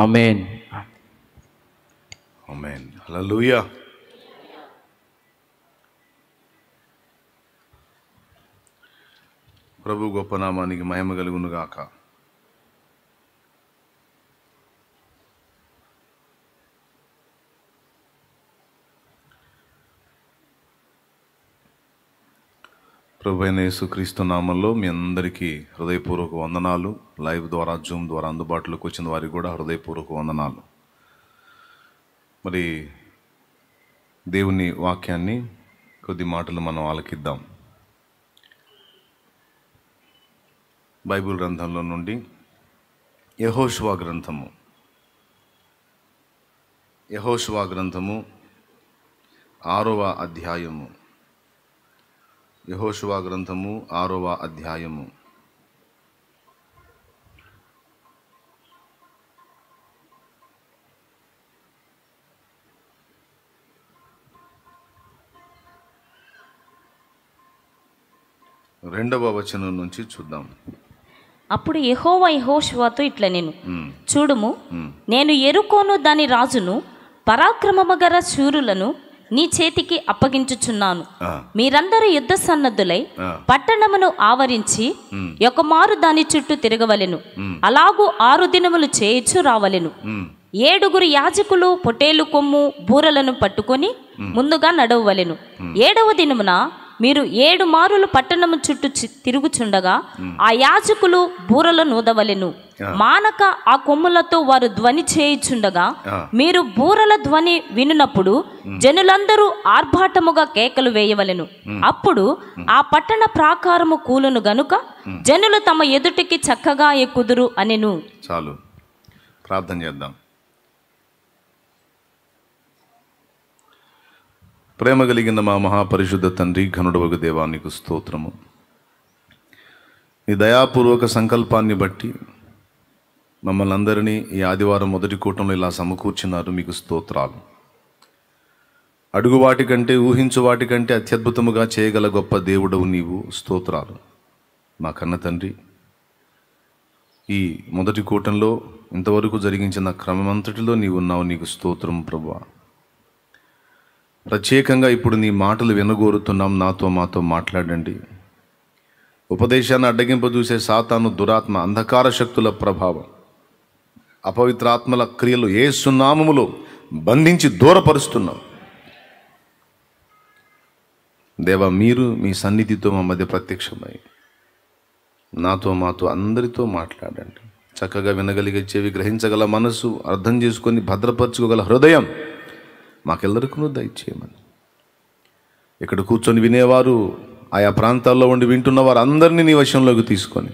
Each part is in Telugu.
ఆమేన్. ఆమేన్. హల్లెలూయా. ప్రభు గొప్ప నామానికి మహిమ కలుగును గాక. ప్రభు అయిన యేసుక్రీస్తు నామంలో మీ అందరికీ హృదయపూర్వక వందనాలు. లైవ్ ద్వారా జూమ్ ద్వారా అందుబాటులోకి వచ్చిన వారికి కూడా హృదయపూర్వక వందనాలు. మరి దేవుని వాక్యాన్ని కొద్ది మాటలు మనం ఆలకిద్దాం. బైబిల్ గ్రంథంలో నుండి యెహోషువ గ్రంథము 6వ అధ్యాయము. యెహోషువ గ్రంథము 6వ అధ్యాయము. రెండవ వచనం నుంచి చూద్దాం. అప్పుడు యెహోవా యెహోషువతో ఇట్లా నేను చూడుము, నేను యెరికోను దాని రాజును పరాక్రమము గల శూరులను నీ చేతికి అప్పగించుచున్నాను. మీరందరూ యుద్ధ సన్నద్ధులై పట్టణమును ఆవరించి ఒకమారు దాని చుట్టూ తిరగవలెను. అలాగూ 6 దినములు చేయుచు రావలెను. 7 యాజకులు పొటేలు కొమ్ము బూరలను పట్టుకొని ముందుగా నడవవలెను. 7వ దినమున మీరు 7 మారులు పట్టణము చుట్టూ తిరుగుచుండగా ఆ యాజకులు బూరలను ఊదవలెను. మానక ఆ కొమ్ములతో వారు ధ్వని చేయుచుండగా మీరు బూరల ధ్వని వినునప్పుడు జనులందరూ ఆర్భాటముగా కేకలు వేయవలెను. అప్పుడు ఆ పట్టణ ప్రాకారము కూలును గనుక జనులు తమ ఎదుటికి చక్కగా ఎక్కుదురు అనెను. చాలు, ప్రార్థన చేద్దాం. ప్రేమ కలిగిన మా మహాపరిశుద్ధ తండ్రి, ఘనుడవగు దేవానికి స్తోత్రము. నీ దయాపూర్వక సంకల్పాన్ని బట్టి మమ్మల్ని అందరినీ ఈ ఆదివారం మొదటి కూటంలో ఇలా సమకూర్చున్నారు. మీకు స్తోత్రాలు. అడుగు వాటికంటే ఊహించు వాటికంటే అత్యద్భుతముగా చేయగల గొప్ప దేవుడవు నీవు. స్తోత్రాలు మా కన్న తండ్రి. ఈ మొదటి కూటంలో ఇంతవరకు జరిగించిన క్రమమంతటిలో నీవు ఉన్నావు. నీకు స్తోత్రం ప్రభువా. ప్రత్యేకంగా ఇప్పుడు నీ మాటలు వినగోరుతున్నాం. నాతో మాతో మాట్లాడండి. ఉపదేశాన్ని అడ్డగింప చూసే సాతాను, దురాత్మ, అంధకార శక్తుల ప్రభావం, అపవిత్రాత్మల క్రియలు యేసు నామములో బంధించి దూరపరుస్తున్నాం. దేవా, మీరు మీ సన్నిధితో మా మధ్య ప్రత్యక్షమై నాతో మాతో అందరితో మాట్లాడండి. చక్కగా వినగలిగే చెవి, గ్రహించగల మనసు, అర్థం చేసుకొని భద్రపరచుకోగల హృదయం మాకెల్లరికూ దయచేయమని. ఇక్కడ కూర్చొని వినేవారు, ఆయా ప్రాంతాల్లో ఉండి వింటున్న వారు అందరినీ నీ వశంలోకి తీసుకొని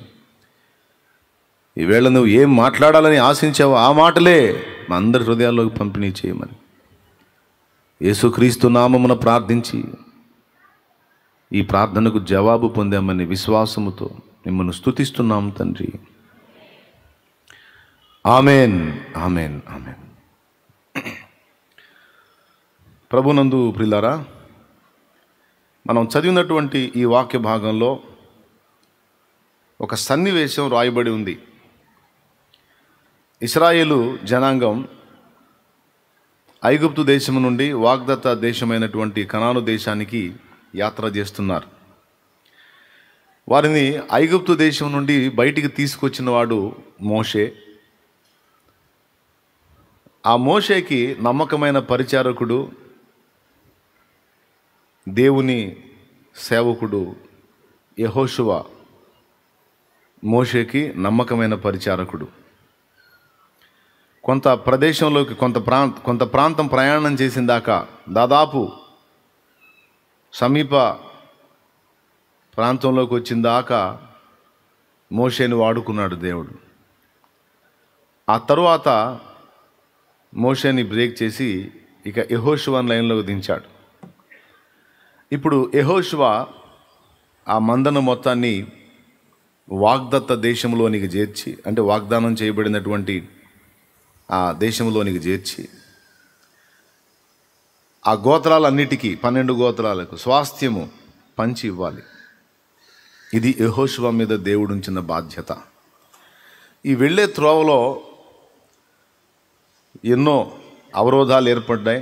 ఈవేళ నువ్వు ఏం మాట్లాడాలని ఆశించావో ఆ మాటలే మా అందరి హృదయాల్లోకి పంపిణీ చేయమని యేసుక్రీస్తు నామమున ప్రార్థించి ఈ ప్రార్థనకు జవాబు పొందామని విశ్వాసముతో మిమ్మల్ని స్తుతిస్తున్నాం తండ్రి. Amen, amen, amen. ప్రభునందు ప్రియులారా, మనం చదివినటువంటి ఈ వాక్య భాగంలో ఒక సన్నివేశం రాయబడి ఉంది. ఇశ్రాయేలు జనాంగం ఐగుప్తు దేశం నుండి వాగ్దత్త దేశమైనటువంటి కనాను దేశానికి యాత్ర చేస్తున్నారు. వారిని ఐగుప్తు దేశం నుండి బయటికి తీసుకొచ్చిన వాడు మోషే. ఆ మోషేకి నమ్మకమైన పరిచారకుడు, దేవుని సేవకుడు యెహోషువ మోషేకి నమ్మకమైన పరిచారకుడు. కొంత ప్రదేశంలోకి కొంత ప్రాంతం ప్రయాణం చేసిన దాకా, దాదాపు సమీప ప్రాంతంలోకి వచ్చిన దాకా మోషేని వాడుకున్నాడు దేవుడు. ఆ తరువాత మోషేని బ్రేక్ చేసి ఇక యెహోషువని లైన్లోకి దించాడు. ఇప్పుడు యెహోషువ ఆ మందను మొత్తాన్ని వాగ్దత్త దేశంలోనికి చేర్చి, అంటే వాగ్దానం చేయబడినటువంటి ఆ దేశంలోనికి చేర్చి ఆ గోత్రాలన్నిటికీ 12 గోత్రాలకు స్వాస్థ్యము పంచి ఇవ్వాలి. ఇది యెహోషువ మీద దేవుడు ఉంచిన బాధ్యత. ఈ వెళ్ళే త్రోవలో ఎన్నో అవరోధాలు ఏర్పడ్డాయి.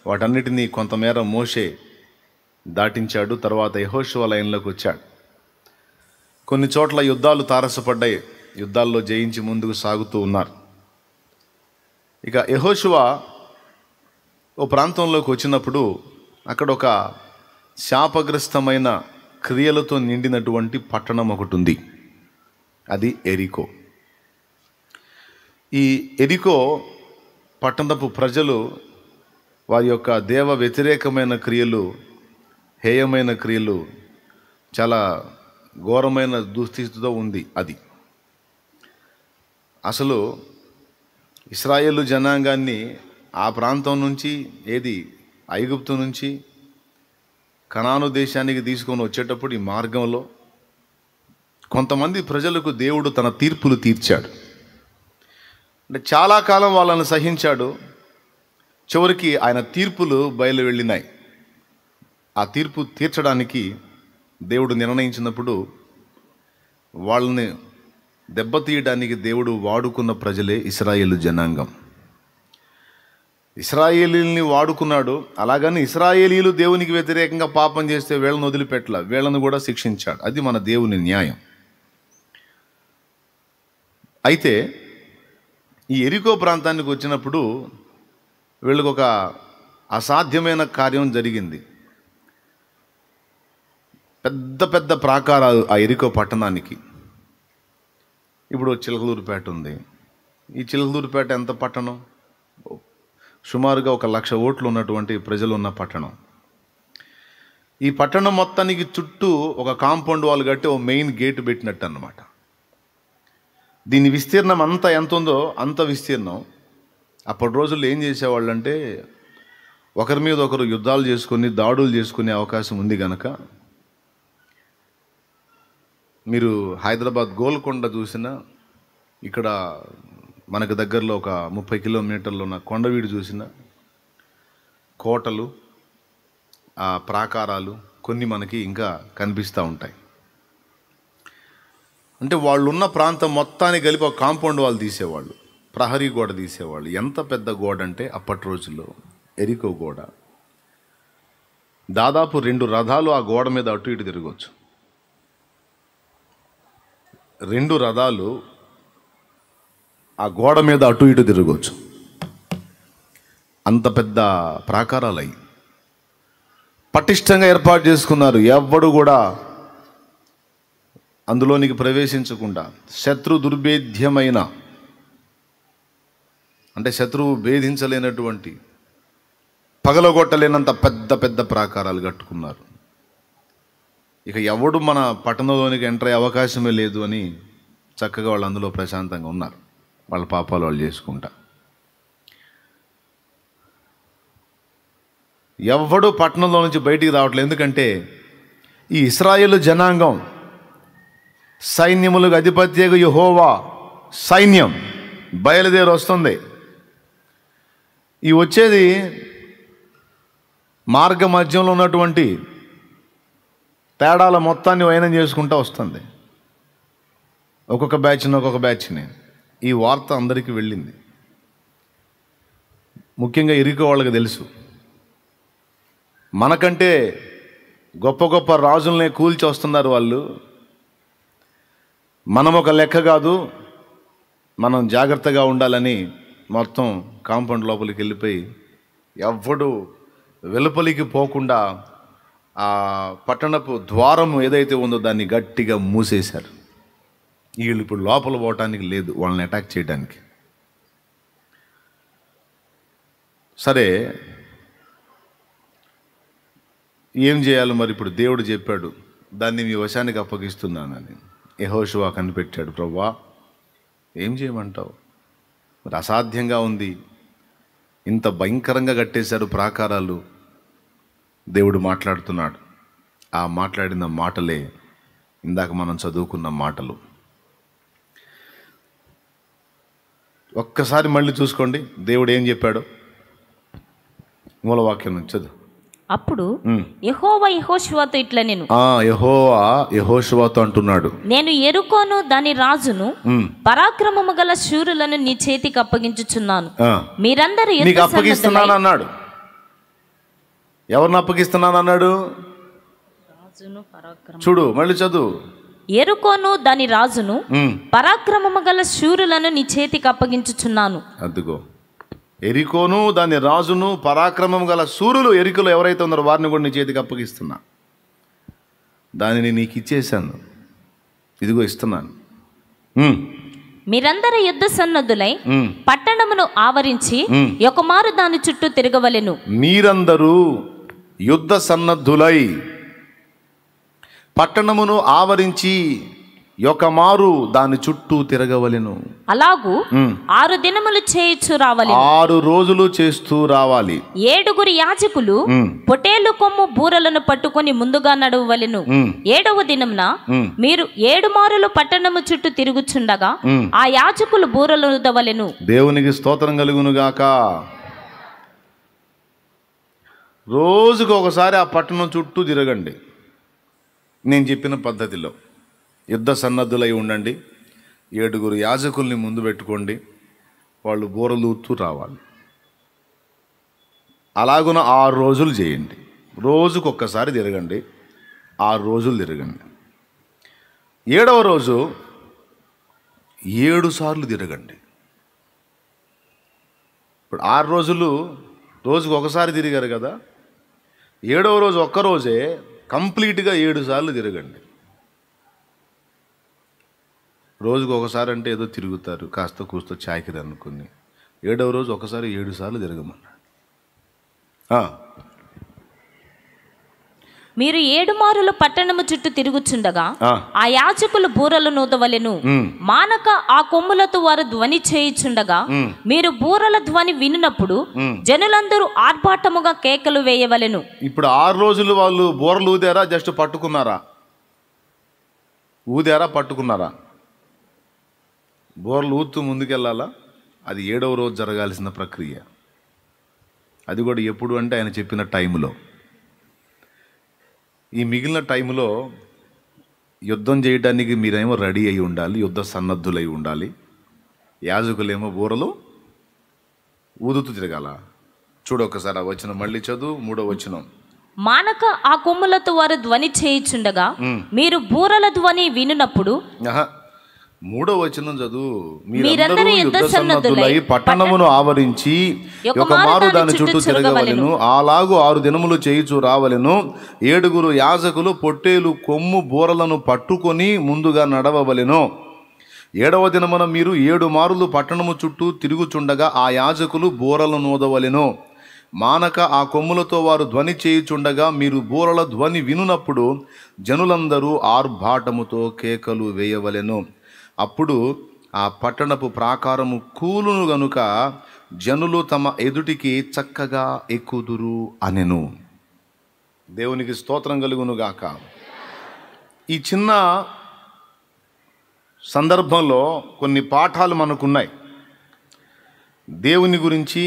వాటన్నిటినీ కొంతమేర మోషే దాటించాడు. తర్వాత యెహోషువ లైన్లోకి వచ్చాడు. కొన్ని చోట్ల యుద్ధాలు తారసపడ్డాయి. యుద్ధాల్లో జయించి ముందుకు సాగుతూ ఉన్నారు. ఇక యెహోషువ ఓ ప్రాంతంలోకి వచ్చినప్పుడు అక్కడ ఒక శాపగ్రస్తమైన క్రియలతో నిండినటువంటి పట్టణం ఒకటి ఉంది. అది ఎరికో. ఈ ఎరికో పట్టణపు ప్రజలు వారి యొక్క దేవ వ్యతిరేకమైన క్రియలు, హేయమైన క్రియలు, చాలా ఘోరమైన దుస్థితితో ఉంది. అది అసలు ఇశ్రాయేలు జనాంగాన్ని ఆ ప్రాంతం నుంచి, ఐగుప్తు నుంచి కనాను దేశానికి తీసుకొని వచ్చేటప్పుడు ఈ మార్గంలో కొంతమంది ప్రజలకు దేవుడు తన తీర్పులు తీర్చాడు. అంటే చాలా కాలం వాళ్ళని సహించాడు. చివరికి ఆయన తీర్పులు బయలు వెళ్ళినాయి. ఆ తీర్పు తీర్చడానికి దేవుడు నిర్ణయించినప్పుడు వాళ్ళని దెబ్బతీయడానికి దేవుడు వాడుకున్న ప్రజలే ఇశ్రాయేలు జనాంగం. ఇశ్రాయేలీల్ని వాడుకున్నాడు. అలాగని ఇశ్రాయేలీలు దేవునికి వ్యతిరేకంగా పాపం చేస్తే వీళ్ళని వదిలిపెట్టల, వీళ్ళను కూడా శిక్షించాడు. అది మన దేవుని న్యాయం. అయితే ఈ ఎరికో ప్రాంతానికి వచ్చినప్పుడు వీళ్ళకు ఒక అసాధ్యమైన కార్యం జరిగింది. పెద్ద పెద్ద ప్రాకారాలు ఆ ఎరికో పట్టణానికి. ఇప్పుడు చిలకలూరుపేట ఉంది. ఈ చిలకలూరుపేట ఎంత పట్టణం? సుమారుగా 1,00,000 ఓట్లు ఉన్నటువంటి ప్రజలు ఉన్న పట్టణం. ఈ పట్టణం మొత్తానికి చుట్టూ ఒక కాంపౌండ్ వాల్ కట్టి ఓ మెయిన్ గేట్ పెట్టినట్టు అన్నమాట. దీని విస్తీర్ణం అంతా ఎంత ఉందో అంత విస్తీర్ణం. అప్పటి రోజుల్లో ఏం చేసేవాళ్ళు అంటే, ఒకరి మీద ఒకరు యుద్ధాలు చేసుకొని దాడులు చేసుకునే అవకాశం ఉంది కనుక, మీరు హైదరాబాద్ గోల్కొండ చూసినా, ఇక్కడ మనకు దగ్గరలో ఒక 30 కిలోమీటర్లు ఉన్న కొండవీడు చూసినా, కోటలు, ఆ ప్రాకారాలు కొన్ని మనకి ఇంకా కనిపిస్తూ ఉంటాయి. అంటే వాళ్ళు ఉన్న ప్రాంతం మొత్తాన్ని కలిపి ఒక కాంపౌండ్ వాళ్ళు తీసేవాళ్ళు, ప్రహరీ గోడ తీసేవాళ్ళు. ఎంత పెద్ద గోడ అంటే అప్పటి రోజుల్లో ఎరికో గోడ దాదాపు 2 రథాలు ఆ గోడ మీద అటు ఇటు తిరగవచ్చు. 2 రథాలు ఆ గోడ మీద అటు ఇటు తిరగవచ్చు. అంత పెద్ద ప్రాకారాలు అయి పటిష్టంగా ఏర్పాటు చేసుకున్నారు. ఎవ్వడు కూడా అందులోనికి ప్రవేశించకుండా, శత్రు దుర్భేద్యమైన, అంటే శత్రువు భేదించలేనటువంటి, పగలగొట్టలేనంత పెద్ద పెద్ద ప్రాకారాలు కట్టుకున్నారు. ఇక ఎవడు మన పట్టణంలోనికి ఎంటర్ అయ్యే అవకాశమే లేదు అని చక్కగా వాళ్ళు అందులో ప్రశాంతంగా ఉన్నారు, వాళ్ళ పాపాలు వాళ్ళు చేసుకుంటా. ఎవడు పట్టణంలో నుంచి బయటికి రావట్లేదు. ఎందుకంటే ఈ ఇశ్రాయేలు జనాంగం సైన్యములకు అధిపత్యకు యెహోవా సైన్యం బయలుదేరి వస్తుంది. ఈ వచ్చేది మార్గ మధ్యంలో ఉన్నటువంటి తేడాల మొత్తాన్ని వైనం చేసుకుంటూ వస్తుంది. ఒక్కొక్క బ్యాచ్ని. ఈ వార్త అందరికీ వెళ్ళింది. ముఖ్యంగా ఎరికో వాళ్ళకి తెలుసు, మనకంటే గొప్ప గొప్ప రాజుల్ని కూల్చి వస్తున్నారు వాళ్ళు, మనం ఒక లెక్క కాదు, మనం జాగ్రత్తగా ఉండాలని మొత్తం కాంపౌండ్ లోపలికి వెళ్ళిపోయి ఎవ్వడు వెలుపలికి పోకుండా ఆ పట్టణపు ద్వారం ఏదైతే ఉందో దాన్ని గట్టిగా మూసేశారు. వీళ్ళు ఇప్పుడు లోపల పోవటానికి లేదు, వాళ్ళని అటాక్ చేయడానికి. సరే, ఏం చేయాలి మరి? ఇప్పుడు దేవుడు చెప్పాడు, దాన్ని మీ వశానికి అప్పగిస్తున్నానని. యెహోషువ కనిపెట్టాడు, ప్రభువా ఏం చేయమంటావు? మరి అసాధ్యంగా ఉంది, ఇంత భయంకరంగా కట్టేశారు ప్రాకారాలు. దేవుడు మాట్లాడుతున్నాడు. ఆ మాట్లాడిన మాటలే ఇందాక మనం చదువుకున్న మాటలు. ఒక్కసారి మళ్ళీ చూసుకోండి దేవుడు ఏం చెప్పాడు. మూలవాక్యం నుంచి చదువు. అప్పుడు యెహోవా యెహోషువతో ఇట్లా నేను యెహోవా యెహోషువతో అంటున్నాడు, నేను ఎరుకోను దాని రాజును పరాక్రమము గల శూరులను నీ చేతికి అప్పగించుచున్నాను. మీరందరూ యుద్ధ నీకు అప్పగిస్తున్నాను అన్నాడు. ఎవరిని అప్పగిస్తున్నాను అన్నాడు? చూడు, మళ్ళీ చదువు. ఎరుకోను దాని రాజును పరాక్రమము గల శూరులను నీ చేతికి అప్పగించుచున్నాను. అదిగో, ఎరికోను దాని రాజును పరాక్రమం గల శూరులు, ఎరికలు ఎవరైతే ఉన్నారో వారిని కూడా నీ చేతికి అప్పగిస్తున్నా. దానిని నీకు ఇచ్చేసాను, ఇదిగో ఇస్తున్నాను. మీరందరూ యుద్ధ సన్నద్ధులై పట్టణమును ఆవరించి ఒకమారు దాని చుట్టూ తిరగవలెను. మీరందరూ యుద్ధ సన్నద్ధులై పట్టణమును ఆవరించి ఒకమారు దాని చుట్టూ తిరగవలెను. అలాగూ 6 దినములు చేయుచు రావాలి. 6 రోజులు చేస్తూ రావాలి. 7 యాజకులు పొటేలు కొమ్ము బూరలను పట్టుకొని ముందుగా నడవవలెను. 7వ దినమున మీరు 7 మారులు పట్టణము చుట్టూ తిరుగుచుండగా ఆ యాజకులు బూరలు ఊదవలెను. దేవునికి స్తోత్రం కలుగును గాక. రోజుకు ఒకసారి ఆ పట్టణం చుట్టూ తిరగండి. నేను చెప్పిన పద్ధతిలో యుద్ధ సన్నద్ధులై ఉండండి. 7 యాజకుల్ని ముందు పెట్టుకోండి, వాళ్ళు బూరలూతూ రావాలి. అలాగున 6 రోజులు చేయండి. రోజుకు ఒక్కసారి తిరగండి, 6 రోజులు తిరగండి. 7వ రోజు 7 సార్లు తిరగండి. ఇప్పుడు 6 రోజులు రోజుకు ఒకసారి తిరిగారు కదా, 7వ రోజు ఒక్కరోజే కంప్లీట్గా 7 సార్లు తిరగండి. రోజుకు ఒకసారి అంటే ఏదో తిరుగుతారు, కాస్త కూస్తో చాకిరి అనుకుని. 7వ రోజు ఒకసారి 7 సార్లు తిరగమన్నాడు. మీరు 7 మారులు పట్టణము చుట్టూ తిరుగుచుండగా ఆ యాజకులు బూరలు నూదవలెను. మానక ఆ కొమ్ములతో వారు ధ్వని చేయుచుండగా మీరు బూరల ధ్వని వినునప్పుడు జనులందరూ ఆర్భాటముగా కేకలు వేయవలెను. ఇప్పుడు 6 రోజులు వాళ్ళు బూరలు ఊదారా, జస్ట్ పట్టుకున్నారా? ఊదారా, పట్టుకున్నారా? బూరలు ఊతూ ముందుకెళ్ళాలా? అది 7వ రోజు జరగాల్సిన ప్రక్రియ. అది కూడా ఎప్పుడు అంటే ఆయన చెప్పిన టైంలో. ఈ మిగిలిన టైంలో యుద్ధం చేయడానికి మీరేమో రెడీ అయి ఉండాలి, యుద్ధ సన్నద్ధులై ఉండాలి. యాజకులేమో బూరలు ఊదుతూ తిరగాల. చూడు ఒకసారి ఆ వచనం మళ్ళీ చదువు, 3వ వచనం. మానక ఆ కొమ్ములతో వారు ధ్వని చేయుచుండగా మీరు బూరల ధ్వని వినునప్పుడు 3వ వచనం చదువు. మీరందరూ యుద్ధ సన్నద్ధులై పట్టణమును ఆవరించి ఒకమారు దాని చుట్టూ తిరగవలెను. అలాగూ 6 దినములు చేయుచు రావలెను. 7 యాజకులు పొట్టేలు కొమ్ము బూరలను పట్టుకొని ముందుగా నడవవలెను. 7వ దినమున మీరు 7 మారులు పట్టణము చుట్టూ తిరుగుచుండగా ఆ యాజకులు బూరలను నూదవలెను. మానక ఆ కొమ్ములతో వారు ధ్వని చేయుచుండగా మీరు బూరల ధ్వని వినునప్పుడు జనులందరూ ఆర్భాటముతో కేకలు వేయవలెను. అప్పుడు ఆ పట్టణపు ప్రాకారము కూలును గనుక జనులు తమ ఎదుటికి చక్కగా ఎక్కుదురు అనెను. దేవునికి స్తోత్రం కలుగును గాక. ఈ చిన్న సందర్భంలో కొన్ని పాఠాలు మనకున్నాయి. దేవుని గురించి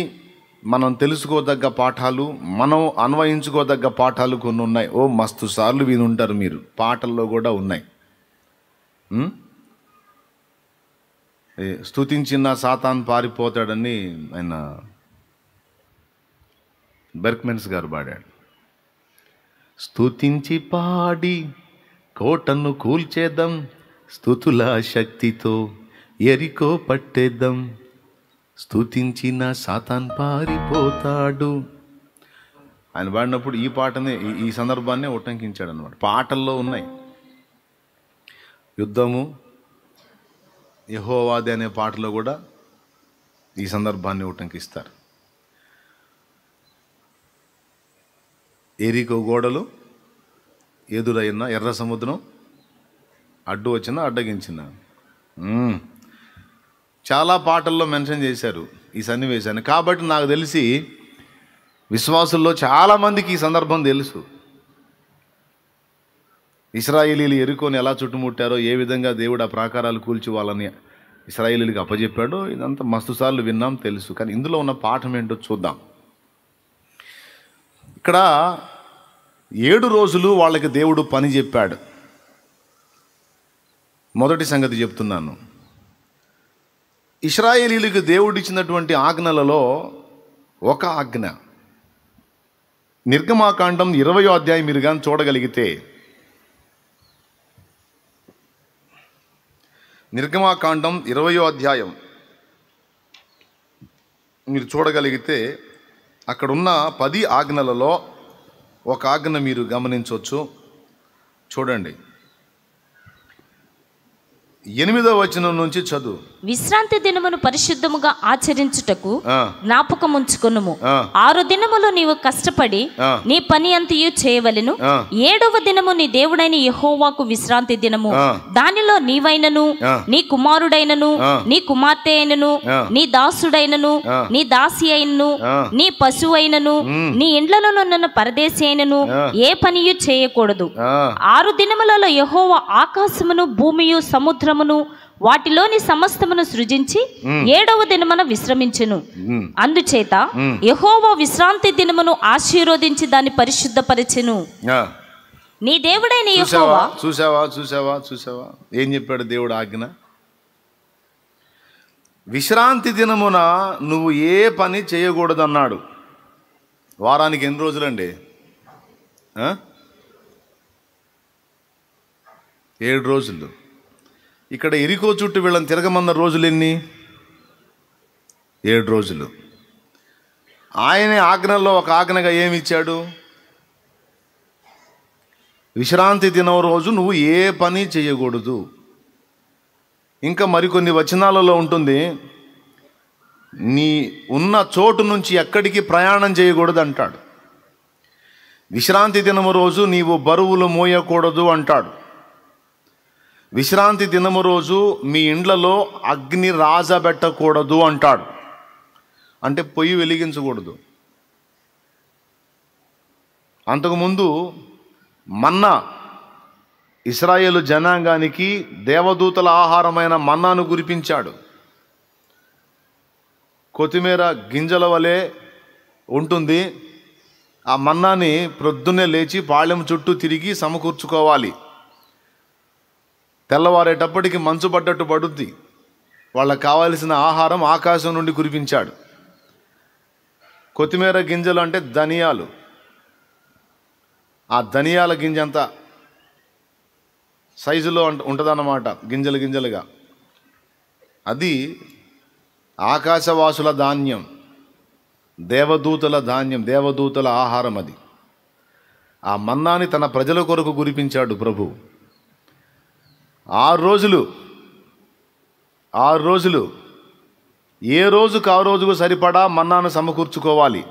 మనం తెలుసుకోదగ్గ పాఠాలు, మనం అన్వయించుకోదగ్గ పాఠాలు కొన్ని ఉన్నాయి. మస్తు సార్లు వినుంటారు మీరు, పాటల్లో కూడా ఉన్నాయి. స్తుతించిన సాతాన్ పారిపోతాడని ఆయన బెర్క్మెన్స్ గారు పాడాడు. స్తుతించి పాడి కోటను కూల్చేద్దాం, స్తుతుల శక్తితో ఎరికో పట్టేద్దాం, స్తుతించిన సాతాన్ పారిపోతాడు. ఆయన పాడినప్పుడు ఈ పాటనే, ఈ సందర్భాన్నే ఉటంకించాడు అనమాట. పాటల్లో ఉన్నాయి. యుద్ధము యెహోవాదే అనే పాటలో కూడా ఈ సందర్భాన్ని ఉటంకిస్తారు. ఎరికో గోడలు ఎదురైన ఎర్ర సముద్రం అడ్డు వచ్చినా అడ్డగించిన, చాలా పాటల్లో మెన్షన్ చేశారు ఈ సన్నివేశాన్ని. కాబట్టి నాకు తెలిసి విశ్వాసుల్లో చాలామందికి ఈ సందర్భం తెలుసు. ఇశ్రాయేలీలు ఎరుకోని ఎలా చుట్టుముట్టారో, ఏ విధంగా దేవుడు ఆ ప్రాకారాలు కూల్చి వాళ్ళని ఇశ్రాయేలీలకు అప్పచెప్పాడో, ఇదంతా మస్తు సార్లు విన్నాం, తెలుసు. కానీ ఇందులో ఉన్న పాఠం ఏంటో చూద్దాం. ఇక్కడ 7 రోజులు వాళ్ళకి దేవుడు పని చెప్పాడు. మొదటి సంగతి చెప్తున్నాను. ఇశ్రాయేలీయులకు దేవుడు ఇచ్చినటువంటి ఆజ్ఞలలో ఒక ఆజ్ఞ, నిర్గమాకాండం 20వ అధ్యాయం మీరు కానీ చూడగలిగితే, నిర్గమాకాండం 20వ అధ్యాయం మీరు చూడగలిగితే అక్కడున్న 10 ఆజ్ఞలలో ఒక ఆజ్ఞ మీరు గమనించవచ్చు. చూడండి, 8వ వచనం నుంచి చదువు. విశ్రాంతి దినమును పరిశుద్ధముగా ఆచరించుటకు జ్ఞాపకం ఉంచుకొనుము. 6 దినములు నీవు కష్టపడి నీ పని అంతయు చేయవలెను. 7వ దినము నీ దేవుడైన యెహోవాకు విశ్రాంతి దినము. దానిలో నీవైనను, నీ కుమారుడైనను, నీ కుమార్తె అయినను, నీ దాసుడైనను, నీ దాసి అయినను, నీ పశువైనను, నీ ఇండ్లలోనున్న పరదేశి అయినను ఏ పనియు చేయకూడదు. 6 దినములలో యెహోవా ఆకాశమును, భూమియు, సముద్రమును, వాటిలోని సమస్తమును సృజించి 7వ దినమున విశ్రమించెను. అందుచేత యెహోవా విశ్రాంతి దినమును ఆశీర్వదించి దాన్ని పరిశుద్ధపరిచెను. నీ దేవుడైన యెహోవా. చూసావా ఏం చెప్పాడు దేవుడు ఆజ్ఞ? విశ్రాంతి దినమున నువ్వు ఏ పని చేయకూడదన్నాడు. వారానికి ఎన్ని రోజులండి? 7 రోజులు. ఇక్కడ ఎరికో చుట్టూ వీళ్ళని తిరగమన్న రోజులు ఎన్ని? 7 రోజులు. ఆయనే ఆజ్ఞల్లో ఒక ఆజ్ఞగా ఏమి ఇచ్చాడు? విశ్రాంతి దినం రోజు నువ్వు ఏ పని చేయకూడదు. ఇంకా మరికొన్ని వచనాలలో ఉంటుంది, నీ ఉన్న చోటు నుంచి ఎక్కడికి ప్రయాణం చేయకూడదు అంటాడు. విశ్రాంతి దినము రోజు నీవు బరువులు మోయకూడదు అంటాడు. విశ్రాంతి దినము రోజు మీ ఇండ్లలో అగ్ని రాజబెట్టకూడదు అంటాడు. అంటే పొయ్యి వెలిగించకూడదు. అంతకుముందు మన్నా ఇశ్రాయేలు జనాంగానికి దేవదూతల ఆహారమైన మన్నాను కురిపించాడు. కొత్తిమీర గింజల వలె ఉంటుంది. ఆ మన్నాని ప్రొద్దున్నే లేచి పాళెం చుట్టూ తిరిగి సమకూర్చుకోవాలి. తెల్లవారేటప్పటికి మంచు పడ్డట్టు పడుద్ది. వాళ్ళకు కావలసిన ఆహారం ఆకాశం నుండి కురిపించాడు. కొత్తిమీర గింజలు అంటే ధనియాలు. ఆ ధనియాల గింజ అంత సైజులో ఉంటుందన్నమాట, గింజలు గింజలుగా. అది ఆకాశవాసుల ధాన్యం, దేవదూతల ధాన్యం, దేవదూతల ఆహారం అది. ఆ మన్నాని తన ప్రజల కొరకు కురిపించాడు ప్రభు. 6 రోజులు ఏ రోజుకు ఆ రోజుకు సరిపడా మన్నాను సమకూర్చుకోవాలి.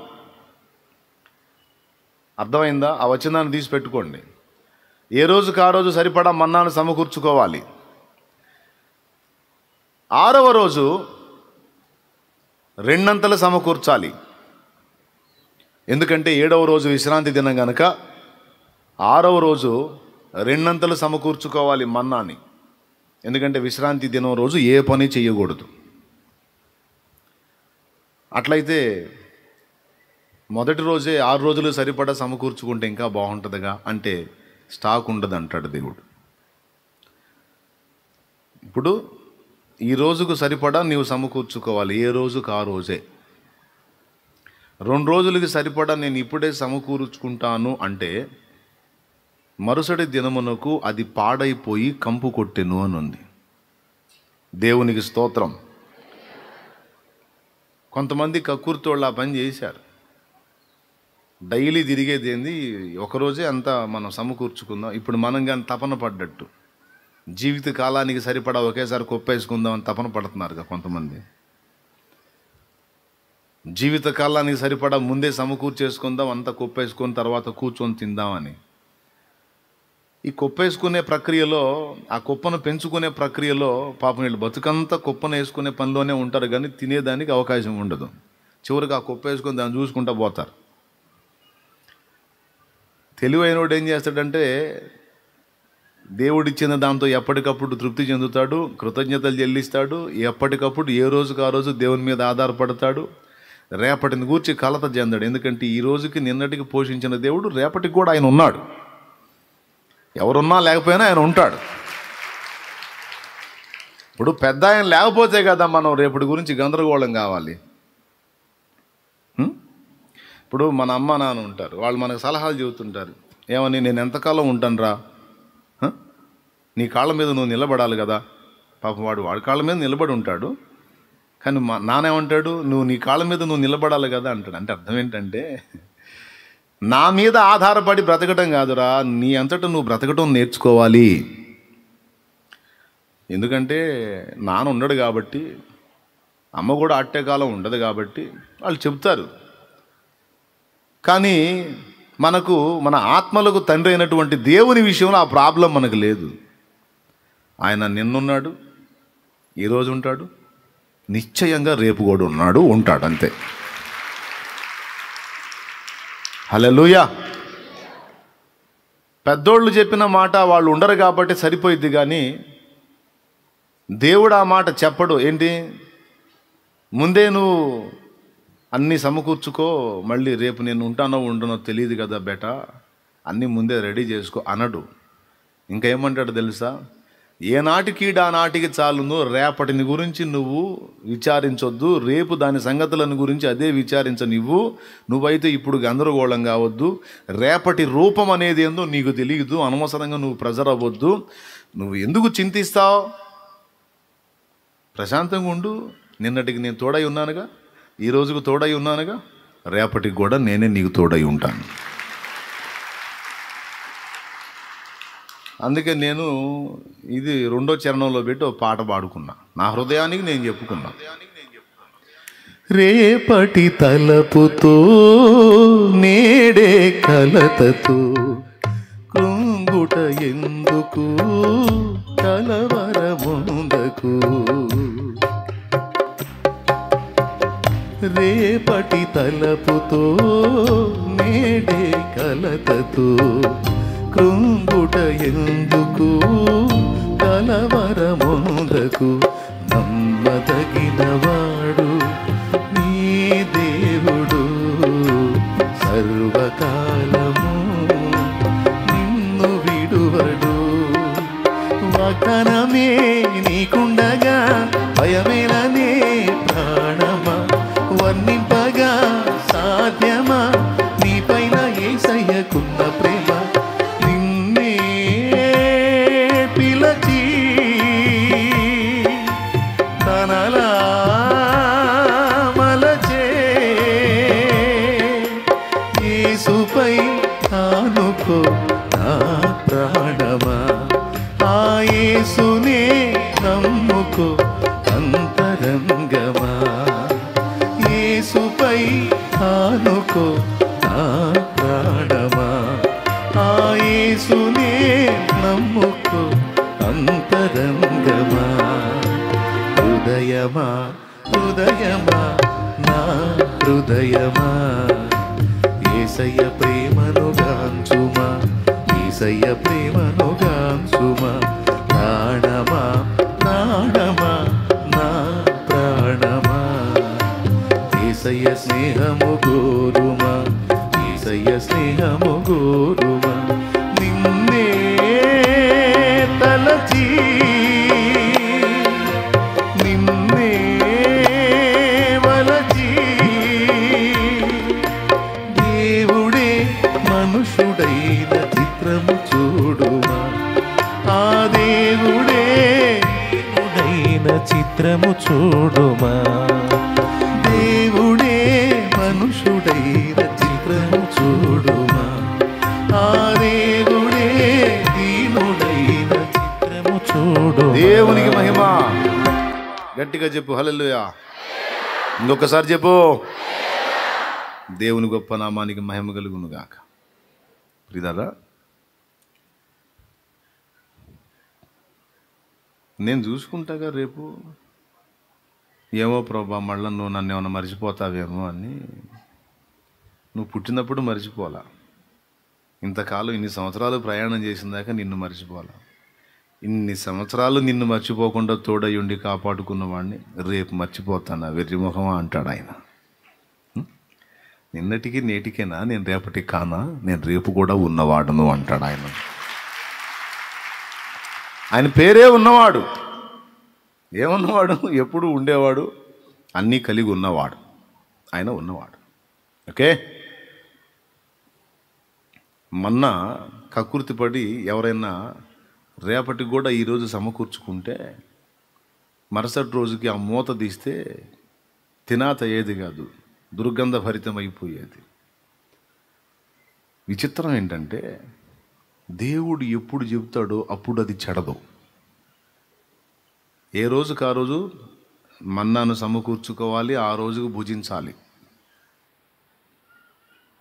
అర్థమైందా? ఆ వచనాన్ని తీసి పెట్టుకోండి. ఏ రోజుకు ఆ రోజు సరిపడా మన్నాను సమకూర్చుకోవాలి. 6వ రోజు 2 అంతలు సమకూర్చాలి. ఎందుకంటే 7వ రోజు విశ్రాంతి దినం కనుక 6వ రోజు 2 అంతలు సమకూర్చుకోవాలి మన్నాని. ఎందుకంటే విశ్రాంతి దినం రోజు ఏ పని చేయకూడదు. అట్లయితే మొదటి రోజే 6 రోజులు సరిపడా సమకూర్చుకుంటే ఇంకా బాగుంటుందిగా అంటే స్టాక్ ఉండదు అంటాడు దేవుడు. ఇప్పుడు ఈ రోజుకు సరిపడా నీవు సమకూర్చుకోవాలి. ఏ రోజుకు ఆ రోజే. 2 రోజులకి సరిపడా నేను ఇప్పుడే సమకూర్చుకుంటాను అంటే మరుసటి దినమునకు అది పాడైపోయి కంపు కొట్టెను అని ఉంది. దేవునికి స్తోత్రం. కొంతమంది కక్కుర్తోళ్ళు ఆ పని చేశారు. డైలీ తిరిగేది ఏంది, ఒకరోజే అంతా మనం సమకూర్చుకుందాం. ఇప్పుడు మనం కానీ తపన పడ్డట్టు జీవిత కాలానికి సరిపడా ఒకేసారి కొప్పేసుకుందాం అని తపన పడుతున్నారుగా కొంతమంది. జీవిత కాలానికి సరిపడా ముందే సమకూర్చేసుకుందాం, అంతా కొప్పేసుకొని తర్వాత కూర్చొని తిందామని. ఈ కొప్పేసుకునే ప్రక్రియలో, ఆ కుప్పను పెంచుకునే ప్రక్రియలో పాపం వీళ్ళు బతుకంతా కుప్పను వేసుకునే పనిలోనే ఉంటారు, కానీ తినేదానికి అవకాశం ఉండదు. చివరికి ఆ కుప్ప వేసుకొని దాన్ని చూసుకుంటూ పోతారు. తెలివైనోడు ఏం చేస్తాడంటే దేవుడిచ్చిన దాంతో ఎప్పటికప్పుడు తృప్తి చెందుతాడు, కృతజ్ఞతలు చెల్లిస్తాడు. ఎప్పటికప్పుడు ఏ రోజుకు ఆ రోజు దేవుని మీద ఆధారపడతాడు. రేపటిని గూర్చి కలత చెందాడు. ఎందుకంటే ఈ రోజుకి నిన్నటికి పోషించిన దేవుడు రేపటికి కూడా ఆయన ఉన్నాడు. ఎవరున్నా లేకపోయినా ఆయన ఉంటాడు. ఇప్పుడు పెద్ద ఆయన లేకపోతే కదా మనం రేపటి గురించి గందరగోళం కావాలి. ఇప్పుడు మన అమ్మ నాన్న ఉంటారు, వాళ్ళు మనకు సలహాలు చెబుతుంటారు. ఏమని, నేను ఎంతకాలం ఉంటాను రా, నీ కాళ్ళ మీద నువ్వు నిలబడాలి కదా. పాపం వాడి కాళ్ళ మీద నిలబడి ఉంటాడు, కానీ మా నానేమంటాడు, నువ్వు నీ కాళ్ళ మీద నువ్వు నిలబడాలి కదా అంటాడు. అంటే అర్థం ఏంటంటే, నా మీద ఆధారపడి బ్రతకటం కాదురా, నీ అంతటా నువ్వు బ్రతకటం నేర్చుకోవాలి. ఎందుకంటే నాన్న ఉండడు కాబట్టి, అమ్మ కూడా అట్టే కాలం ఉండదు కాబట్టి వాళ్ళు చెప్తారు. కానీ మనకు మన ఆత్మలకు తండ్రి అయినటువంటి దేవుని విషయంలో ఆ ప్రాబ్లం మనకు లేదు. ఆయన నిన్నున్నాడు, ఈరోజు ఉంటాడు, నిశ్చయంగా రేపు కూడా ఉంటాడు అంతే. హల్లెలూయా. పెద్దోళ్ళు చెప్పిన మాట వాళ్ళు ఉండరు కాబట్టి సరిపోయిద్ది, కానీ దేవుడు ఆ మాట చెప్పడు. ఏంటి, ముందే నువ్వు అన్నీ సమకూర్చుకో, మళ్ళీ రేపు నేను ఉంటానో ఉండనో తెలియదు కదా బేటా, అన్నీ ముందే రెడీ చేసుకో అనడు. ఇంకా ఏమంటాడు తెలుసా, ఏ నాటికి ఆ నాటికి చాలును, రేపటిని గురించి నువ్వు విచారించొద్దు, రేపు దాని సంగతులను గురించి అదే విచారించనివ్వు, నువ్వైతే ఇప్పుడు గందరగోళం కావద్దు, రేపటి రూపం అనేది ఏందో నీకు తెలియదు, అనవసరంగా నువ్వు ప్రెజర్ అవ్వద్దు, నువ్వు ఎందుకు చింతిస్తావు, ప్రశాంతంగా ఉండు, నిన్నటికి నేను తోడై ఉన్నానుగా, ఈ రోజుకు తోడై ఉన్నానుగా, రేపటికి కూడా నేనే నీకు తోడై ఉంటాను. అందుకే నేను ఇది 2వ చరణంలో పెట్టి ఒక పాట పాడుకున్నా, నా హృదయానికి నేను చెప్పుకున్నా. రేపటి తలపుతో నేడే కలతతో కృంగుట ఎందుకు కలవరముందకు, రేపటి తలపుతో నేడే కలతతో కృంగుట ఎందుకు కలవరముందకు, నమ్మదగినవాడు నీ దేవుడు, సర్వకాలము నిన్ను విడువడు, వాగ్దానమే నీకుండగా భయమేలనే ప్రాణమా, వర్ణింపగా సాధ్యమా నీపైన యేసయ్యకున్న ప్రేమ, నిన్నే పిలచి తనలా మలచే, యేసుపై ఆనుకో నా ప్రాణమా, ఆ యేసునే నమ్ముకో అంతరంగమా, యేసుపై ఆనుకో నా ప్రాణమా, ఆ యేసునే నమ్ముకో అంతరంగమా, హృదయమా హృదయమా నా హృదయమా, యేసయ్య ప్రేమను గాంచుమా, యేసయ్య ప్రేమను గాంచుమా, ప్రాణమా ప్రాణమా నా ప్రాణమా, యేసయ్య స్నేహము గోరుమా, యేసయ్య స్నేహము గోరుమా, నిన్నే తలచి నిన్నే వలచి, దేవుడే మనుషుడైన చిత్రము చూడుమా, ఆ దేవుడే చిత్రము చూడుమా, దేవుడే మనుషుడైన చిత్రము చూడుమా, ఆ దేవుడే దీనుడైన చిత్రము చూడు. దేవునికి మహిమ. గట్టిగా చెప్పు హల్లెలూయా. ఇంకొకసారి చెప్పు, దేవుని గొప్ప నామానికి మహిమ కలుగును గాక. ప్రియులారా, నేను చూసుకుంటాగా రేపు, ఏమో ప్రభా మళ్ళీ నువ్వు నన్ను ఏమైనా మర్చిపోతావేమో అని. నువ్వు పుట్టినప్పుడు మర్చిపోలా, ఇంతకాలం ఇన్ని సంవత్సరాలు ప్రయాణం చేసిన దాకా నిన్ను మర్చిపోలా, ఇన్ని సంవత్సరాలు నిన్ను మర్చిపోకుండా తోడయ్యుండి కాపాడుకున్న వాడిని రేపు మర్చిపోతానా వెర్రిముఖమా అంటాడు ఆయన. నిన్నటికి నేటికేనా, నేను రేపటికి కానా, నేను రేపు కూడా ఉన్నవాడును అంటాడు ఆయన. ఆయన పేరే ఉన్నవాడు. ఏమున్నవాడు? ఎప్పుడు ఉండేవాడు, అన్నీ కలిగి ఉన్నవాడు. ఆయన ఉన్నవాడు. ఓకే. మొన్న కక్కుర్తిపడి ఎవరైనా రేపటికి కూడా ఈరోజు సమకూర్చుకుంటే మరుసటి రోజుకి ఆ మూత తీస్తే తినాత అయ్యేది కాదు, దుర్గంధ భరితం అయిపోయేది. విచిత్రం ఏంటంటే దేవుడు ఎప్పుడు చెబుతాడో అప్పుడు అది చెడదు. ఏ రోజుకు ఆ రోజు మన్నాను సమకూర్చుకోవాలి, ఆ రోజుకు భుజించాలి.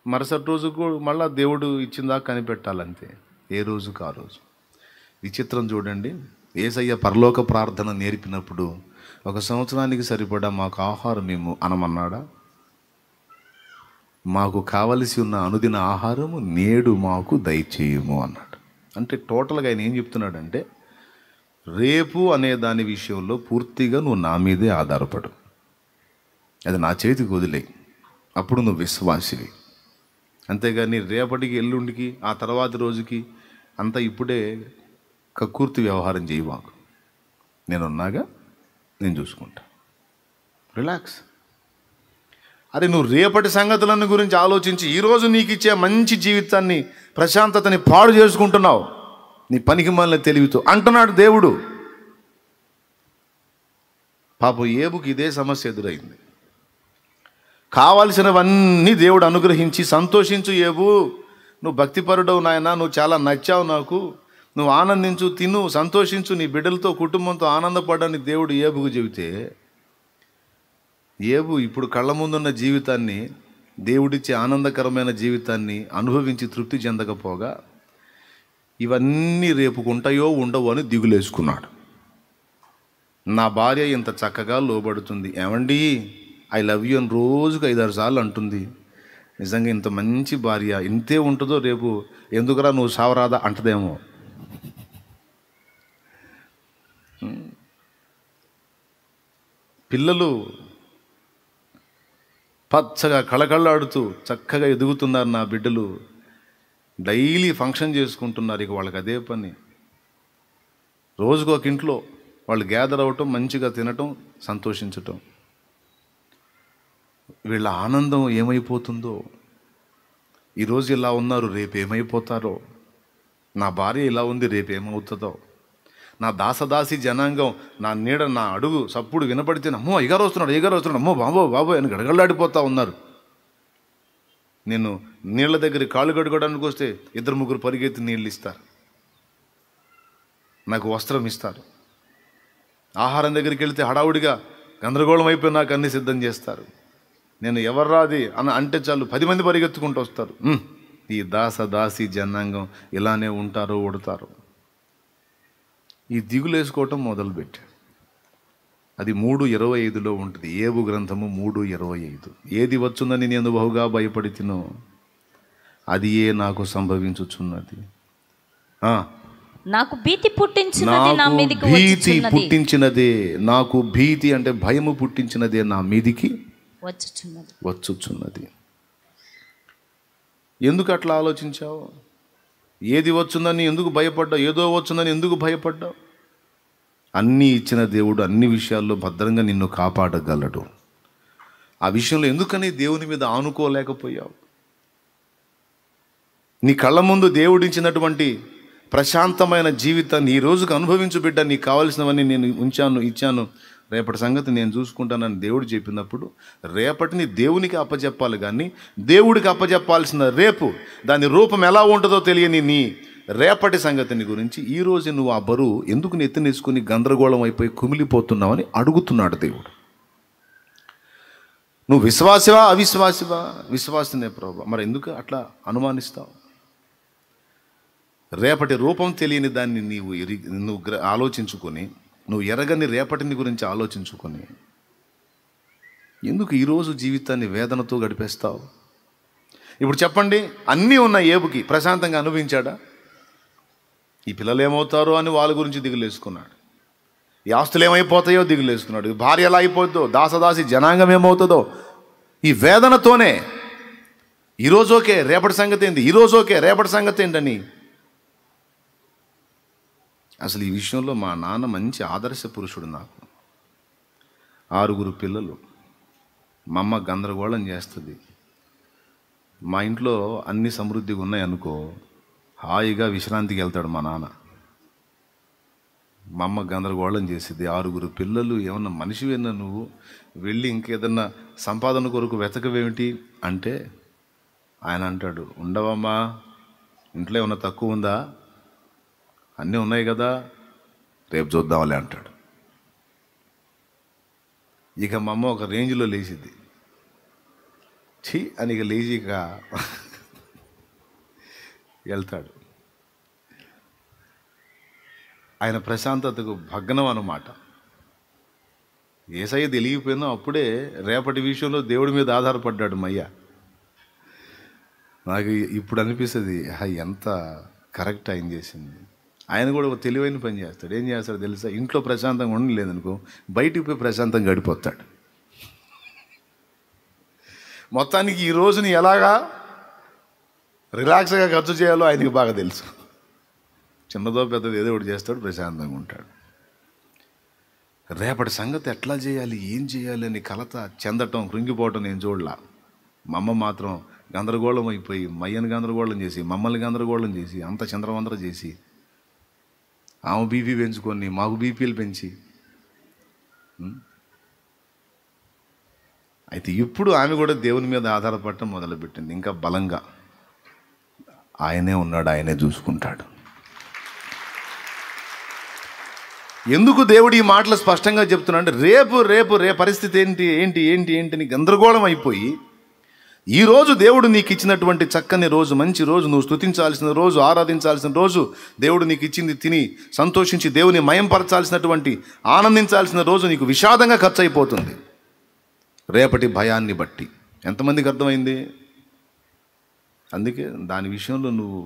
మరుసటి రోజుకు మళ్ళా దేవుడు ఇచ్చిందా కనిపెట్టాలంతే, ఏ రోజుకు ఆ రోజు. విచిత్రం చూడండి, యేసయ్య పరలోక ప్రార్థన నేర్పినప్పుడు 1 సంవత్సరానికి సరిపడా మాకు ఆహారం మేము అనమన్నాడా? మాకు కావలసి ఉన్న అనుదిన ఆహారము నేడు మాకు దయచేయము అన్నాడు. అంటే టోటల్గా ఆయన ఏం చెప్తున్నాడంటే, రేపు అనే దాని విషయంలో పూర్తిగా నువ్వు నా మీదే ఆధారపడు, అది నా చేతికి వదిలేయి, అప్పుడు నువ్వు విశ్వాసివి. అంతేగాని రేపటికి ఎల్లుండికి ఆ తర్వాతి రోజుకి అంతా ఇప్పుడే కక్కుర్తి వ్యవహారం చేయి మాకు. నేనున్నాగా, నేను చూసుకుంటా, రిలాక్స్. అరే నువ్వు రేపటి సంగతులను గురించి ఆలోచించి ఈరోజు నీకు ఇచ్చే మంచి జీవితాన్ని, ప్రశాంతతని పాడు చేసుకుంటున్నావు నీ పనికి మాలిన తెలివితో అంటున్నాడు దేవుడు. పాపం ఏబుకి ఇదే సమస్య ఎదురైంది. కావాల్సినవన్నీ దేవుడు అనుగ్రహించి, సంతోషించు ఏబు, నువ్వు భక్తిపరుడవు నాయన, నువ్వు చాలా నచ్చావు నాకు, నువ్వు ఆనందించు, తిను, సంతోషించు, నీ బిడ్డలతో కుటుంబంతో ఆనందపడని దేవుడు ఏబుకు చెబితే, ఏబు ఇప్పుడు కళ్ళ ముందున్న జీవితాన్ని, దేవుడిచ్చే ఆనందకరమైన జీవితాన్ని అనుభవించి తృప్తి చెందకపోగా ఇవన్నీ రేపుకుంటాయో ఉండవో అని దిగులేసుకున్నాడు. నా భార్య ఇంత చక్కగా లోబడుతుంది, ఏమండి ఐ లవ్ యూ అని రోజుకు 5-6 సార్లు అంటుంది, నిజంగా ఇంత మంచి భార్య ఇంతే ఉంటుందో, రేపు ఎందుకురా నువ్వు సావరాదా అంటదేమో. పిల్లలు పచ్చగా కళకళలాడుతూ చక్కగా ఎదుగుతున్నారు నా బిడ్డలు, డైలీ ఫంక్షన్ చేసుకుంటున్నారు, ఇక వాళ్ళకి అదే పని. రోజుకు ఒక ఇంట్లో వాళ్ళు గ్యాదర్ అవ్వటం, మంచిగా తినటం, సంతోషించటం. వీళ్ళ ఆనందం ఏమైపోతుందో, ఈరోజు ఇలా ఉన్నారు రేపు ఏమైపోతారో, నా భార్య ఇలా ఉంది రేపు ఏమవుతుందో, నా దాసదాసి జనాంగం నా నీడ నా అడుగు సప్పుడు వినపడితే అమ్మో అయ్యగారు వస్తున్నాడు, అమ్మో బాబో అని గడగడలాడిపోతూ ఉన్నారు. నేను నీళ్ళ దగ్గర కాళ్ళు గడుకోవడానికి వస్తే 2-3 పరిగెత్తి నీళ్ళు ఇస్తారు, నాకు వస్త్రం ఇస్తారు. ఆహారం దగ్గరికి వెళితే హడావుడిగా గందరగోళం అయిపోయి నాకు అన్ని సిద్ధం చేస్తారు. నేను ఎవర్రాది అని అంటే చాలు 10 మంది పరిగెత్తుకుంటూ వస్తారు. ఈ దాసి జనాంగం ఇలానే ఉంటారో ఉడతారు. ఈ దిగులేసుకోవటం మొదలుపెట్టాడు. అది 3:25లో ఉంటుంది, ఏబు గ్రంథము 3:25. ఏది వచ్చుందని నేను బహుగా భయపడి తినో అది ఏ నాకు సంభవించుచున్నది. నాకు భీతి పుట్టించినదే నా మీదికి పుట్టించినదే, నాకు భీతి అంటే భయము పుట్టించినదే నా మీదికి వచ్చుచున్నది. ఎందుకు అట్లా ఆలోచించావు? ఏది వచ్చుందని ఎందుకు భయపడ్డావు? ఏదో వచ్చుందని ఎందుకు భయపడ్డావు? అన్నీ ఇచ్చిన దేవుడు అన్ని విషయాల్లో భద్రంగా నిన్ను కాపాడగలడు. ఆ విషయంలో ఎందుకని దేవుని మీద ఆనుకోలేకపోయావు? నీ కళ్ళ ముందు దేవుడిచ్చినటువంటి ప్రశాంతమైన జీవితాన్ని ఈ రోజుకు అనుభవించు బిడ్డ, నీకు కావాల్సినవన్నీ నేను ఇచ్చాను, రేపటి సంగతి నేను చూసుకుంటానని దేవుడు చెప్పినప్పుడు రేపటిని దేవునికి అప్పచెప్పాలి. కానీ దేవుడికి అప్పచెప్పాల్సిన రేపు దాని రూపం ఎలా ఉంటుందో తెలియని నీ రేపటి సంగతిని గురించి ఈరోజు నువ్వు ఆ బరువు ఎందుకు నెత్తినేసుకుని గందరగోళం అయిపోయి కుమిలిపోతున్నావని అడుగుతున్నాడు దేవుడు. నువ్వు విశ్వాసివా అవిశ్వాసివా? విశ్వాసినే ప్రభు. మరి ఎందుకు అట్లా అనుమానిస్తావు? రేపటి రూపం తెలియని దాన్ని నువ్వు ఆలోచించుకొని, నువ్వు ఎరగని రేపటిని గురించి ఆలోచించుకొని ఎందుకు ఈరోజు జీవితాన్ని వేదనతో గడిపేస్తావు? ఇప్పుడు చెప్పండి, అన్నీ ఉన్న ఏబుకి ప్రశాంతంగా అనుభవించాడా? ఈ పిల్లలు ఏమవుతారో అని వాళ్ళ గురించి దిగులేసుకున్నాడు. ఈ ఆస్తులు ఏమైపోతాయో దిగులేసుకున్నాడు. భార్య ఎలా అయిపోతుందో, దాసదాసి జనాంగం ఏమవుతుందో, ఈ వేదనతోనే ఈరోజు ఓకే, రేపటి సంగతి ఏంటి, ఈరోజు ఓకే, రేపటి సంగతి ఏంటని. అసలు ఈ విషయంలో మా నాన్న మంచి ఆదర్శ పురుషుడు. నాకు 6 పిల్లలు, మా అమ్మ గందరగోళం చేస్తుంది. మా ఇంట్లో అన్ని సమృద్ధిగా ఉన్నాయి అనుకో, హాయిగా విశ్రాంతికి వెళ్తాడు మా నాన్న. మా అమ్మ గందరగోళం చేసేది. 6 పిల్లలు, ఏమన్నా మనిషివేనా నువ్వు, వెళ్ళి ఇంకేదన్నా సంపాదన కొరకు వెతకవేమిటి అంటే ఆయన అంటాడు, ఉండవమ్మా, ఇంట్లో ఏమన్నా తక్కువ ఉందా, అన్నీ ఉన్నాయి కదా, రేపు చూద్దాంలే అంటాడు. ఇక మా అమ్మ ఒక రేంజ్లో లేచిద్ది. ఛీ అని ఇక లేచిక వెళ్తాడు. ఆయన ప్రశాంతతకు భగ్నం అన్నమాట. యేసయ్య తెలియపోయినా అప్పుడే రేపటి విషయంలో దేవుడి మీద ఆధారపడ్డాడు మయ్య. నాకు ఇప్పుడు అనిపిస్తుంది, ఎంత కరెక్ట్ ఆయన చేసింది. ఆయన కూడా ఒక తెలివైన పని చేస్తాడు. ఏం చేస్తాడు తెలుసా, ఇంట్లో ప్రశాంతంగా ఉండలేదనుకో, బయటికి పోయి ప్రశాంతంగా గడిపోతాడు. మొత్తానికి ఈ రోజుని ఎలాగా రిలాక్స్గా ఖర్చు చేయాలో ఆయనకి బాగా తెలుసు. చిన్నదో పెద్దదో ఏదో ఒకటి చేస్తాడు, ప్రశాంతంగా ఉంటాడు. రేపటి సంగతి ఎట్లా చేయాలి, ఏం చేయాలి అని కలత చెందటం, కృంగిపోవటం నేను చూడలా. మా అమ్మ మాత్రం గందరగోళం అయిపోయి మయ్యను గందరగోళం చేసి, మమ్మల్ని గందరగోళం చేసి, అంత చంద్రవందర చేసి, ఆమె బీపీ పెంచుకొని మాకు బీపీలు పెంచి. అయితే ఇప్పుడు ఆమె కూడా దేవుని మీద ఆధారపడటం మొదలుపెట్టింది. ఇంకా బలంగా ఆయనే ఉన్నాడు, ఆయనే చూసుకుంటాడు. ఎందుకు దేవుడు ఈ మాటలు స్పష్టంగా చెప్తున్నాడు అంటే, రేపు పరిస్థితి ఏంటి ఏంటి ఏంటి ఏంటి అని గందరగోళం అయిపోయి, ఈరోజు దేవుడు నీకు ఇచ్చినటువంటి చక్కని రోజు, మంచి రోజు, నువ్వు స్తుతించాల్సిన రోజు, ఆరాధించాల్సిన రోజు, దేవుడు నీకు ఇచ్చింది తిని సంతోషించి దేవుని మయంపరచాల్సినటువంటి, ఆనందించాల్సిన రోజు నీకు విషాదంగా ఖర్చు అయిపోతుంది రేపటి భయాన్ని బట్టి. ఎంతమందికి అర్థమైంది? అందుకే దాని విషయంలో నువ్వు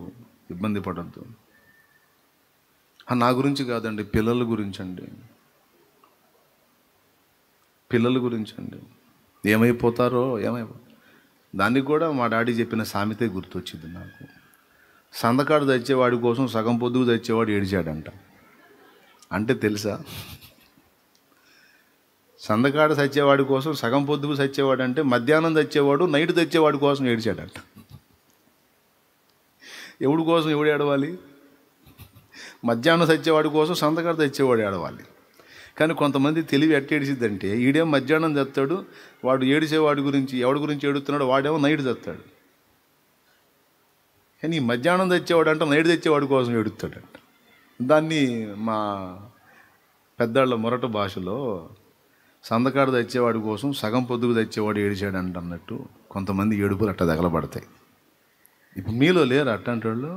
ఇబ్బంది పడద్దు. నా గురించి కాదండి, పిల్లల గురించి అండి, పిల్లల గురించి అండి. ఏమైపోతారో దానికి కూడా మా డాడీ చెప్పిన సామెతే గుర్తొచ్చింది నాకు. సందకాడు తెచ్చేవాడి కోసం సగం పొద్దుకు తెచ్చేవాడు ఏడిచాడంట. అంటే తెలుసా, సందకాడు తెచ్చేవాడి కోసం సగం పొద్దుకు తెచ్చేవాడు అంటే మధ్యాహ్నం తెచ్చేవాడు నైట్ తెచ్చేవాడి కోసం ఏడిచాడంట. ఎవడి కోసం ఎవడు ఏడవాలి? మధ్యాహ్నం తెచ్చేవాడి కోసం సందకాడు తెచ్చేవాడు ఏడవాలి. కానీ కొంతమంది తెలివి ఎట్టేడిసిద్దంటే, ఈడేమో మధ్యాహ్నం తెస్తాడు, వాడు ఏడిచేవాడి గురించి, ఎవడి గురించి ఏడుతున్నాడు వాడేమో నైట్ తెస్తాడు. కానీ ఈ మధ్యాహ్నం తెచ్చేవాడు అంటే నైట్ తెచ్చేవాడి కోసం ఏడుస్తాడంట. దాన్ని మా పెద్దాళ్ళ మొరట భాషలో సందకాడు తెచ్చేవాడి కోసం సగం పొద్దుకు తెచ్చేవాడు ఏడిచాడంట అన్నట్టు కొంతమంది ఏడుపులు అట్ట తగలబడతాయి. ఇప్పుడు మీలో లేరు అట్టంటి వాళ్ళు?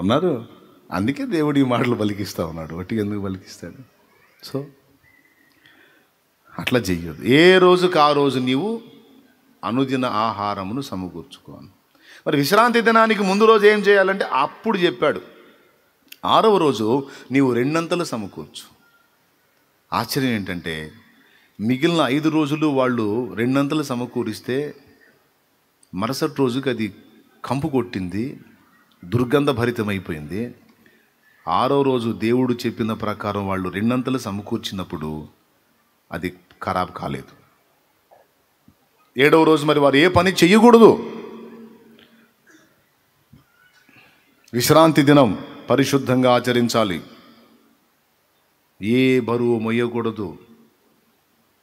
ఉన్నారు. అందుకే దేవుడు ఈ మాటలు పలికిస్తూ ఉన్నాడు. ఒట్టిగా ఎందుకు పలికిస్తాడు? సో అట్లా చెయ్యొద్దు. ఏ రోజుకి ఆ రోజు నీవు అనుదిన ఆహారమును సమకూర్చుకోను. మరి విశ్రాంతి దినానికి ముందు రోజు ఏం చేయాలంటే అప్పుడు చెప్పాడు, 6వ రోజు నీవు 2 సమకూర్చు. ఆశ్చర్యం ఏంటంటే మిగిలిన 5 రోజులు వాళ్ళు 2 సమకూరిస్తే మరుసటి రోజుకి అది కంపు కొట్టింది, దుర్గంధ భరితమైపోయింది. 6వ రోజు దేవుడు చెప్పిన ప్రకారం వాళ్ళు 2 సమకూర్చినప్పుడు అది ఖరాబ్ కాలేదు. 7వ రోజు మరి వారు ఏ పని చెయ్యకూడదు. విశ్రాంతి దినం పరిశుద్ధంగా ఆచరించాలి. ఏ బరువు మొయ్యకూడదు,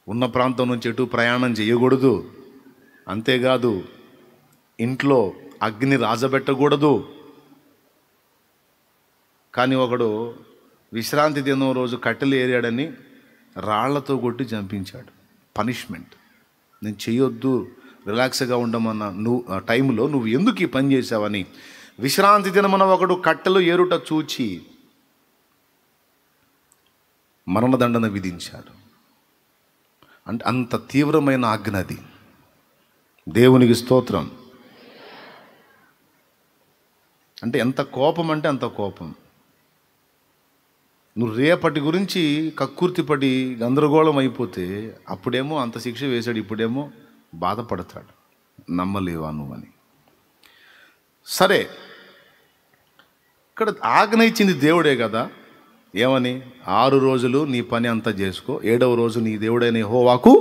ఉన్న ప్రాంతం నుంచి ఎటు ప్రయాణం చేయకూడదు. అంతేకాదు ఇంట్లో అగ్ని రాజబెట్టకూడదు. కానీ ఒకడు విశ్రాంతి దినం రోజు కట్టెలు ఏరాడని రాళ్లతో కొట్టి చంపించాడు. పనిష్మెంట్. నేను చేయొద్దు, రిలాక్స్గా ఉండమన్న టైంలో నువ్వు ఎందుకు ఈ పని చేసావని విశ్రాంతి దినమున ఒకడు కట్టెలు ఏరుట చూచి మరణదండన విధించాడు. అంటే అంత తీవ్రమైన ఆజ్ఞ అది. దేవునికి స్తోత్రం. అంటే ఎంత కోపం అంటే అంత కోపం. నువ్వు రేపటి గురించి కక్కుర్తిపడి గందరగోళం అయిపోతే అప్పుడేమో అంత శిక్ష వేశాడు, ఇప్పుడేమో బాధపడతాడు. నమ్మలేవా నువ్వని. సరే, ఇక్కడ ఆజ్ఞ ఇచ్చింది దేవుడే కదా. ఏమని? 6 రోజులు నీ పని అంతా చేసుకో, 7వ రోజు నీ దేవుడైన యెహోవాకు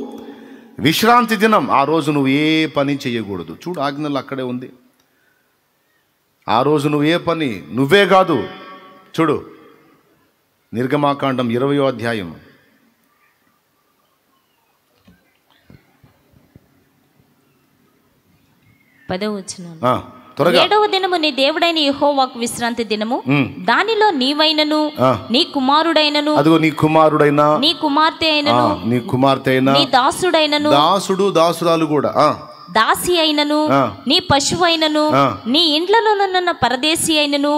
విశ్రాంతి దినం. ఆ రోజు నువ్వు ఏ పని చేయకూడదు. చూడు, ఆజ్ఞలు అక్కడే ఉంది. ఆ రోజు నువ్వు ఏ పని, నువ్వే కాదు. చూడు, నిర్గమాకాండం 20వ అధ్యాయం 10వ వచనం. త్వరగా. 7వ దినము నీ దేవుడైన యెహోవాకు విశ్రాంతి దినము. దానిలో నీవైనను నీ కుమారుడైనను, అదిగో నీ కుమారుడైనా నీ కుమార్తె అయినను, నీ కుమార్తె అయినా, నీ దాసుడైనను, దాసుడు దాసురాలు కూడా, దాసి అయినను, నీ పశువు అయినను, నీ ఇండ్లలోనున్న పరదేశి అయినను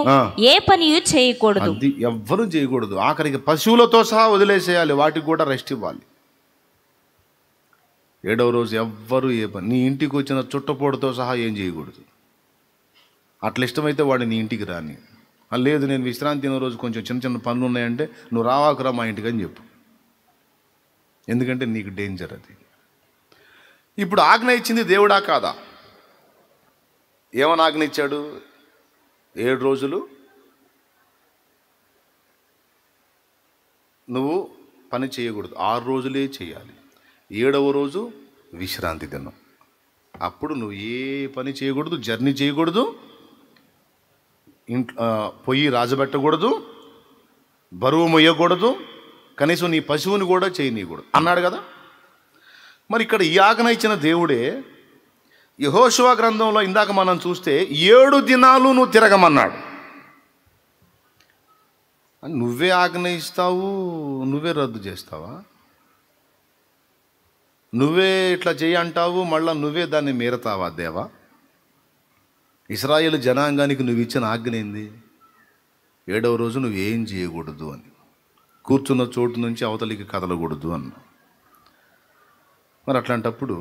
ఏ పనియు చేయకూడదు. అది ఎవ్వరూ చేయకూడదు. ఆఖరికి పశువులతో సహా వదిలేసేయాలి, వాటికి కూడా రెస్ట్ ఇవ్వాలి. 7వ రోజు ఎవ్వరు ఏ పని, నీ ఇంటికి వచ్చిన చుట్టపోటుతో సహా ఏం చేయకూడదు. అట్లా ఇష్టమైతే వాడు నీ ఇంటికి రాని. లేదు, నేను విశ్రాంతి తినే రోజు కొంచెం చిన్న చిన్న పనులు ఉన్నాయంటే నువ్వు రావాకురా మా ఇంటికి అని చెప్పు. ఎందుకంటే నీకు డేంజర్ అది. ఇప్పుడు ఆజ్ఞ ఇచ్చింది దేవుడా కాదా? ఏమని ఆజ్ఞ ఇచ్చాడు? 7 రోజులు నువ్వు పని చేయకూడదు, 6 రోజులే చేయాలి. 7వ రోజు విశ్రాంతి దినం. అప్పుడు నువ్వు ఏ పని చేయకూడదు, జర్నీ చేయకూడదు, ఇంట్లో పొయ్యి రాజబెట్టకూడదు, బరువు మొయ్యకూడదు, కనీసం నీ పశువుని కూడా చేయనీయకూడదు అన్నాడు కదా. మరి ఇక్కడ ఈ ఆజ్ఞ ఇచ్చిన దేవుడే యెహోషువ గ్రంథంలో ఇందాక మనం చూస్తే 7 దినాలు నువ్వు తిరగమన్నాడు. నువ్వే ఆజ్ఞ ఇస్తావు, నువ్వే రద్దు చేస్తావా? నువ్వే ఇట్లా చేయి అంటావు, మళ్ళీ నువ్వే దాన్ని మీరతావా దేవా? ఇశ్రాయేలు జనాంగానికి నువ్వు ఇచ్చిన ఆజ్ఞ ఏంది? 7వ రోజు నువ్వేం చేయకూడదు అని, కూర్చున్న చోటు నుంచి అవతలికి కదలకూడదు అన్న. మరి అట్లాంటప్పుడు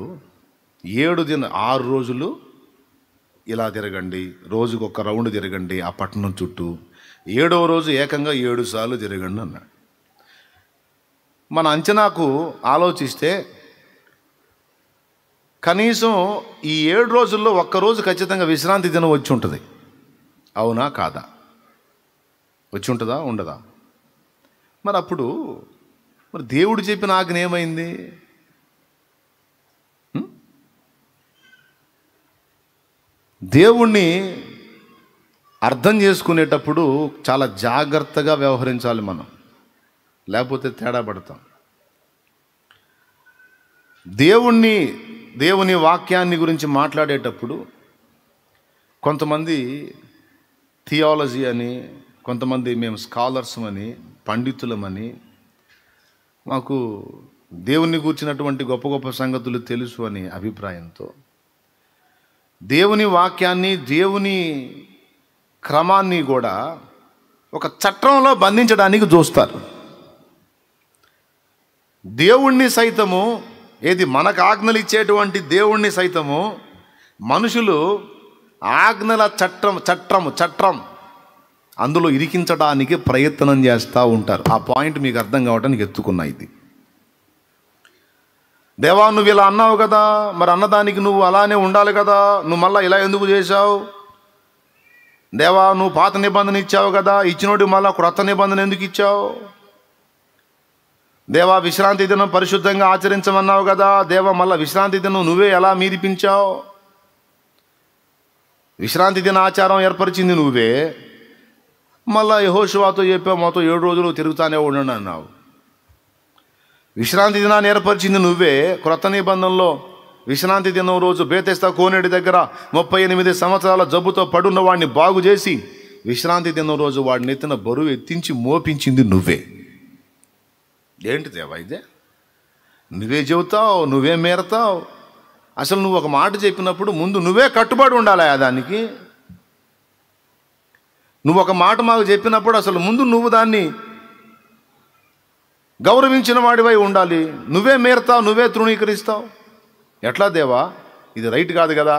6 రోజులు ఇలా తిరగండి, రోజుకు ఒక రౌండ్ తిరగండి ఆ పట్టణం చుట్టూ. 7వ రోజు ఏకంగా 7 సార్లు తిరగండి అన్నాడు. మన అంచనాకు ఆలోచిస్తే కనీసం ఈ 7 రోజుల్లో ఒక్కరోజు ఖచ్చితంగా విశ్రాంతి దినం వచ్చి ఉంటుంది. అవునా కాదా? వచ్చి ఉంటుందా, ఉండదా? మరి అప్పుడు మరి దేవుడు చెప్పిన ఆజ్ఞ ఏమైంది? దేవుణ్ణి అర్థం చేసుకునేటప్పుడు చాలా జాగ్రత్తగా వ్యవహరించాలి మనం, లేకపోతే తేడా పడతాం. దేవుని వాక్యాన్ని గురించి మాట్లాడేటప్పుడు కొంతమంది థియాలజీ అని, కొంతమంది మేము స్కాలర్స్ అని, పండితులమని, మాకు దేవుని కూర్చున్నటువంటి గొప్ప గొప్ప సంగతులు తెలుసు అని అభిప్రాయంతో దేవుని వాక్యాన్ని, దేవుని క్రమాన్ని కూడా ఒక చట్రంలో బంధించడానికి చూస్తారు. దేవుణ్ణి సైతము, ఏది మనకు ఆజ్ఞలు ఇచ్చేటువంటి దేవుణ్ణి సైతము మనుషులు ఆజ్ఞల చట్రం అందులో ఇరికించడానికి ప్రయత్నం చేస్తూ ఉంటారు. ఆ పాయింట్ మీకు అర్థం కావడానికి ఎత్తుకున్నా. ఇది దేవా నువ్వు ఇలా అన్నావు కదా, మరి అన్నదానికి నువ్వు అలానే ఉండాలి కదా, నువ్వు మళ్ళీ ఇలా ఎందుకు చేశావు? దేవా నువ్వు పాత నిబంధన ఇచ్చావు కదా, ఇచ్చినోడు మళ్ళీ క్రొత్త నిబంధన ఎందుకు ఇచ్చావు? దేవా విశ్రాంతి దినం పరిశుద్ధంగా ఆచరించమన్నావు కదా, దేవా మళ్ళీ విశ్రాంతి దినం నువ్వే ఎలా మీరిపించావు? విశ్రాంతి దిన ఆచారం ఏర్పరిచింది నువ్వే, మళ్ళీ యెహోషువతో చెప్పావు మాతో 7 రోజులు తిరుగుతానే ఉండండి అన్నావు. విశ్రాంతి దినాన్ని ఏర్పరిచింది నువ్వే. క్రొత్త నిబంధనలో విశ్రాంతి దినం రోజు బేతెస్తా కోనేటి దగ్గర 38 సంవత్సరాల జబ్బుతో పడున్న వాడిని బాగు చేసి విశ్రాంతి దినం రోజు వాడిని ఎత్తిన బరువు ఎత్తించి మోపించింది నువ్వే. ఏంటి దేవా ఇదే? నువ్వే చెబుతావు, నువ్వే మేరతావు. అసలు నువ్వు ఒక మాట చెప్పినప్పుడు ముందు నువ్వే కట్టుబడి ఉండాలి దానికి. నువ్వు ఒక మాట మాకు చెప్పినప్పుడు అసలు ముందు నువ్వు దాన్ని గౌరవించిన వాడివై ఉండాలి. నువ్వే మేరతావు, నువ్వే తృణీకరిస్తావు. ఎట్లా దేవా? ఇది రైట్ కాదు కదా.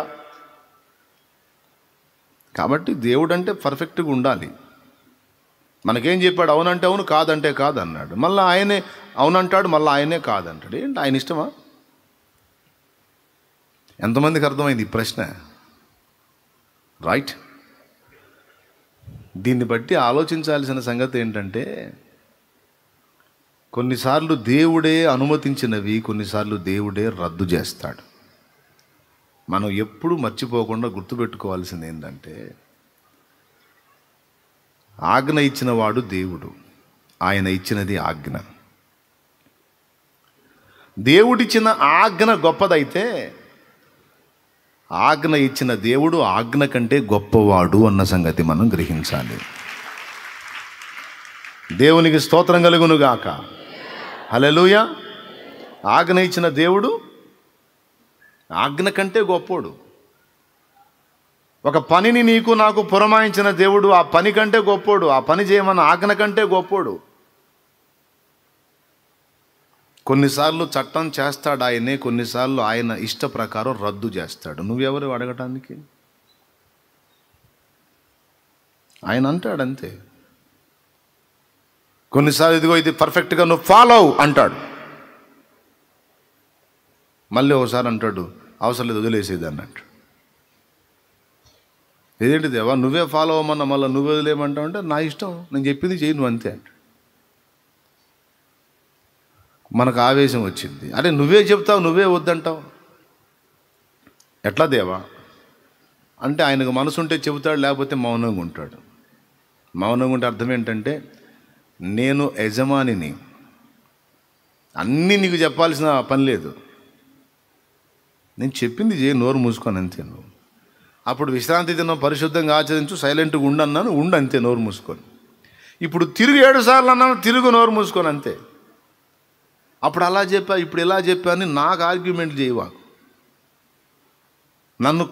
కాబట్టి దేవుడు అంటే పర్ఫెక్ట్గా ఉండాలి. మనకేం చెప్పాడు? అవునంటే అవును, కాదంటే కాదు అన్నాడు. మళ్ళీ ఆయనే అవునంటాడు, మళ్ళీ ఆయనే కాదంటాడు. ఏంటి ఆయన ఇష్టమా? ఎంతమందికి అర్థమైంది ఈ ప్రశ్న? రైట్. దీన్ని బట్టి ఆలోచించాల్సిన సంగతి ఏంటంటే, కొన్నిసార్లు దేవుడే అనుమతించినవి కొన్నిసార్లు దేవుడే రద్దు చేస్తాడు. మనం ఎప్పుడు మర్చిపోకుండా గుర్తుపెట్టుకోవాల్సింది ఏంటంటే, ఆజ్ఞ ఇచ్చిన వాడు దేవుడు, ఆయన ఇచ్చినది ఆజ్ఞ. దేవుడిచ్చిన ఆజ్ఞ గొప్పదైతే ఆజ్ఞ ఇచ్చిన దేవుడు ఆజ్ఞ కంటే గొప్పవాడు అన్న సంగతి మనం గ్రహించాలి. దేవునికి స్తోత్రం కలుగునుగాక. హల్లెలూయా. ఆజ్ఞ ఇచ్చిన దేవుడు ఆజ్ఞ కంటే గొప్పోడు. ఒక పనిని నీకు నాకు పురమాయించిన దేవుడు ఆ పని కంటే గొప్పోడు. ఆ పని చేయమన్న ఆజ్ఞ కంటే గొప్పోడు. కొన్నిసార్లు చట్టం చేస్తాడు ఆయనే, కొన్నిసార్లు ఆయన ఇష్ట ప్రకారం రద్దు చేస్తాడు. నువ్వెవరు అడగటానికి? ఆయన అంటాడు అంతే. కొన్నిసార్లు ఇదిగో ఇది పర్ఫెక్ట్గా నువ్వు ఫాలో అవు అంటాడు. మళ్ళీ ఒకసారి అంటాడు అవసరం లేదు వదిలేసేది అన్నట్టు. ఏదేంటి దేవా నువ్వే ఫాలో అవ్వమన్నా మళ్ళీ నువ్వు వదిలేయమంటావు అంటే నా ఇష్టం, నేను చెప్పింది చేయి నువ్వు అంతే అంట. మనకు ఆవేశం వచ్చింది. అరే నువ్వే చెప్తావు నువ్వే వద్దంటావు ఎట్లా దేవా అంటే, ఆయనకు మనసు ఉంటే చెబుతాడు, లేకపోతే మౌనంగా ఉంటాడు. మౌనంగా ఉంటే అర్థం ఏంటంటే, నేను యజమానిని, అన్నీ నీకు చెప్పాల్సిన పని లేదు, నేను చెప్పింది చేయి, నోరు మూసుకొని అంతే. నువ్వు అప్పుడు విశ్రాంతి దినం పరిశుద్ధంగా ఆచరించు, సైలెంట్గా ఉండన్నాను, ఉండు అంతే, నోరు మూసుకొని. ఇప్పుడు తిరుగు 7 సార్లు అన్నాను, తిరుగు నోరు మూసుకొని అంతే. అప్పుడు అలా చెప్పా, ఇప్పుడు ఇలా చెప్పా అని నాకు ఆర్గ్యుమెంట్ చేయవాకు, నన్ను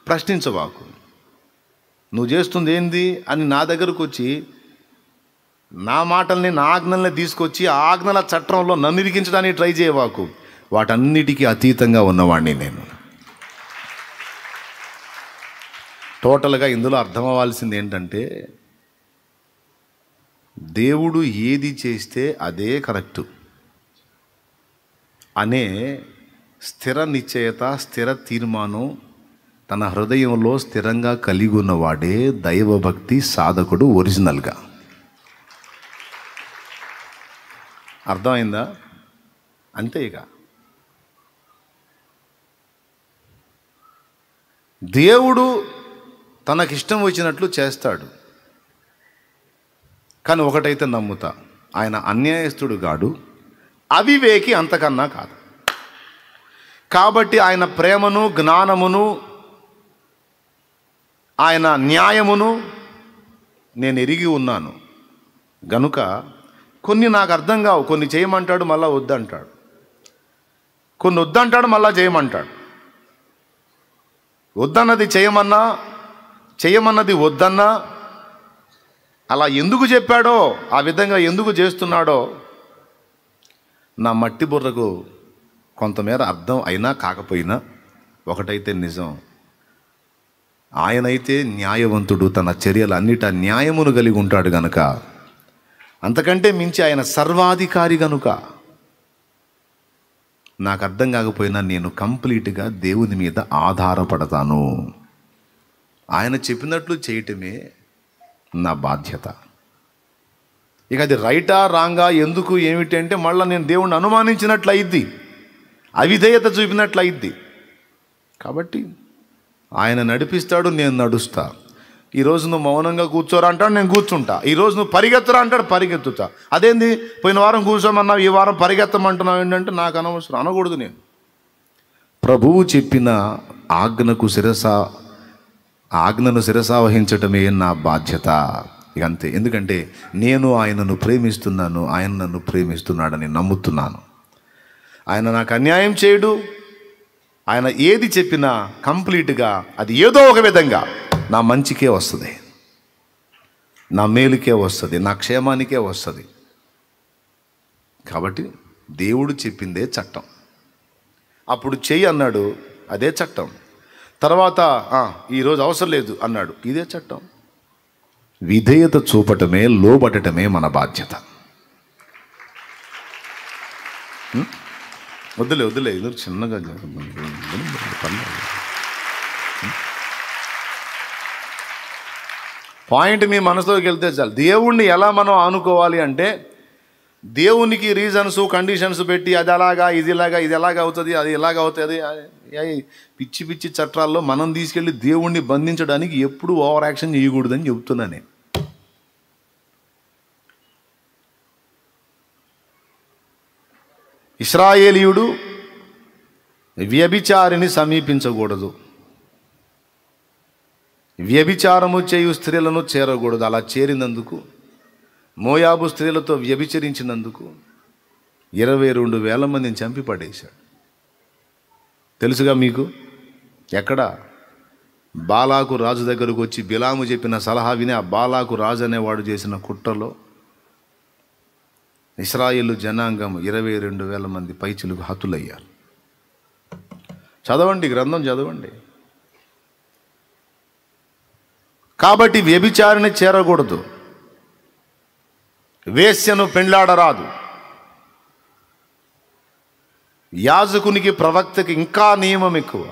ప్రశ్నించవాకు. నువ్వు చేస్తుంది ఏంది అని నా దగ్గరకు వచ్చి నా మాటల్ని నా ఆజ్ఞల్ని తీసుకొచ్చి ఆ ఆజ్ఞల చట్టంలో నన్ను ఇరికించడానికి ట్రై చేయవాకు. వాటన్నిటికీ అతీతంగా ఉన్నవాడిని నేను. టోటల్గా ఇందులో అర్థం అవ్వాల్సింది ఏంటంటే, దేవుడు ఏది చేస్తే అదే కరెక్టు అనే స్థిర నిశ్చయత, స్థిర తీర్మానం తన హృదయంలో స్థిరంగా కలిగి ఉన్నవాడే దైవభక్తి సాధకుడు ఒరిజినల్గా. అర్థమైందా? అంతే. ఇక దేవుడు తనకిష్టం వచ్చినట్లు చేస్తాడు. కానీ ఒకటైతే నమ్ముతా, ఆయన అన్యాయస్తుడు కాడు, అవివేకి అంతకన్నా కాదు. కాబట్టి ఆయన ప్రేమను, జ్ఞానమును, ఆయన న్యాయమును నేను ఎరిగి ఉన్నాను గనుక కొన్ని నాకు అర్థం కావు. కొన్ని చేయమంటాడు మళ్ళా వద్దంటాడు, కొన్ని వద్దంటాడు మళ్ళా చేయమంటాడు. వద్దన్నది చేయమన్నా, చేయమన్నది వద్దన్నా, అలా ఎందుకు చెప్పాడో, ఆ విధంగా ఎందుకు చేస్తున్నాడో నా మట్టి బుర్రకు కొంతమేర అర్థం అయినా కాకపోయినా ఒకటైతే నిజం, ఆయనైతే న్యాయవంతుడు, తన చర్యలన్నిట న్యాయమును కలిగి ఉంటాడు గనుక, అంతకంటే మించి ఆయన సర్వాధికారి గనుక నాకు అర్థం కాకపోయినా నేను కంప్లీట్గా దేవుని మీద ఆధారపడతాను. ఆయన చెప్పినట్లు చేయటమే నా బాధ్యత. ఇక అది రైటా రాంగా ఎందుకు ఏమిటి అంటే, మళ్ళీ నేను దేవుణ్ణి అనుమానించినట్లు అయింది, అవిధేయత చూపినట్లు అయింది. కాబట్టి ఆయన నడిపిస్తాడు, నేను నడుస్తా. ఈరోజు నువ్వు మౌనంగా కూర్చోరా అంటాడు, నేను కూర్చుంటా. ఈరోజు నువ్వు పరిగెత్తరా అంటాడు, పరిగెత్తుతా. అదేంది పోయిన వారం కూర్చోమన్నావు, ఈ వారం పరిగెత్తమంటున్నావు ఏంటంటే, నాకు అనవసరం, అనకూడదు. నేను ప్రభువు చెప్పిన ఆజ్ఞను శిరసావహించటమే నా బాధ్యత. ఇక అంతే. ఎందుకంటే నేను ఆయనను ప్రేమిస్తున్నాను, ఆయన నన్ను ప్రేమిస్తున్నాడని నమ్ముతున్నాను. ఆయన నాకు అన్యాయం చేయడు. ఆయన ఏది చెప్పినా కంప్లీట్గా అది ఏదో ఒక విధంగా నా మంచికే వస్తుంది, నా మేలుకే వస్తుంది, నా క్షేమానికే వస్తుంది. కాబట్టి దేవుడు చెప్పిందే చట్టం. అప్పుడు చెయ్యి అన్నాడు, అదే చట్టం. తర్వాత ఈరోజు అవసరం లేదు అన్నాడు, ఇదే చట్టం. విధేయత చూపటమే, లోబడటమే మన బాధ్యత. వద్దులే ఎదురు చిన్నగా పాయింట్ మీ మనసులోకి వెళ్తే చాలు. దేవుణ్ణి ఎలా మనం ఆనుకోవాలి అంటే, దేవునికి రీజన్స్ కండిషన్స్ పెట్టి అది అలాగా ఇది ఎలాగ అవుతుంది, అది ఎలాగ అవుతుంది, పిచ్చి పిచ్చి చట్టాల్లో మనం తీసుకెళ్ళి దేవుణ్ణి బంధించడానికి ఎప్పుడు ఓవర్ యాక్షన్ చేయకూడదని చెప్తున్నా నేను. ఇశ్రాయేలీయుడు వ్యభిచారిని సమీపించకూడదు, వ్యభిచారము చేయు స్త్రీలను చేరకూడదు. అలా చేరినందుకు, మోయాబు స్త్రీలతో వ్యభిచరించినందుకు 22,000 మందిని చంపి పడేశాడు. తెలుసుగా మీకు. ఎక్కడ? బాలాకు రాజు దగ్గరకు వచ్చి బిలాము చెప్పిన సలహా విని ఆ బాలాకు రాజు అనేవాడు చేసిన కుట్రలో ఇశ్రాయేలు జనాంగం 22,000 మంది పైచిలకు హతులయ్యారు. చదవండి, గ్రంథం చదవండి. కాబట్టి వ్యభిచారిని చేరకూడదు, వేశ్యను పెండ్లాడరాదు. యాజకునికి, ప్రవక్తకి ఇంకా నియమం ఎక్కువ.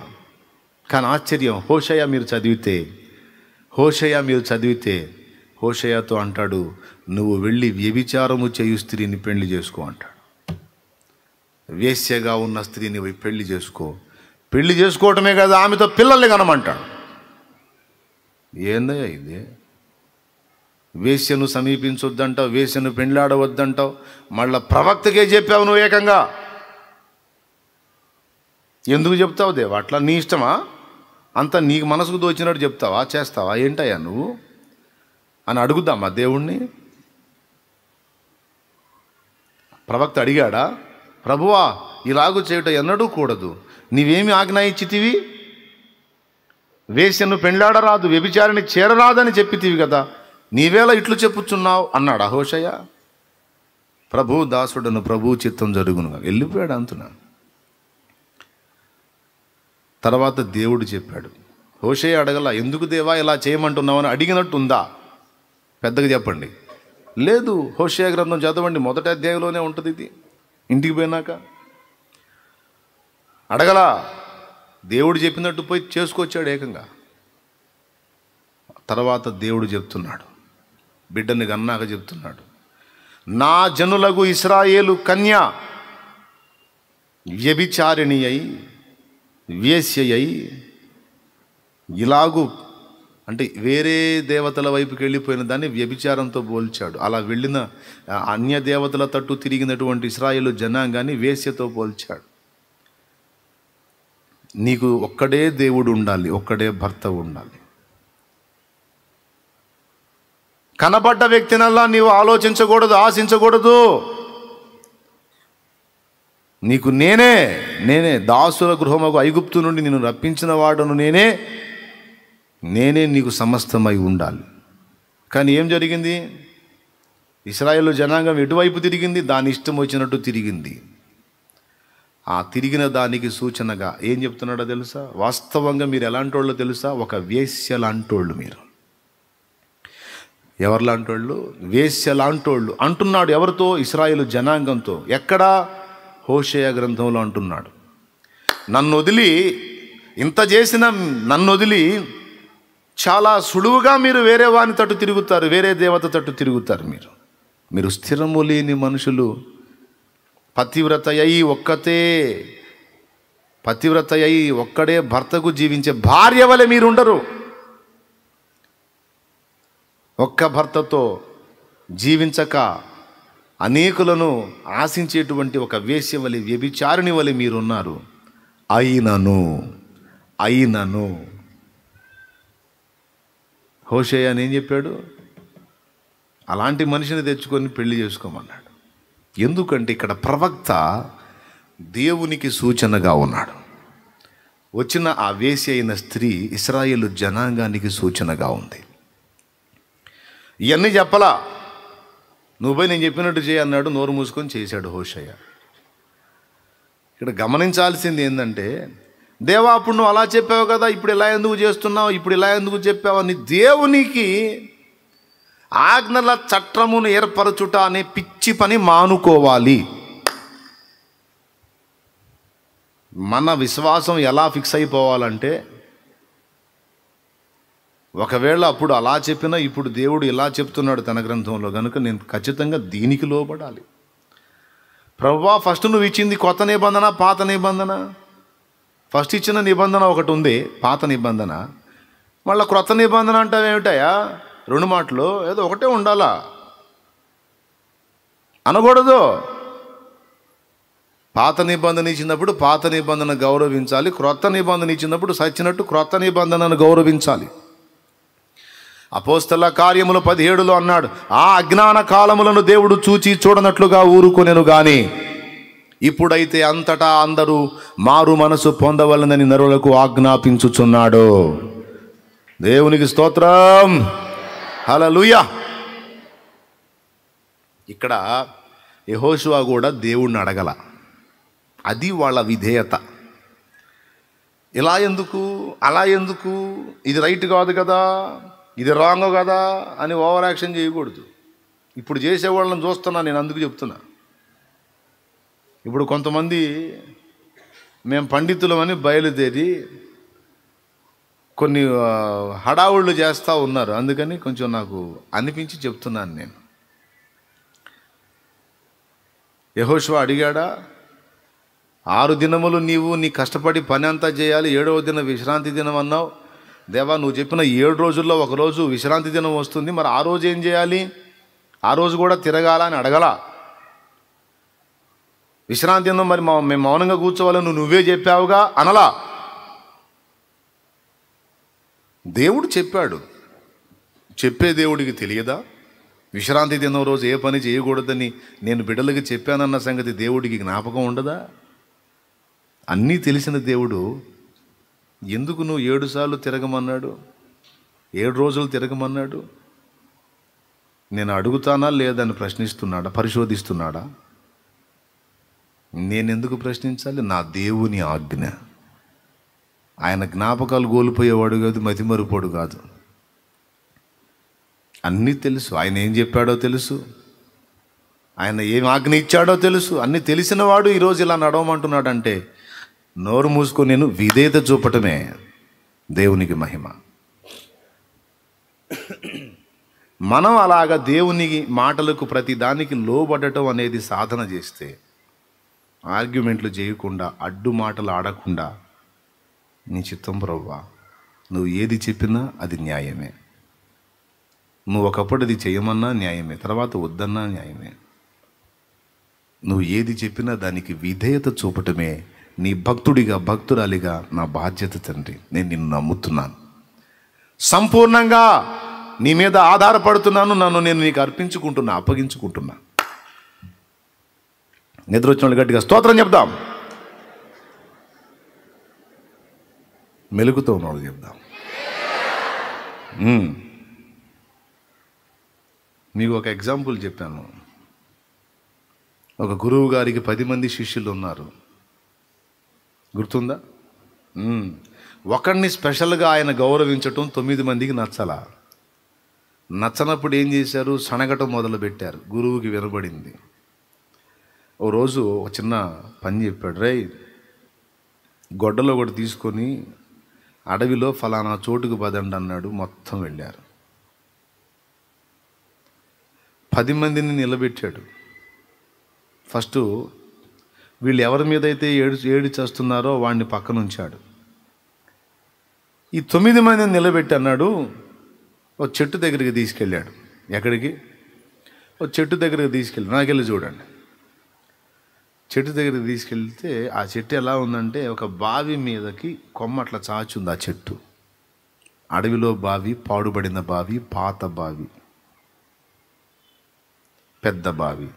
కానీ ఆశ్చర్యం, హోషేయ మీరు చదివితే హోషేయతో అంటాడు, నువ్వు వెళ్ళి వ్యభిచారము చేయు స్త్రీని పెళ్లి చేసుకో అంటాడు. వేశ్యగా ఉన్న స్త్రీని పోయి పెళ్లి చేసుకో. పెళ్లి చేసుకోవటమే కదా, ఆమెతో పిల్లల్ని కనమంటాడు. ఏందయ్యా ఇది? వేశ్యను సమీపించొద్దంటావు, వేశ్యను పెండ్లాడవద్దంటావు, మళ్ళా ప్రవక్తకే చెప్పావు నువ్వు ఏకంగా. ఎందుకు చెప్తావు దేవా అట్లా? నీ ఇష్టమా? అంతా నీకు మనసుకు దోచినట్టు చెప్తావా, చేస్తావా? ఏంటయ్యా నువ్వు అని అడుగుద్దామా దేవుణ్ణి? ప్రవక్త అడిగాడా, ప్రభువా ఇలాగూ చేయట ఎన్నడూ కూడదు, నీవేమి ఆజ్ఞ ఇచ్చితివి? వేశ్యను పెండ్లాడరాదు, వ్యభిచారిని చేరరాదని చెప్పితివి కదా, నీవేళ ఇట్లు చెప్పుచున్నావు అన్నాడు హోషేయ. ప్రభు దాసుడను ప్రభు చిత్తం జరుగునుగా వెళ్ళిపోయాడు అంతున. తర్వాత దేవుడు చెప్పాడు. హోషేయ అడగల, ఎందుకు దేవా ఇలా చేయమంటున్నావని అడిగినట్టు ఉందా? పెద్దగా చెప్పండి. లేదు. హోషేయ గ్రంథం చదవండి, 1వ అధ్యాయంలోనే ఉంటుంది ఇది. ఇంటికి పోయినాక అడగలా, దేవుడు చెప్పినట్టు పోయి చేసుకొచ్చాడు ఏకంగా. తర్వాత దేవుడు చెప్తున్నాడు, బిడ్డని కన్నాక చెప్తున్నాడు, నా జనులకు ఇశ్రాయేలు కన్య వ్యభిచారిణి అయి వేశ్య అయి, ఇలాగూ అంటే వేరే దేవతల వైపుకి వెళ్ళిపోయిన దాన్ని వ్యభిచారంతో పోల్చాడు. అలా వెళ్ళిన అన్య దేవతల తట్టు తిరిగినటువంటి ఇశ్రాయేలు జనాంగాన్ని వేశ్యతో పోల్చాడు. నీకు ఒక్కడే దేవుడు ఉండాలి, ఒక్కడే భర్త ఉండాలి. కనబడ్డ వ్యక్తినల్లా నీవు ఆలోచించకూడదు, ఆశించకూడదు. నీకు నేనే దాసుల గృహముకు ఐగుప్తు నుండి నిన్ను రప్పించిన వాడును నేనే నీకు సమస్తమై ఉండాలి. కానీ ఏం జరిగింది? ఇశ్రాయేలు జనాంగం ఎటువైపు తిరిగింది? దాని ఇష్టం వచ్చినట్టు తిరిగింది. ఆ తిరిగిన దానికి సూచనగా ఏం చెప్తున్నాడో తెలుసా? వాస్తవంగా మీరు ఎలాంటి వాళ్ళు తెలుసా? ఒక వేశ్య లాంటోళ్ళు మీరు. ఎవరు లాంటోళ్ళు? వేశ్య లాంటోళ్ళు అంటున్నాడు. ఎవరితో? ఇశ్రాయేలు జనాంగంతో. ఎక్కడా? హోషేయ గ్రంథంలో అంటున్నాడు. నన్ను వదిలి ఇంత చేసిన నన్ను వదిలి చాలా సులువుగా మీరు వేరే వాని తట్టు తిరుగుతారు, వేరే దేవత తట్టు తిరుగుతారు. మీరు స్థిరము లేని మనుషులు. పతివ్రత అయి ఒక్కడే భర్తకు జీవించే భార్య వలె మీరు ఉండరు. ఒక్క భర్తతో జీవించక అనేకులను ఆశించేటువంటి ఒక వేశ్య వలె, వ్యభిచారిణి వలె మీరున్నారు. అయినను హోషేయ అని ఏం చెప్పాడు? అలాంటి మనిషిని తెచ్చుకొని పెళ్లి చేసుకోమన్నాడు. ఎందుకంటే ఇక్కడ ప్రవక్త దేవునికి సూచనగా ఉన్నాడు. వచ్చిన ఆ వేశ్య అయిన స్త్రీ ఇశ్రాయేలు జనాంగానికి సూచనగా ఉంది. ఇవన్నీ చెప్పలా, నువ్వే నేను చెప్పినట్టు చేయి అన్నాడు. నోరు మూసుకొని చేశాడు హోషేయ. ఇక్కడ గమనించాల్సింది ఏంటంటే, దేవా అప్పుడు నువ్వు అలా చెప్పావు కదా, ఇప్పుడు ఇలా ఎందుకు చేస్తున్నావు, ఇప్పుడు ఇలా ఎందుకు చెప్పావు అని దేవునికి ఆజ్ఞల చట్రమును ఏర్పరచుట అనే పిచ్చి పని మానుకోవాలి. మన విశ్వాసం ఎలా ఫిక్స్ అయిపోవాలంటే, ఒకవేళ అప్పుడు అలా చెప్పినా ఇప్పుడు దేవుడు ఇలా చెప్తున్నాడు తన గ్రంథంలో, కనుక నేను ఖచ్చితంగా దీనికి లోబడాలి. ప్రభువా, ఫస్ట్ నువ్వు ఇచ్చింది కొత్త నిబంధన, పాత నిబంధన? ఫస్ట్ ఇచ్చిన నిబంధన ఒకటి ఉంది, పాత నిబంధన. మళ్ళీ క్రొత్త నిబంధన అంటావేమిటాయా? రెండు మాటలు, ఏదో ఒకటే ఉండాలా అనకూడదు. పాత నిబంధన ఇచ్చినప్పుడు పాత నిబంధన గౌరవించాలి, క్రొత్త నిబంధన ఇచ్చినప్పుడు సచ్చినట్టు క్రొత్త నిబంధనను గౌరవించాలి. అపోస్తల కార్యములు 17లో అన్నాడు, ఆ అజ్ఞాన కాలములను దేవుడు చూచి చూడనట్లుగా ఊరుకొనెను గాని ఇప్పుడైతే అంతటా అందరూ మారు మనసు పొందవలనని నరులకు ఆజ్ఞాపించుచున్నాడు. దేవునికి స్తోత్రం, హల్లెలూయా. ఇక్కడ యెహోషువ కూడా దేవుణ్ణి అడగల, అది వాళ్ళ విధేయత. ఇలా ఎందుకు, అలా ఎందుకు, ఇది రైట్ కాదు కదా, ఇది రాంగ్ కదా అని ఓవర్ యాక్షన్ చేయకూడదు. ఇప్పుడు చేసేవాళ్ళని చూస్తున్నా నేను, అందుకు చెప్తున్నా. ఇప్పుడు కొంతమంది మేము పండితులమని బయలుదేరి కొన్ని హడావుళ్ళు చేస్తూ ఉన్నారు. అందుకని కొంచెం నాకు అనిపించి చెప్తున్నాను నేను. యెహోషువ అడిగాడా, 6 దినములు నీవు నీ కష్టపడి పని అంతా చేయాలి, 7వ దినం విశ్రాంతి దినం అన్నావు. దేవా, నువ్వు చెప్పిన 7 రోజుల్లో ఒకరోజు విశ్రాంతి దినం వస్తుంది, మరి ఆ రోజు ఏం చేయాలి? ఆ రోజు కూడా తిరగాల అని అడగల. విశ్రాంతి దినం మరి మేము మౌనంగా కూర్చోవాలని నువ్వే చెప్పావుగా అనలా. దేవుడు చెప్పాడు. చెప్పే దేవుడికి తెలియదా? విశ్రాంతి దినం రోజు ఏ పని చేయకూడదని నేను బిడ్డలకి చెప్పానన్న సంగతి దేవుడికి జ్ఞాపకం ఉండదా? అన్నీ తెలిసిన దేవుడు ఎందుకు నువ్వు 7 సార్లు తిరగమన్నాడు, 7 రోజులు తిరగమన్నాడు? నేను అడుగుతానా లేదని ప్రశ్నిస్తున్నాడా, పరిశోధిస్తున్నాడా? నేనెందుకు ప్రశ్నించాలి? నా దేవుని ఆజ్ఞ. ఆయన జ్ఞాపకాలు కోల్పోయేవాడు కాదు, మతిమరుపోడు కాదు. అన్నీ తెలుసు. ఆయన ఏం చెప్పాడో తెలుసు, ఆయన ఏం ఆజ్ఞ ఇచ్చాడో తెలుసు. అన్నీ తెలిసిన వాడు ఈరోజు ఇలా నడవమంటున్నాడంటే నోరు మూసుకొని నేను విధేయత చూపటమే దేవునికి మహిమ. మనం అలాగా దేవుని మాటలకు ప్రతి దానికి లోబడటం అనేది సాధన చేస్తే, ఆర్గ్యుమెంట్లు చేయకుండా, అడ్డు మాటలు ఆడకుండా, నీ చిత్తం ప్రభువా, నువ్వు ఏది చెప్పినా అది న్యాయమే. నువ్వు ఒకప్పుడు అది చేయమన్నా న్యాయమే, తర్వాత వద్దన్నా న్యాయమే. నువ్వు ఏది చెప్పినా దానికి విధేయత చూపటమే నీ భక్తుడిగా, భక్తురాలిగా నా బాధ్యత తండ్రి. నేను నిన్ను నమ్ముతున్నాను, సంపూర్ణంగా నీ మీద ఆధారపడుతున్నాను, నన్ను నేను నీకు అర్పించుకుంటున్నా, అప్పగించుకుంటున్నా. నిద్ర వచ్చిన వాళ్ళు గట్టిగా స్తోత్రం చెప్దాం. మెలుగుతో ఉన్నవాళ్ళు చెప్దాం. మీకు ఒక ఎగ్జాంపుల్ చెప్పాను. ఒక గురువు గారికి 10 మంది శిష్యులు ఉన్నారు, గుర్తుందా? ఒకడిని స్పెషల్గా ఆయన గౌరవించటం 9 మందికి నచ్చలా. నచ్చనప్పుడు ఏం చేశారు? సనగటం మొదలుపెట్టారు. గురువుకి వినబడింది. ఓ రోజు ఒక చిన్న పని చెప్పాడు. రే, గొడ్డలో ఒకటి తీసుకొని అడవిలో ఫలానా చోటుకు పదండి అన్నాడు. మొత్తం వెళ్ళారు. 10 మందిని నిలబెట్టాడు. ఫస్ట్ వీళ్ళు ఎవరి మీద అయితే ఏడు చేస్తున్నారో వాడిని పక్కన ఉంచాడు. ఈ 9 మందిని నిలబెట్టి అన్నాడు, ఓ చెట్టు దగ్గరికి తీసుకెళ్ళాడు. ఎక్కడికి? ఓ చెట్టు దగ్గరికి తీసుకెళ్ళి, నాకెళ్ళి చూడండి. చెట్టు దగ్గరికి తీసుకెళ్తే ఆ చెట్టు ఎలా ఉందంటే, ఒక బావి మీదకి కొమ్మ అట్లా చాచుంది. ఆ చెట్టు అడవిలో బావి, పాడుబడిన బావి, పాత బావి, పెద్ద బావి.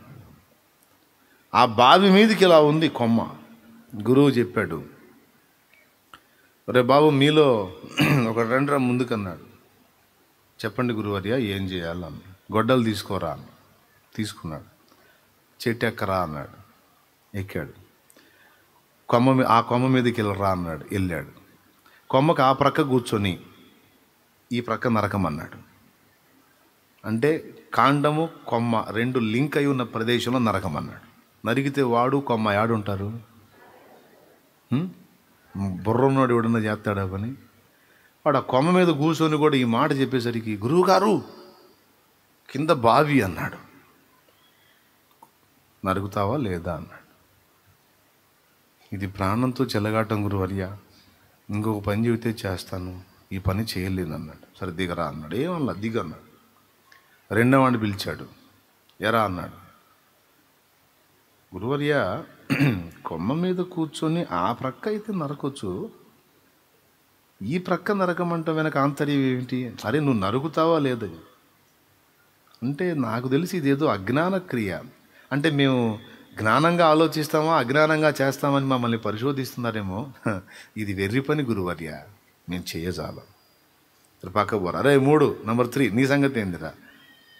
ఆ బావి మీదకి ఇలా ఉంది కొమ్మ. గురువు చెప్పాడు, రే బాబు, మీలో ఒక 2 ముందుకన్నాడు. చెప్పండి గురువర్య, ఏం చేయాలన్న. గొడ్డలు తీసుకోరా అన్న. తీసుకున్నాడు. చెట్టు ఎక్కరా అన్నాడు. ఎక్కాడు. ఆ కొమ్మ మీదకి వెళ్ళరా అన్నాడు. వెళ్ళాడు. కొమ్మకు ఆ ప్రక్క కూర్చొని ఈ ప్రక్క నరకమన్నాడు. అంటే కాండము కొమ్మ రెండు లింక్ అయి ఉన్న ప్రదేశంలో నరకం అన్నాడు. నరికితే వాడు కొమ్మ యాడుంటారు? బుర్రన్నాడు ఎవడన్నా చేస్తాడా పని? వాడు ఆ కొమ్మ మీద కూర్చొని కూడా ఈ మాట చెప్పేసరికి, గురువుగారు కింద బావి అన్నాడు. నరుకుతావా లేదా అన్నాడు. ఇది ప్రాణంతో చెలగాటం గురువర్య, ఇంకొక పని చెబితే చేస్తాను, ఈ పని చేయలేను అన్నాడు. సరే దిగరా అన్నాడు. ఏమన్నా దిగ అన్నాడు. రెండో వాడిని పిలిచాడు. ఎరా అన్నాడు. గురువర్య, కొమ్మ మీద కూర్చొని ఆ ప్రక్క అయితే నరకొచ్చు, ఈ ప్రక్క నరకమంట వెనక ఆంతర్యం ఏమిటి? అరే నువ్వు నరుకుతావా లేదా అంటే, నాకు తెలిసి ఇదేదో అజ్ఞాన క్రియ. అంటే మేము జ్ఞానంగా ఆలోచిస్తామా అజ్ఞానంగా చేస్తామని మమ్మల్ని పరిశోధిస్తున్నారేమో. ఇది వెర్రి పని గురువర్య, మేము చేయజాలం. పక్క పోరా. అరే 3 నంబర్ 3 నీ సంగతి ఏందిరా?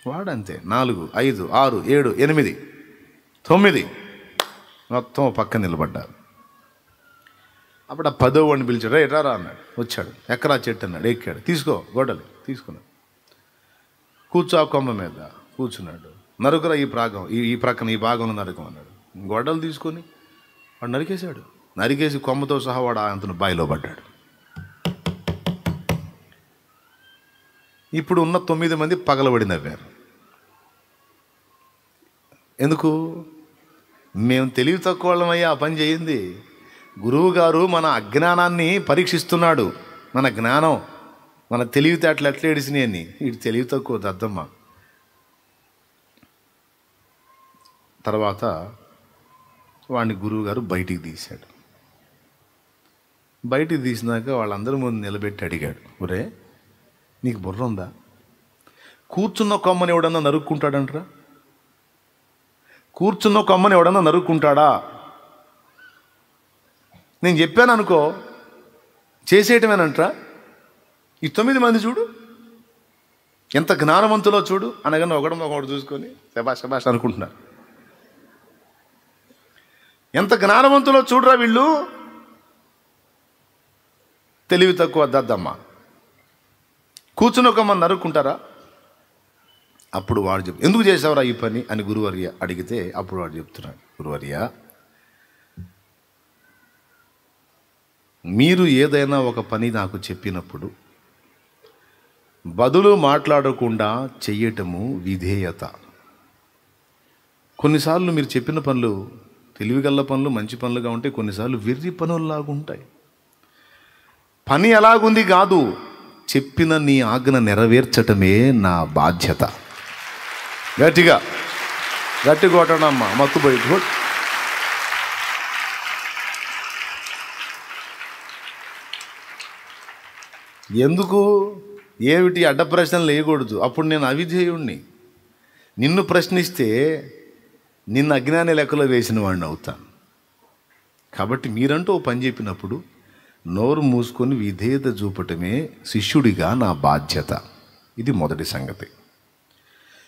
వాడంతే 4 5 6 7 8 9 మొత్తం పక్క నిలబడ్డారు. అప్పుడు ఆ 10వ వాడిని పిలిచాడు. ఎటారా అన్నాడు. వచ్చాడు. ఎక్కరా చెట్టు అన్నాడు. ఎక్కాడు. తీసుకో గొడ్డలు తీసుకున్నాడు. కూర్చో ఆ కొమ్మ మీద కూర్చున్నాడు. నరుకురా ఈ ప్రాగం, ఈ ప్రక్కన ఈ భాగంలో నరకం అన్నాడు. గొడ్డలు తీసుకొని వాడు నరికేశాడు. నరికేసి కొమ్మతో సహా వాడు అంతను బాయిలో పడ్డాడు. ఇప్పుడు ఉన్న 9 మంది పగలబడి నవ్వారు. ఎందుకు? మేము తెలివి తక్కువ వాళ్ళమయ్యా ఆ పని చేయింది. గురువు గారు మన అజ్ఞానాన్ని పరీక్షిస్తున్నాడు. మన జ్ఞానం, మన తెలివితేటలు ఎట్లా ఏడిసినాయని. ఇటు తెలివి తక్కువ దద్దమ్మ. తర్వాత వాడిని గురువుగారు బయటికి తీశాడు. బయటికి తీసినాక వాళ్ళందరి ముందు నిలబెట్టి అడిగాడు, ఒరే నీకు బుర్ర ఉందా? కూర్చున్న కొమ్మని ఎవడన్నా నరుక్కుంటాడంటరా? కూర్చున్న కొమ్మని ఎవడన్నా నరుక్కుంటాడా? నేను చెప్పాను అనుకో, చేసేయటమేనంటరా? ఈ 9 మంది చూడు ఎంత జ్ఞానవంతులో చూడు అనగానే ఒకడు చూసుకొని శబాష్ శబాష్ అనుకుంటున్నారు. ఎంత జ్ఞానవంతులో చూడరా వీళ్ళు, తెలివి తక్కువ దద్దమ్మ. కూర్చుని ఒక మంది నరుక్కుంటారా? అప్పుడు వాడు ఎందుకు చేసావురా ఈ పని అని గురువర్య అడిగితే అప్పుడు వాడు చెప్తున్నాడు, గురువర్య మీరు ఏదైనా ఒక పని నాకు చెప్పినప్పుడు బదులు మాట్లాడకుండా చెయ్యటము విధేయత. కొన్నిసార్లు మీరు చెప్పిన పనులు తెలివిగల్ల పనులు, మంచి పనులుగా ఉంటాయి. కొన్నిసార్లు వెర్రి పనుల్లాగా ఉంటాయి. పని ఎలాగుంది కాదు, చెప్పిన నీ ఆజ్ఞ నెరవేర్చటమే నా బాధ్యత. గట్టిగా కొట్టడమ్మా, మత్తుపోయి ఎందుకు ఏమిటి అడ్డ ప్రశ్నలు వేయకూడదు. అప్పుడు నేను అవిధేయుణ్ణి. నిన్ను ప్రశ్నిస్తే నిన్ను అజ్ఞాని లెక్కలో వేసిన వాడిని అవుతాను. కాబట్టి మీరంటూ ఓ పని చెప్పినప్పుడు నోరు మూసుకొని విధేయత చూపటమే శిష్యుడిగా నా బాధ్యత. ఇది మొదటి సంగతి.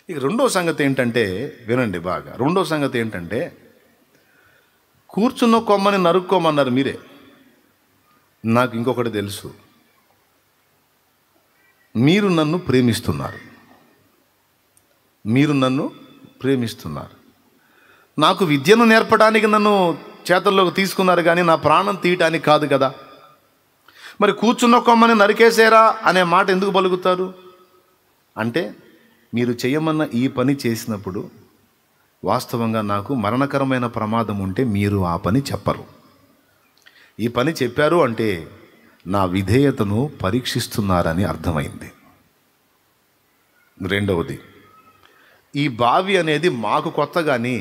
ఇక రెండో సంగతి ఏంటంటే, వినండి బాగా. రెండో సంగతి ఏంటంటే, కూర్చున్న కొమ్మని నరుక్కోమన్నారు మీరే. నాకు ఇంకొకటి తెలుసు, మీరు నన్ను ప్రేమిస్తున్నారు. మీరు నన్ను ప్రేమిస్తున్నారు. నాకు విద్యను నేర్పడానికి నన్ను చేతల్లోకి తీసుకున్నారు, కానీ నా ప్రాణం తీయటానికి కాదు కదా. మరి కూర్చున్న కొమ్మని నరికేసేరా అనే మాట ఎందుకు పలుకుతారు అంటే, మీరు చేయమన్న ఈ పని చేసినప్పుడు వాస్తవంగా నాకు మరణకరమైన ప్రమాదం ఉంటే మీరు ఆ పని చెప్పరు. ఈ పని చెప్పారు అంటే నా విధేయతను పరీక్షిస్తున్నారని అర్థమైంది. రెండవది, ఈ బావి అనేది మాకు కొత్త, కానీ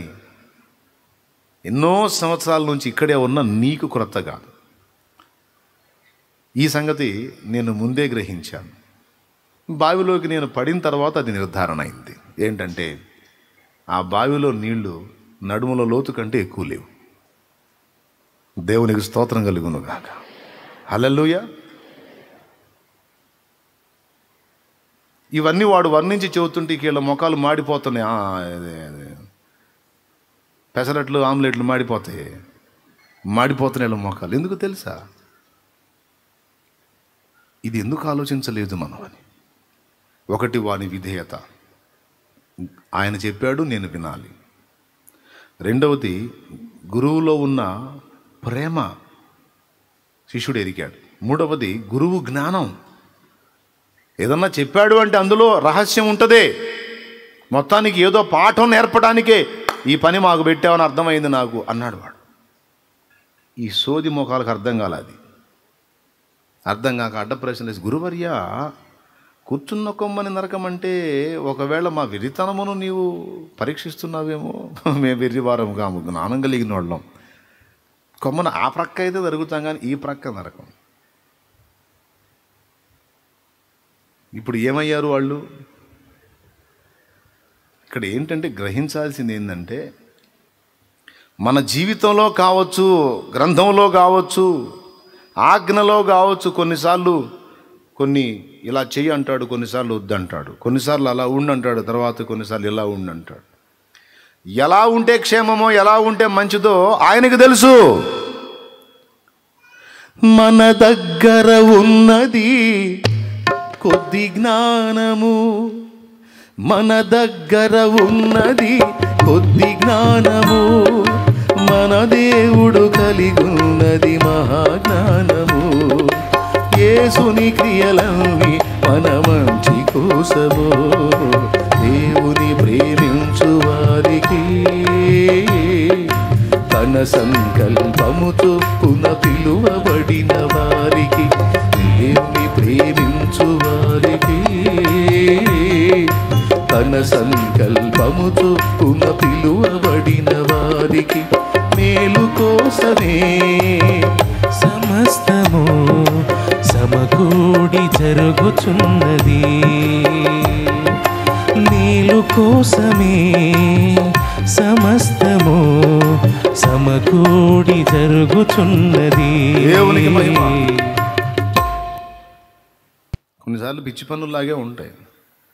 ఎన్నో సంవత్సరాల నుంచి ఇక్కడే ఉన్న నీకు కొత్త కాదు. ఈ సంగతి నేను ముందే గ్రహించాను. బావిలోకి నేను పడిన తర్వాత అది నిర్ధారణ అయింది. ఏంటంటే, ఆ బావిలో నీళ్లు నడుముల లోతు కంటే ఎక్కువ లేవు. దేవునికి స్తోత్రం కలుగును గాక. హల్లెలూయా. ఇవన్నీ వాడు వర్ణించి చెబుతుంటే వీళ్ళ మొఖాలు మాడిపోతున్నాయి. పెసరట్లు ఆమ్లెట్లు మాడిపోతున్నాయి వీళ్ళ మొఖాలు. ఎందుకు తెలుసా? ఇది ఎందుకు ఆలోచించలేదు మనం అని. ఒకటి వాని విధేయత, ఆయన చెప్పాడు, నేను వినాలి. రెండవది, గురువులో ఉన్న ప్రేమ శిష్యుడు ఎరిగాడు. మూడవది, గురువు జ్ఞానం. ఏదన్నా చెప్పాడు అంటే అందులో రహస్యం ఉంటుంది. మొత్తానికి ఏదో పాఠం నేర్పడానికే ఈ పని మాకు పెట్టావని అర్థమైంది నాకు అన్నాడు వాడు. ఈ సోది మోకాలకు అర్థం కాలేదు. అర్థం కాక అడ్డ ప్రశ్నలు వేసి, గురువర్య కూర్చున్న కొమ్మని నరకమంటే ఒకవేళ మా వెర్రితనమును నీవు పరీక్షిస్తున్నావేమో. మేము వెర్రివారం కాము, జ్ఞానం కలిగిన వాళ్ళం. కొమ్మను ఆ ప్రక్క అయితే జరుగుతాం కానీ ఈ ప్రక్క నరకం. ఇప్పుడు ఏమయ్యారు వాళ్ళు? ఇక్కడ ఏంటంటే గ్రహించాల్సింది ఏంటంటే, మన జీవితంలో కావచ్చు, గ్రంథంలో కావచ్చు, ఆజ్ఞలో కావచ్చు, కొన్నిసార్లు కొన్ని ఇలా చెయ్యి అంటాడు, కొన్నిసార్లు వద్దంటాడు, కొన్నిసార్లు అలా ఉండంటాడు, తర్వాత కొన్నిసార్లు ఇలా ఉండంటాడు. ఎలా ఉంటే క్షేమమో, ఎలా ఉంటే మంచిదో ఆయనకు తెలుసు. మన దగ్గర ఉన్నది కొద్ది జ్ఞానము, మన దగ్గర ఉన్నది కొద్ది జ్ఞానము, మన దేవుడు కలిగున్నది మహాజ్ఞానము. యేసుని క్రియలవి మన మంచి కోసము, దేవుని ప్రేమించు వారికి తన సంకల్పము చొప్పున పిలువబడిన వారికి, దేవుని ప్రేమించు వారికి తన సంకల్పము చొప్పున పిలువబడిన వారికి మేలు కోసమే సమస్తము సమకూడి జరుగుచున్నది. నీలు కోసమే సమస్తము సమకూడి జరుగుచున్నది. దేవునికి మహిమ. కొన్నిసార్లు పిచ్చి పనుల్లాగే ఉంటాయి.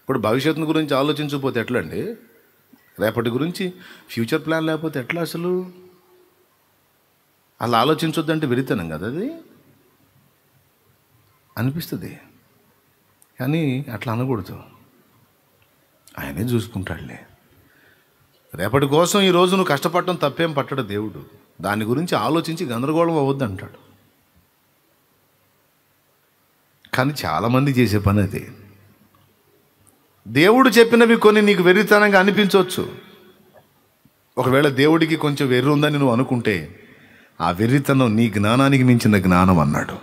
ఇప్పుడు భవిష్యత్తు గురించి ఆలోచించకపోతే ఎట్లా అండి? రేపటి గురించి ఫ్యూచర్ ప్లాన్ లేకపోతే ఎట్లా? అసలు అలా ఆలోచించొద్దంటే వెరితనం కదా అది అనిపిస్తుంది. కానీ అట్లా అనకూడదు. ఆయనే చూసుకుంటాడులే. రేపటి కోసం ఈరోజు నువ్వు కష్టపడటం తప్పేం పట్టడు దేవుడు. దాని గురించి ఆలోచించి గందరగోళం అవ్వద్దు అంటాడు. కానీ చాలామంది చేసే పని అది. దేవుడు చెప్పినవి కొన్ని నీకు వెర్రితనంగా అనిపించవచ్చు. ఒకవేళ దేవుడికి కొంచెం వెర్రి ఉందని నువ్వు అనుకుంటే ఆ వెర్రితనం నీ జ్ఞానానికి మించిన జ్ఞానం అన్నాడు.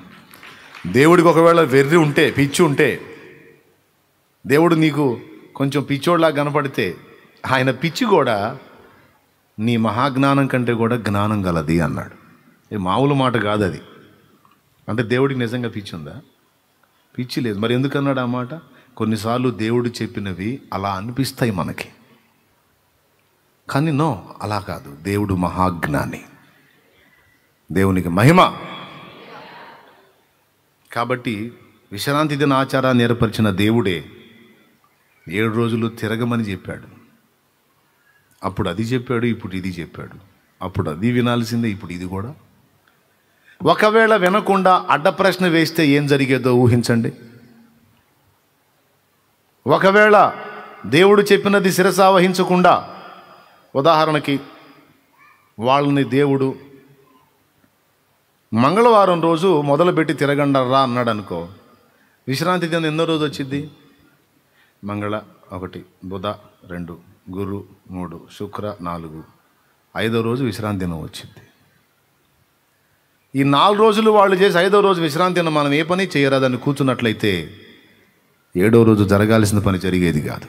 దేవుడికి ఒకవేళ వెర్రి ఉంటే, పిచ్చి ఉంటే, దేవుడు నీకు కొంచెం పిచ్చోడ్లా కనపడితే ఆయన పిచ్చి కూడా నీ మహాజ్ఞానం కంటే కూడా జ్ఞానం గలది అన్నాడు. మామూలు మాట కాదు అది. అంటే దేవుడికి నిజంగా పిచ్చి ఉందా? పిచ్చి లేదు. మరి ఎందుకన్నాడు ఆ మాట? కొన్నిసార్లు దేవుడు చెప్పినవి అలా అనిపిస్తాయి మనకి, కానీ నో, అలా కాదు. దేవుడు మహాజ్ఞాని. దేవునికి మహిమ. కాబట్టి విశ్రాంతి దిన ఆచారాన్ని ఏర్పరిచిన దేవుడే 7 రోజులు తిరగమని చెప్పాడు. అప్పుడు అది చెప్పాడు, ఇప్పుడు ఇది చెప్పాడు. అప్పుడు అది వినాల్సిందే, ఇప్పుడు ఇది కూడా. ఒకవేళ వినకుండా అడ్డ ప్రశ్న వేస్తే ఏం జరిగేదో ఊహించండి. ఒకవేళ దేవుడు చెప్పినది శిరసావహించకుండా, ఉదాహరణకి వాళ్ళని దేవుడు మంగళవారం రోజు మొదలుపెట్టి తిరగండర్రా అన్నాడు అనుకో, విశ్రాంతి దినం ఎన్నో రోజు వచ్చింది? మంగళ 1, బుధ 2, గురు 3, శుక్ర 4, 5వ రోజు విశ్రాంతి దినం వచ్చింది. ఈ 4 రోజులు వాళ్ళు చేసి 5వ రోజు విశ్రాంతి దినం మనం ఏ పని చేయరాదని కూర్చున్నట్లయితే 7వ రోజు జరగాల్సిన పని జరిగేది కాదు.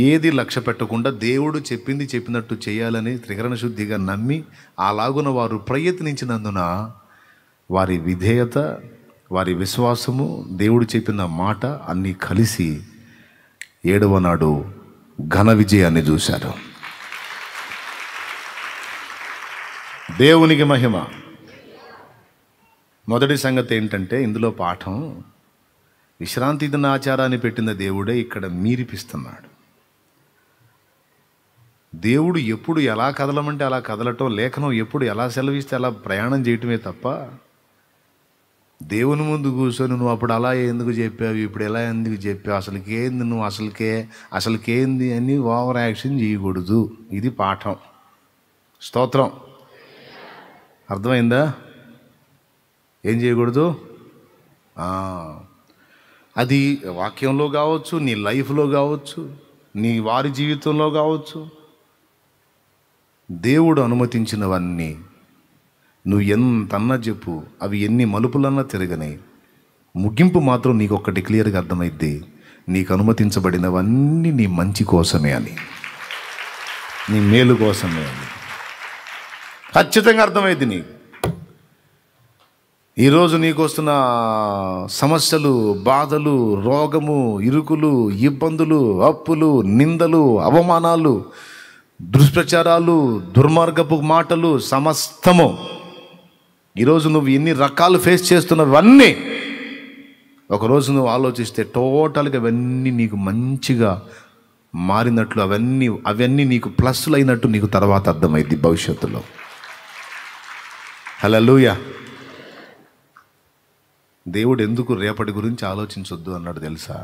ఏది లక్ష్య పెట్టకుండా దేవుడు చెప్పింది చెప్పినట్టు చేయాలని త్రికరణ శుద్ధిగా నమ్మి అలాగున వారు ప్రయత్నించినందున వారి విధేయత, వారి విశ్వాసము, దేవుడు చెప్పిన మాట అన్నీ కలిసి 7వ నాడు ఘన విజయాన్ని చూశారు. దేవునికి మహిమ. మొదటి సంగతి ఏంటంటే ఇందులో పాఠం, విశ్రాంతి దిన ఆచారాన్ని పెట్టిన దేవుడే ఇక్కడ మీరిపిస్తున్నాడు. దేవుడు ఎప్పుడు ఎలా కదలమంటే అలా కదలటం, లేఖనం ఎప్పుడు ఎలా సెలవిస్తే అలా ప్రయాణం చేయటమే తప్ప దేవుని ముందు కూర్చొని నువ్వు అప్పుడు అలా ఎందుకు చెప్పావు, ఇప్పుడు ఎలా ఎందుకు చెప్పావు, అసలుకేంది నువ్వు, అసలుకేంది అని ఓవర్ యాక్షన్ చేయకూడదు. ఇది పాఠం. స్తోత్రం. అర్థమైందా? ఏం చేయకూడదు? అది వాక్యంలో కావచ్చు, నీ లైఫ్లో కావచ్చు, నీ వారి జీవితంలో కావచ్చు. దేవుడు అనుమతించినవన్నీ నువ్వు ఎంతన్నా చెప్పు, అవి ఎన్ని మలుపులన్నా తిరగనాయి, ముగింపు మాత్రం నీకు ఒక్కటి క్లియర్గా అర్థమైద్ది. నీకు అనుమతించబడినవన్నీ నీ మంచి కోసమే అని, నీ మేలు కోసమే అని ఖచ్చితంగా అర్థమైంది నీకు. ఈరోజు నీకు వస్తున్న సమస్యలు, బాధలు, రోగము, ఇరుకులు, ఇబ్బందులు, అప్పులు, నిందలు, అవమానాలు, దుష్ప్రచారాలు, దుర్మార్గపు మాటలు, సమస్తము ఈరోజు నువ్వు ఎన్ని రకాలు ఫేస్ చేస్తున్నవన్నీ ఒకరోజు నువ్వు ఆలోచిస్తే టోటల్గా అవన్నీ నీకు మంచిగా మారినట్లు, అవన్నీ నీకు ప్లస్లు అయినట్టు నీకు తర్వాత అర్థమైంది భవిష్యత్తులో. హల్లెలూయా. దేవుడు ఎందుకు రేపటి గురించి ఆలోచించొద్దు అన్నాడు తెలుసా?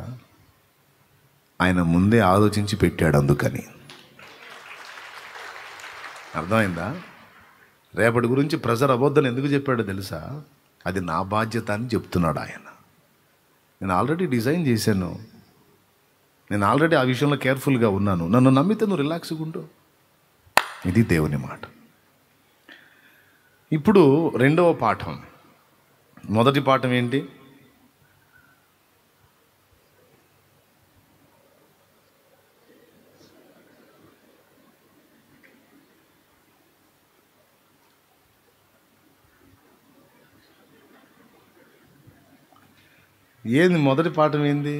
ఆయన ముందే ఆలోచించి పెట్టాడు అందుకని. అర్థమైందా? రేపటి గురించి ప్రెజర్ అవ్వద్దని ఎందుకు చెప్పాడో తెలుసా? అది నా బాధ్యత అని చెప్తున్నాడు ఆయన. నేను ఆల్రెడీ డిజైన్ చేశాను, నేను ఆల్రెడీ ఆ విషయంలో కేర్ఫుల్గా ఉన్నాను, నన్ను నమ్మితే నువ్వు రిలాక్స్గా ఉండు. ఇది దేవుని మాట. ఇప్పుడు రెండవ పాఠం. మొదటి పాఠం ఏంటి? మొదటి పాఠం ఏంది?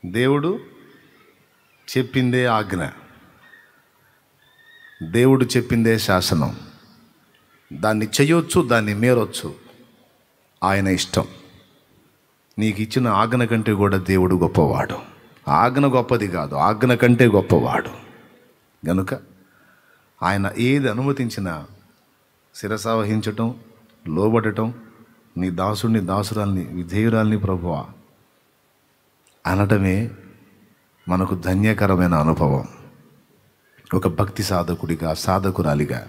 దేవుడు చెప్పిందే ఆజ్ఞ, దేవుడు చెప్పిందే శాసనం. దాన్ని చేయొచ్చు, దాన్ని మీరొచ్చు, ఆయన ఇష్టం. నీకు ఇచ్చిన ఆజ్ఞ కంటే కూడా దేవుడు గొప్పవాడు. ఆజ్ఞ గొప్పది కాదు, ఆజ్ఞ కంటే గొప్పవాడు. గనుక ఆయన ఏది అనుమతించినా శిరసావహించటం, లోబడటం, నీ దాసుడిని, దాసురాల్ని, విధేయురాల్ని ప్రభువా అనటమే మనకు ధన్యకరమైన అనుభవం. ఒక భక్తి సాధకుడిగా, సాధకురాలిగా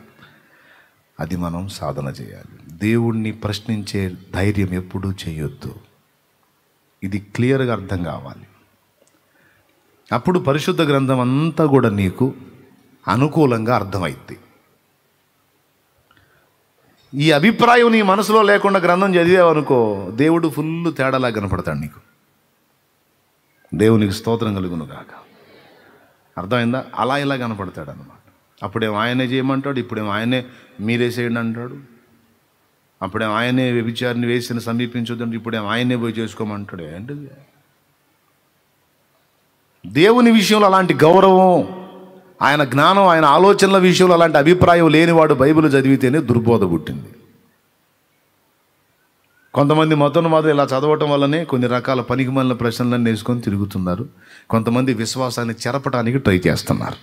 అది మనం సాధన చేయాలి. దేవుణ్ణి ప్రశ్నించే ధైర్యం ఎప్పుడూ చేయొద్దు. ఇది క్లియర్గా అర్థం కావాలి. అప్పుడు పరిశుద్ధ గ్రంథం అంతా కూడా నీకు అనుకూలంగా అర్థమైద్ది. ఈ అభిప్రాయం నీ మనసులో లేకుండా గ్రంథం చదివావనుకో, దేవుడు ఫుల్ తేడాలా కనపడతాడు నీకు. దేవునికి స్తోత్రం కలుగును గాక. అర్థమైందా? అలా ఇలా కనపడతాడు అన్నమాట. అప్పుడేమో ఆయనే చేయమంటాడు, ఇప్పుడేమో ఆయనే మీరేసేయండి అంటాడు. అప్పుడేమో ఆయనే వ్యభిచారిని వేసిన సమీపించొద్దంటే ఇప్పుడేమో ఆయనే పోయి చేసుకోమంటాడు. ఏంటిది? దేవుని విషయంలో అలాంటి గౌరవం, ఆయన జ్ఞానం, ఆయన ఆలోచనల విషయంలో అలాంటి అభిప్రాయం లేనివాడు బైబిల్ చదివితేనే దుర్బోధ పుట్టింది. కొంతమంది మతోన్మాదులు ఇలా చదవటం వల్లనే కొన్ని రకాల పనికిమాలిన ప్రశ్నలను వేసుకొని తిరుగుతున్నారు. కొంతమంది విశ్వాసాన్ని చెరపడానికి ట్రై చేస్తున్నారు.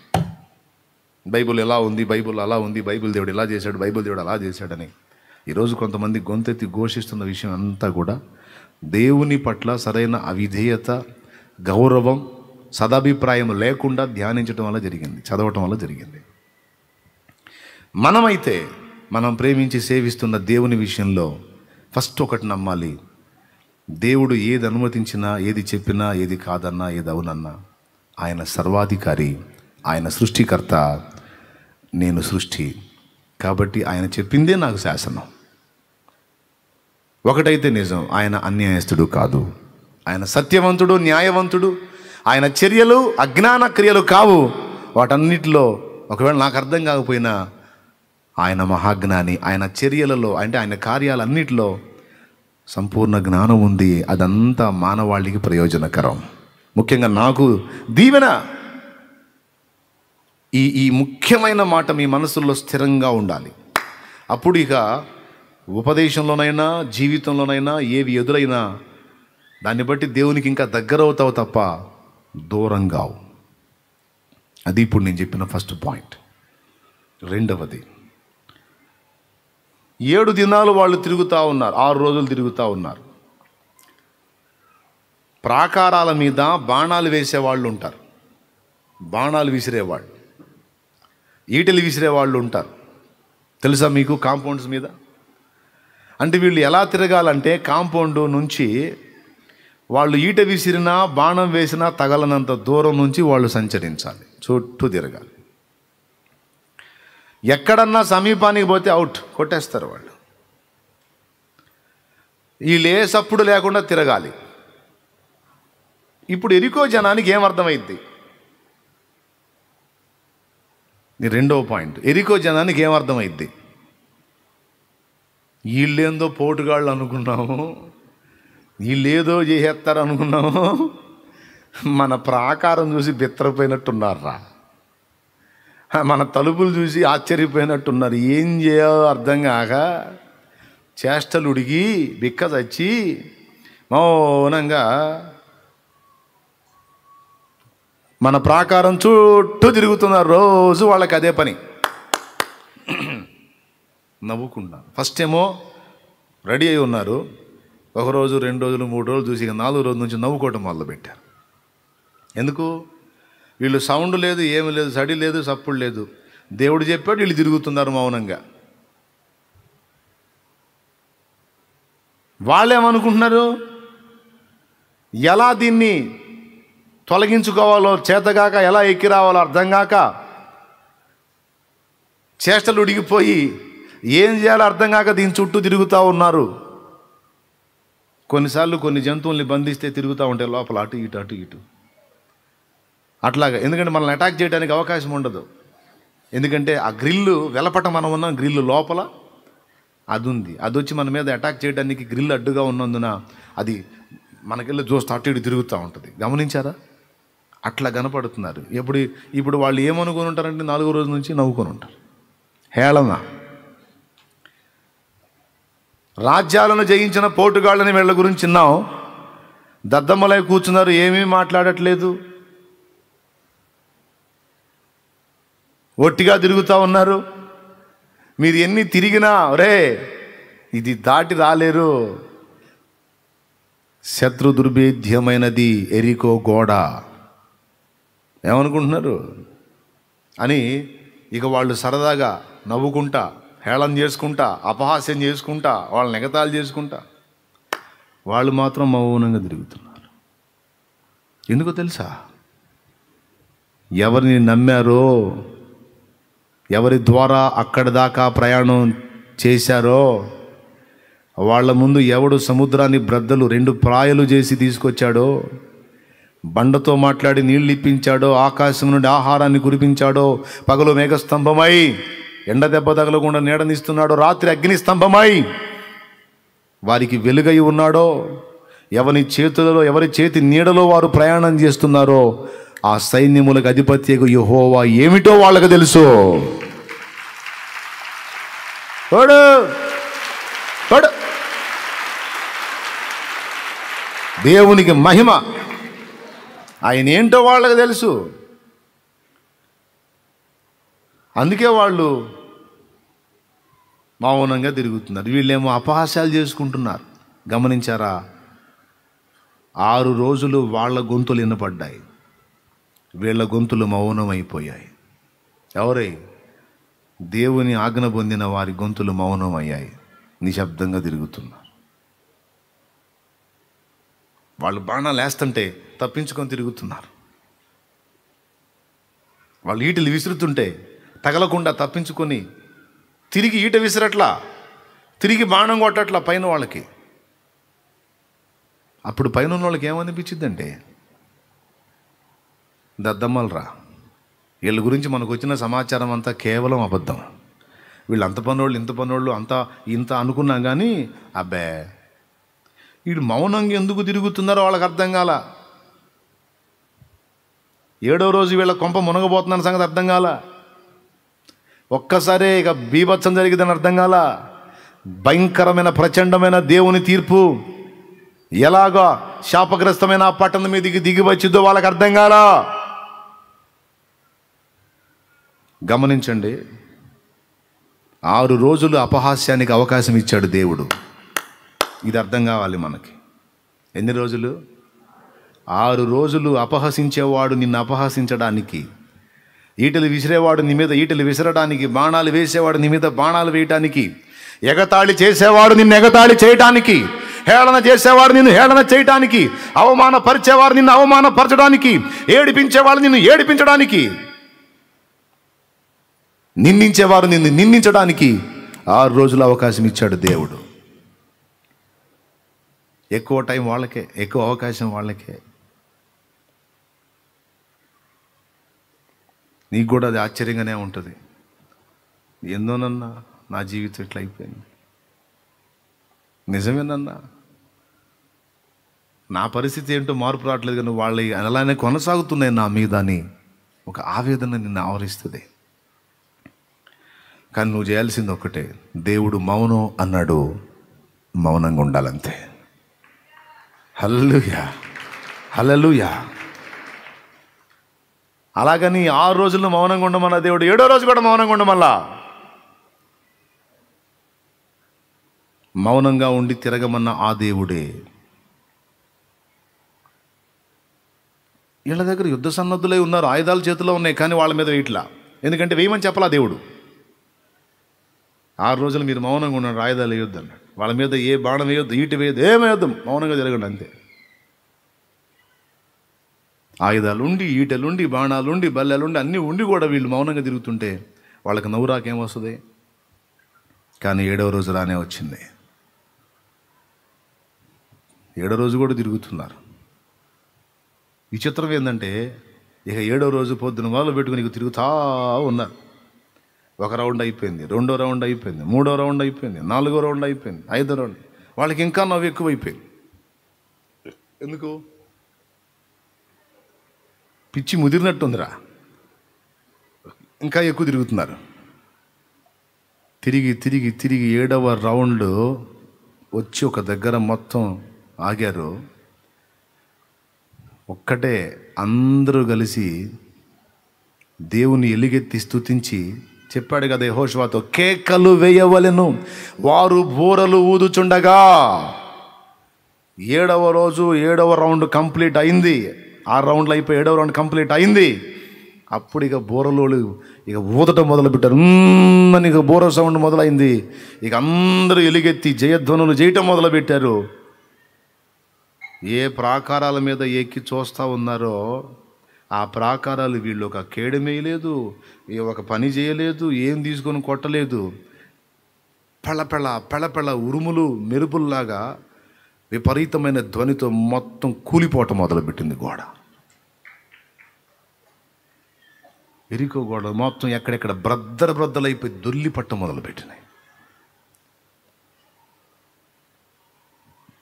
బైబిల్ ఎలా ఉంది, బైబిల్ అలా ఉంది, బైబిల్ దేవుడు ఇలా చేశాడు, బైబిల్ దేవుడు అలా చేశాడని ఈరోజు కొంతమంది గొంతెత్తి ఘోషిస్తున్న విషయం అంతా కూడా దేవుని పట్ల సరైన అవిధేయత, గౌరవం, సదాభిప్రాయం లేకుండా ధ్యానించడం వల్ల జరిగింది, చదవటం వల్ల జరిగింది. మనమైతే మనం ప్రేమించి సేవిస్తున్న దేవుని విషయంలో ఫస్ట్ ఒకటి నమ్మాలి. దేవుడు ఏది అనుమతించినా, ఏది చెప్పినా, ఏది కాదన్నా, ఏది అవునన్నా ఆయన సర్వాధికారి, ఆయన సృష్టికర్త, నేను సృష్టి. కాబట్టి ఆయన చెప్పిందే నాకు శాసనం. ఒకటైతే నిజం, ఆయన అన్యాయస్తుడు కాదు, ఆయన సత్యవంతుడు, న్యాయవంతుడు. ఆయన చర్యలు అజ్ఞాన క్రియలు కావు. వాటన్నిటిలో ఒకవేళ నాకు అర్థం కాకపోయినా ఆయన మహాజ్ఞాని. ఆయన చర్యలలో అంటే ఆయన కార్యాలన్నిటిలో సంపూర్ణ జ్ఞానం ఉంది. అదంతా మానవాళికి ప్రయోజనకరం, ముఖ్యంగా నాకు దీవెన. ఈ ముఖ్యమైన మాట మీ మనసుల్లో స్థిరంగా ఉండాలి. అప్పుడు ఇక ఉపదేశంలోనైనా, జీవితంలోనైనా ఏవి ఎదురైనా దాన్ని బట్టి దేవునికి ఇంకా దగ్గర అవుతావు తప్ప దూరం కావు. అది ఇప్పుడు నేను చెప్పిన ఫస్ట్ పాయింట్. రెండవది, 7 దినాలు వాళ్ళు తిరుగుతూ ఉన్నారు, 6 రోజులు తిరుగుతూ ఉన్నారు. ప్రాకారాల మీద బాణాలు వేసేవాళ్ళు ఉంటారు, బాణాలు విసిరేవాళ్ళు, ఈటెలు విసిరేవాళ్ళు ఉంటారు. తెలుసా మీకు? కాంపౌండ్స్ మీద. అంటే వీళ్ళు ఎలా తిరగాలంటే కాంపౌండ్ నుంచి వాళ్ళు ఈట విసిరినా బాణం వేసినా తగలనంత దూరం నుంచి వాళ్ళు సంచరించాలి, చుట్టూ తిరగాలి. ఎక్కడన్నా సమీపానికి పోతే అవుట్, కొట్టేస్తారు వాళ్ళు. వీళ్ళు ఏ సప్పుడు లేకుండా తిరగాలి. ఇప్పుడు ఎరికో జనానికి ఏమర్థమైద్ది? రెండవ పాయింట్, ఎరికో జనానికి ఏమర్థమైద్ది? వీళ్ళేందో పోటుగాళ్ళు అనుకున్నాము, వీళ్ళేదో చేసేస్తారు అనుకున్నాము, మన ప్రాకారం చూసి బిత్తరపోయినట్టున్నారా, మన తలుపులు చూసి ఆశ్చర్యపోయినట్టున్నారు. ఏం చేయాలో అర్థం కాక చేష్టలు ఉడిగి బిక్క చచ్చి మౌనంగా మన ప్రాకారం చుట్టూ తిరుగుతున్నారు. రోజు వాళ్ళకి అదే పని, నవ్వుకున్నారు. ఫస్ట్ ఏమో రెడీ అయి ఉన్నారు, 1 రోజు 2 రోజులు 3 రోజులు చూసి 4వ రోజు నుంచి నవ్వుకోవటం మొదలుపెట్టారు. ఎందుకు? వీళ్ళు సౌండ్ లేదు, ఏమి లేదు, సడి లేదు, సప్పుడు లేదు. దేవుడు చెప్పాడు, వీళ్ళు తిరుగుతున్నారు మౌనంగా. వాళ్ళేమనుకుంటున్నారు? ఎలా దీన్ని తొలగించుకోవాలో చేతగాక, ఎలా ఎక్కి రావాలో అర్థం కాక చేష్టలు ఉడిగిపోయి ఏం చేయాలో అర్థం కాక దీని చుట్టూ తిరుగుతూ ఉన్నారు. కొన్నిసార్లు కొన్ని జంతువుల్ని బంధిస్తే తిరుగుతూ ఉంటాయి లోపల, అటు ఇటు అటు ఇటు అట్లాగా. ఎందుకంటే మనల్ని అటాక్ చేయడానికి అవకాశం ఉండదు. ఎందుకంటే ఆ గ్రిల్లు వెలపట మనం ఉన్న గ్రిల్లు లోపల అది ఉంది, అది వచ్చి మన మీద అటాక్ చేయడానికి గ్రిల్ అడ్డుగా ఉన్నందున అది మనకెళ్ళి చూస్తే అటు ఇటు తిరుగుతూ ఉంటుంది. గమనించారా? అట్లా కనపడుతున్నారు. ఇప్పుడు వాళ్ళు ఏమనుకొని ఉంటారంటే 4వ రోజు నుంచి నవ్వుకొని ఉంటారు. హేళన. రాజ్యాలను జయించిన పోటుగాళ్ళని వీళ్ళ గురించి విన్నాం. దద్దమ్మలై కూర్చున్నారు, ఏమీ మాట్లాడట్లేదు, ఒట్టిగా తిరుగుతూ ఉన్నారు. మీరు ఎన్ని తిరిగినా రే ఇది దాటి రాలేరు. శత్రు దుర్భేద్యమైనది ఎరికో గోడ. ఏమనుకుంటున్నారు అని ఇక వాళ్ళు సరదాగా నవ్వుకుంటా, హేళన చేసుకుంటా, అపహాస్యం చేసుకుంటా, వాళ్ళని ఎగతాళి చేసుకుంటా వాళ్ళు మాత్రం మౌనంగా తిరుగుతున్నారు. ఎందుకో తెలుసా? ఎవరిని నమ్మారో, ఎవరి ద్వారా అక్కడి దాకా ప్రయాణం చేశారో వాళ్ళ ముందు ఎవడు సముద్రాన్ని బ్రద్దలు 2 ప్రాయలు చేసి తీసుకొచ్చాడో, బండతో మాట్లాడి నీళ్ళు ఇప్పించాడో, ఆకాశం నుండి ఆహారాన్ని కురిపించాడో, పగలు మేఘస్తంభమై ఎండ దెబ్బ తగలకుండా నీడనిస్తున్నాడో, రాత్రి అగ్ని స్తంభమై వారికి వెలుగై ఉన్నాడో, ఎవరి చేతులలో ఎవరి చేతి నీడలో వారు ప్రయాణం చేస్తున్నారో ఆ సైన్యములకు అధిపత్యకు యెహోవా ఏమిటో వాళ్ళకు తెలుసు. దేవునికి మహిమ. ఆయన ఏంటో వాళ్ళకి తెలుసు. అందుకే వాళ్ళు మౌనంగా తిరుగుతున్నారు. వీళ్ళేమో అపహాస్యాలు చేసుకుంటున్నారు. గమనించారా? 6 రోజులు వాళ్ళ గొంతులు వినపడ్డాయి, వీళ్ళ గొంతులు మౌనమైపోయాయి. ఎవరై? దేవుని ఆజ్ఞ పొందిన వారి గొంతులు మౌనమయ్యాయి, నిశ్శబ్దంగా తిరుగుతున్నారు. వాళ్ళు బాణాలు వేస్తుంటే తప్పించుకొని తిరుగుతున్నారు. వాళ్ళు ఈటలు విసురుతుంటే తగలకుండా తప్పించుకొని తిరిగి ఈట విసిరట్లా, తిరిగి బాణం కొట్టట్లా పైన వాళ్ళకి. అప్పుడు పైన ఉన్న వాళ్ళకి ఏమనిపించిందంటే, దద్దమ్మలరా, వీళ్ళ గురించి మనకు వచ్చిన సమాచారం అంతా కేవలం అబద్ధం. వీళ్ళు అంత పనోళ్ళు ఇంత పనోళ్ళు అంతా ఇంత అనుకున్నాం కానీ అబ్బే వీడు మౌనంగా ఎందుకు తిరుగుతున్నారో వాళ్ళకి అర్థం కాల. 7వ రోజు వీళ్ళ కొంప మునగబోతున్న సంగతి అర్థం కాల. ఒక్కసారే ఇక బీభత్సం జరిగిందని అర్థం కాల. భయంకరమైన ప్రచండమైన దేవుని తీర్పు ఎలాగా శాపగ్రస్తమైన ఆ పట్టణం మీదకి దిగి వచ్చిందో వాళ్ళకి అర్థం కాల. గమనించండి, 6 రోజులు అపహాస్యానికి అవకాశం ఇచ్చాడు దేవుడు. ఇది అర్థం కావాలి మనకి. ఎన్ని రోజులు? 6 రోజులు అపహసించేవాడు నిన్ను అపహసించడానికి, ఈటలు విసిరేవాడు నీ మీద ఈటలు విసరడానికి, బాణాలు వేసేవాడు నీ మీద బాణాలు వేయటానికి, ఎగతాళి చేసేవాడు నిన్ను ఎగతాళి చేయటానికి, హేళన చేసేవాడు నిన్ను హేళన చేయటానికి, అవమానపరిచేవాడు నిన్ను అవమానపరచడానికి, ఏడిపించేవాడు నిన్ను ఏడిపించడానికి, నిందించేవారు నిన్ను నిందించడానికి 6 రోజులు అవకాశం ఇచ్చాడు దేవుడు. ఎక్కువ టైం వాళ్ళకే, ఎక్కువ అవకాశం వాళ్ళకే. నీకు కూడా అది ఆశ్చర్యంగానే ఉంటుంది. ఎందోనన్నా నా జీవితం ఇట్లా అయిపోయింది, నిజమేనన్నా నా పరిస్థితి ఏంటో మార్పు రావట్లేదు, కానీ వాళ్ళు అలానే కొనసాగుతున్నాయి నా మీద అని ఒక ఆవేదన నిన్ను ఆవరిస్తుంది. కానీ నువ్వు చేయాల్సింది ఒక్కటే, దేవుడు మౌనం అన్నాడు, మౌనంగా ఉండాలంతే. హల్లెలూయా, హల్లెలూయా. అలాగని 6 రోజుల్లో మౌనంగా ఉండమన్నా దేవుడు 7వ రోజు కూడా మౌనంగా ఉండమల్లా. మౌనంగా ఉండి తిరగమన్న ఆ దేవుడే. వీళ్ళ దగ్గర యుద్ధ సన్నద్ధులై ఉన్నారు, ఆయుధాలు చేతిలో ఉన్నాయి, కానీ వాళ్ళ మీద వేయట్లా. ఎందుకంటే వేయమని చెప్పలా దేవుడు. 6 రోజులు మీరు మౌనంగా ఉన్నారు, ఆయుధాలు వేయొద్దు అన్నాడు. వాళ్ళ మీద ఏ బాణం వేయొద్దు, ఈటి వేయొద్దు, ఏమేయొద్దు, మౌనంగా జరగండి అంతే. ఆయుధాలుండి, ఈటలుండి, బాణాలుండి, బల్లెలుండి, అన్నీ ఉండి కూడా వీళ్ళు మౌనంగా తిరుగుతుంటే వాళ్ళకి నవ్వురాకేమొస్తుంది? కానీ 7వ రోజు రానే వచ్చింది. 7వ రోజు కూడా తిరుగుతున్నారు. విచిత్రం ఏంటంటే ఇక 7వ రోజు పొద్దున మొదలు పెట్టుకుని ఇక తిరుగుతా ఉన్నారు. 1 రౌండ్ అయిపోయింది, 2వ రౌండ్ అయిపోయింది, 3వ రౌండ్ అయిపోయింది, 4వ రౌండ్ అయిపోయింది, 5వ రౌండ్. వాళ్ళకి ఇంకా నవ్వు ఎక్కువైపోయింది. ఎందుకు? పిచ్చి ముదిరినట్టుందిరా, ఇంకా ఎక్కువ తిరుగుతున్నారు. తిరిగి తిరిగి తిరిగి 7వ రౌండ్ వచ్చి ఒక దగ్గర మొత్తం ఆగారు. ఒక్కటే అందరూ కలిసి దేవుని ఎలుగెత్తి స్తుతించి చెప్పాడు కదా యెహోషువతో, కేకలు వేయవలెను వారు బూరలు ఊదుచుండగా. 7వ రోజు 7వ రౌండ్ కంప్లీట్ అయింది. 6 రౌండ్లు అయిపోయి 7వ రౌండ్ కంప్లీట్ అయింది. అప్పుడు ఇక బూరలోళ్ళు ఇక ఊదటం మొదలుపెట్టారు. అని ఇక బూర సౌండ్ మొదలైంది. ఇక అందరూ ఎలుగెత్తి జయధ్వనులు చేయటం మొదలుపెట్టారు. ఏ ప్రాకారాల మీద ఎక్కి చూస్తూ ఉన్నారో ఆ ప్రాకారాలు వీళ్ళు ఒక కేడమేయలేదు, ఒక పని చేయలేదు, ఏం తీసుకొని కొట్టలేదు. పెళ్ళపెళ్ళ పెళ్ళపెళ్ళ ఉరుములు మెరుపుల్లాగా విపరీతమైన ధ్వనితో మొత్తం కూలిపోవటం మొదలుపెట్టింది గోడ. ఎరికో గోడ మొత్తం ఎక్కడెక్కడ బ్రద్దలైపోయి దొల్లి పట్టం మొదలుపెట్టినాయి.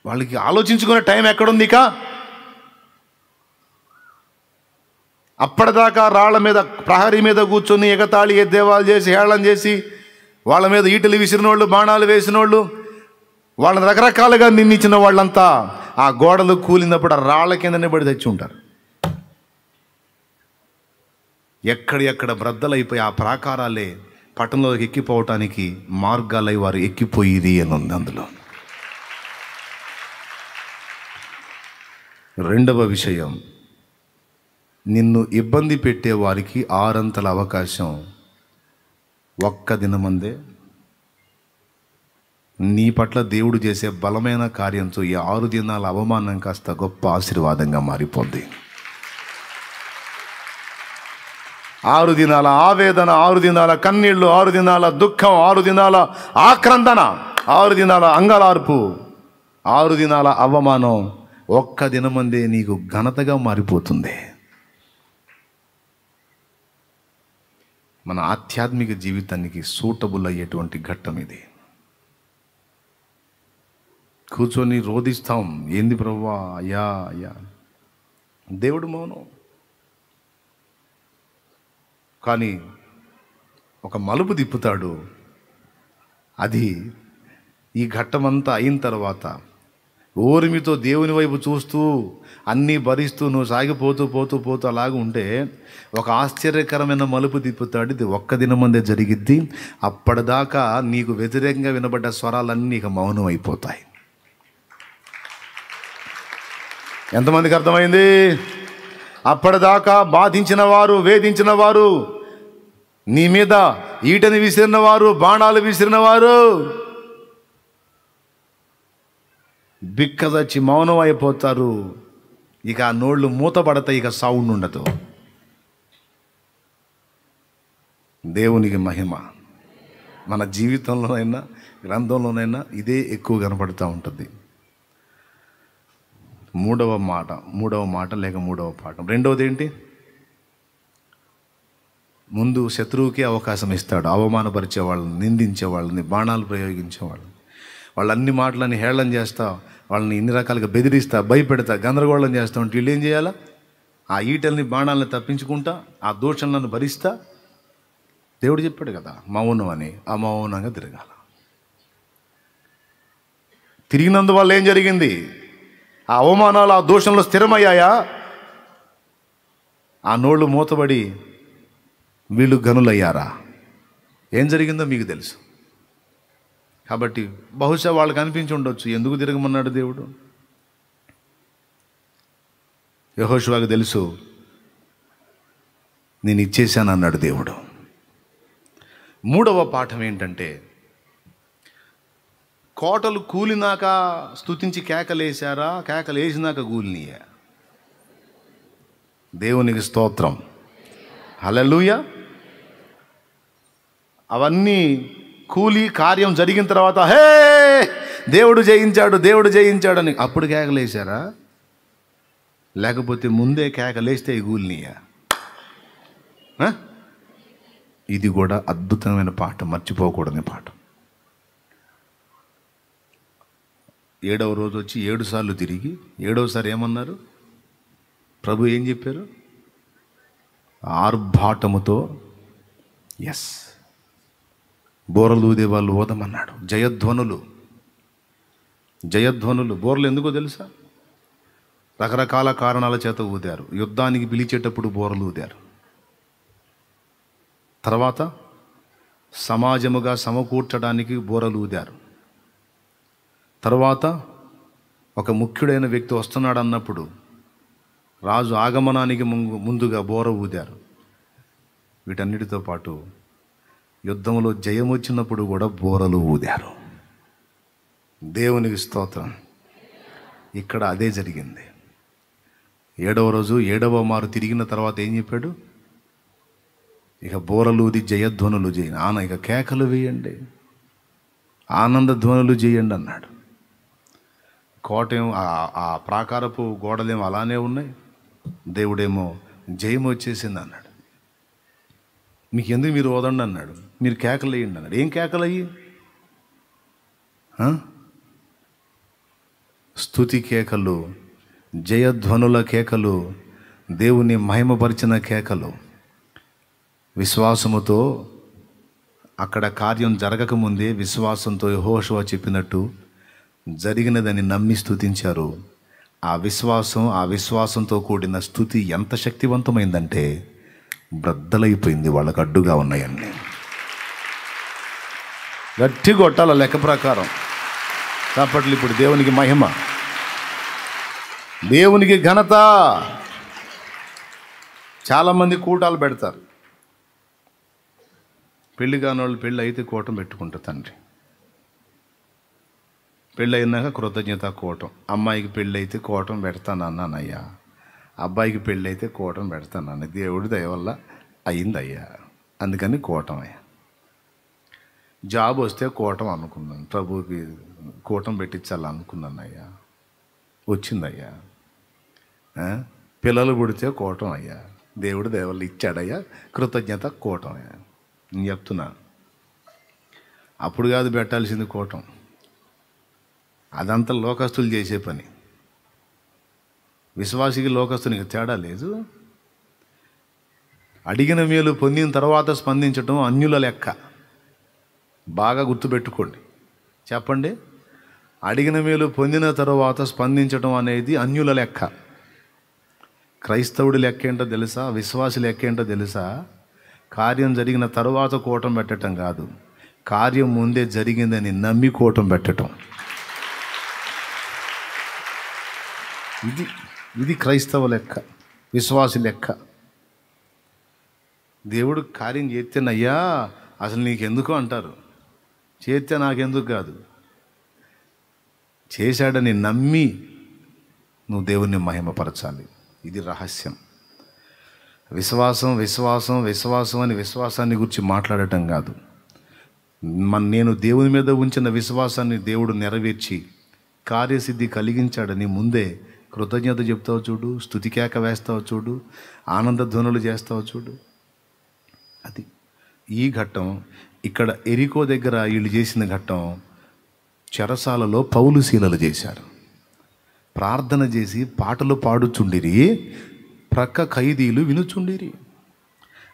వాళ్ళకి ఆలోచించుకునే టైం ఎక్కడుంది? ఇక అప్పటిదాకా రాళ్ల మీద ప్రహరీ మీద కూర్చొని ఎగతాళి ఎద్దేవాళ్ళు చేసి హేళన చేసి వాళ్ళ మీద ఈటలు విసిరినోళ్ళు, బాణాలు వేసినోళ్ళు, వాళ్ళని రకరకాలుగా నిందించిన వాళ్ళంతా ఆ గోడలు కూలినప్పుడు ఆ రాళ్ల కిందనే పడి తెచ్చి ఉంటారు. ఎక్కడెక్కడ బ్రద్దలైపోయి ఆ ప్రాకారాలే పట్టణంలోకి ఎక్కిపోవటానికి మార్గాలై వారు ఎక్కిపోయిరి అని ఉంది అందులో. 2వ విషయం, నిన్ను ఇబ్బంది పెట్టే వారికి 6 అంతల అవకాశం ఒక్క దినమందే. నీ పట్ల దేవుడు చేసే బలమైన కార్యంతో ఈ 6 దినాల అవమానం కాస్త గొప్ప ఆశీర్వాదంగా మారిపోద్ది. 6 దినాల ఆవేదన, 6 దినాల కన్నీళ్లు, 6 దినాల దుఃఖం, 6 దినాల ఆక్రందన, 6 దినాల అంగలార్పు, 6 దినాల అవమానం ఒక్క దినమందే నీకు ఘనతగా మారిపోతుంది. మన ఆధ్యాత్మిక జీవితానికి సూటబుల్ అయ్యేటువంటి ఘట్టం ఇది. కూర్చొని రోధిస్తాం, ఏంది ప్రభువా, అయ్యా అయ్యా. దేవుడు మౌనం. కానీ ఒక మలుపు తిప్పుతాడు. అది ఈ ఘట్టమంతా అయిన తర్వాత ఓర్మితో దేవుని వైపు చూస్తూ అన్నీ భరిస్తూ నువ్వు సాగిపోతూ పోతూ పోతూ అలాగ ఉంటే ఒక ఆశ్చర్యకరమైన మలుపు తిప్పుతాడు. ఇది ఒక్క దినమందే జరిగిద్ది. అప్పటిదాకా నీకు వ్యతిరేకంగా వినబడ్డ స్వరాలన్నీ ఇక మౌనం అయిపోతాయి. ఎంతమందికి అర్థమైంది? అప్పటిదాకా బాధించిన వారు, వేధించిన వారు, నీ మీద ఈటని విసిరిన వారు, బాణాలు విసిరిన వారు బిక్కదచ్చి మౌనం అయిపోతారు. ఇక ఆ నోళ్ళు మూతపడతాయి, ఇక సౌండ్ ఉండదు. దేవునికి మహిమ. మన జీవితంలోనైనా గ్రంథంలోనైనా ఇదే ఎక్కువ కనపడుతూ ఉంటుంది. మూడవ మాట లేక మూడవ పాఠం. రెండవది ఏంటి? ముందు శత్రువుకి అవకాశం ఇస్తాడు. అవమానపరిచే వాళ్ళని, నిందించే వాళ్ళని, బాణాలు ప్రయోగించే వాళ్ళని, వాళ్ళన్ని మాటలని హేళన చేస్తా, వాళ్ళని ఇన్ని రకాలుగా బెదిరిస్తా, భయపెడతా, గందరగోళం చేస్తా ఉంటే వీళ్ళు ఏం చేయాలా? ఆ ఈటల్ని, బాణాలని తప్పించుకుంటా, ఆ దోషణలను భరిస్తా. దేవుడు చెప్పాడు కదా మౌనం అని. ఆ మౌనంగా తిరగాల. తిరిగినందువల్ల ఏం జరిగింది? ఆ అవమానాలు, ఆ దోషంలో స్థిరమయ్యాయా? ఆ నోళ్ళు మూతబడి వీళ్ళు గనులయ్యారా? ఏం జరిగిందో మీకు తెలుసు. కాబట్టి బహుశా వాళ్ళకి అనిపించి ఉండొచ్చు, ఎందుకు తిరగమన్నాడు దేవుడు. యెహోషువకు తెలుసు, నేను ఇచ్చేశాను అన్నాడు దేవుడు. మూడవ పాఠం ఏంటంటే, కోటలు కూలినాక స్తుతించి కేకలేశారా, కేకలేసినాక కూలినయా? దేవునికి స్తోత్రం, హల్లెలూయా. అవన్నీ కూలి కార్యం జరిగిన తర్వాత హే దేవుడు జయించాడు, దేవుడు జయించాడు అని అప్పుడు కేకలేశారా? లేకపోతే ముందే కేకలేస్తే కూలినయా? ఇది కూడా అద్భుతమైన పాఠం, మర్చిపోకూడని పాఠం. 7వ రోజు వచ్చి 7 సార్లు తిరిగి 7వసారి ఏమన్నారు? ప్రభు ఏం చెప్పారు? ఆర్భాటముతో బోరలు ఊదే వాళ్ళు ఊదమన్నాడు. జయధ్వనులు. బోరలు ఎందుకో తెలుసా? రకరకాల కారణాల చేత ఊదారు. యుద్ధానికి పిలిచేటప్పుడు బోరలు ఊదారు. తర్వాత సమాజముగా సమకూర్చడానికి బోరలు ఊదారు. తర్వాత ఒక ముఖ్యుడైన వ్యక్తి వస్తున్నాడు అన్నప్పుడు రాజు ఆగమనానికి ముందుగా బోర ఊదారు. వీటన్నిటితో పాటు యుద్ధంలో జయం వచ్చినప్పుడు కూడా బోరలు ఊదారు. దేవునికి స్తోత్రం. ఇక్కడ అదే జరిగింది. 7వ రోజు 7వ మారు తిరిగిన తర్వాత ఏం చెప్పాడు? ఇక బోరలూది జయధ్వనులు చేయండి, ఇక కేకలు వేయండి, ఆనంద ధ్వనులు చేయండి అన్నాడు. కోటేమో ఆ ప్రాకారపు గోడలేమో అలానే ఉన్నాయి. దేవుడేమో జయం వచ్చేసింది అన్నాడు. మీకు ఎందుకు మీరు ఓదండి అన్నాడు. మీరు కేకలు వేయండి అన్నాడు. ఏం కేకలు అయ్యి? స్తుతి కేకలు, జయధ్వనుల కేకలు, దేవుని మహిమపరిచిన కేకలు. విశ్వాసముతో అక్కడ కార్యం జరగకముందే విశ్వాసంతో యెహోషువ చెప్పినట్టు జరిగినదని నమ్మి స్తుతించారు. ఆ విశ్వాసంతో కూడిన స్తుతి ఎంత శక్తివంతమైందంటే బ్రద్దలైపోయింది వాళ్ళకు అడ్డుగా ఉన్నాయన్నీ. గట్టి కొట్టాల లెక్క ప్రకారం కాబట్టి ఇప్పుడు దేవునికి మహిమ, దేవునికి ఘనత. చాలామంది కూటాలు పెడతారు. పెళ్లి కాని వాళ్ళు పెళ్ళి అయితే కూటం పెట్టుకుంటారు. తండ్రి పెళ్ళి అయినాక కృతజ్ఞత కూటం. అమ్మాయికి పెళ్ళి అయితే కూటం పెడతానన్నానయ్యా, అబ్బాయికి పెళ్ళి అయితే కూటం పెడతానన్న. దేవుడి దయ వల్ల అయ్యిందయ్యా, అందుకని కూటం అయ్యా. జాబ్ వస్తే కూటం అనుకున్నాను, ప్రభుకి కూటం పెట్టించాలనుకున్నాను అయ్యా, వచ్చిందయ్యా. పిల్లలు పుడితే కూటం అయ్యా, దేవుడి దయ వల్ల ఇచ్చాడయ్యా, కృతజ్ఞత కూటం అయ్యా. నేను చెప్తున్నా, అప్పుడు కాదు పెట్టాల్సింది కూటం. అదంతా లోకస్తులు చేసే పని. విశ్వాసికి లోకస్తునికి తేడా లేదు. అడిగిన మేలు పొందిన తర్వాత స్పందించడం అన్యుల లెక్క. బాగా గుర్తుపెట్టుకోండి. చెప్పండి, అడిగిన మేలు పొందిన తరువాత స్పందించడం అనేది అన్యుల లెక్క. క్రైస్తవుడి లెక్క ఏంటో తెలుసా? విశ్వాసి లెక్క ఏంటో తెలుసా? కార్యం జరిగిన తరువాత కూటం పెట్టడం కాదు, కార్యం ముందే జరిగిందని నమ్మి కూటం పెట్టడం. ఇది క్రైస్తవ లెక్క, విశ్వాసి లెక్క. దేవుడు కార్యం చేస్తేనయ్యా అసలు నీకెందుకు అంటారు, చేస్తే నాకెందుకు కాదు, చేశాడని నమ్మి నువ్వు దేవుణ్ణి మహిమపరచాలి. ఇది రహస్యం. విశ్వాసం విశ్వాసం విశ్వాసం అని విశ్వాసాన్ని గురించి మాట్లాడటం కాదు. నేను దేవుని మీద ఉంచిన విశ్వాసాన్ని దేవుడు నెరవేర్చి కార్యసిద్ధి కలిగించాడని ముందే కృతజ్ఞత చెప్తావు చూడు, స్తుతి కేక వేస్తావు చూడు, ఆనంద ధ్వనులు చేస్తావు చూడు. అది ఈ ఘట్టం. ఇక్కడ ఎరికో దగ్గర వీళ్ళు చేసిన ఘట్టం చెరసాలలో పౌలు శీలలు చేశారు. ప్రార్థన చేసి పాటలు పాడుచుండిరి, ప్రక్క ఖైదీలు వినుచుండిరి.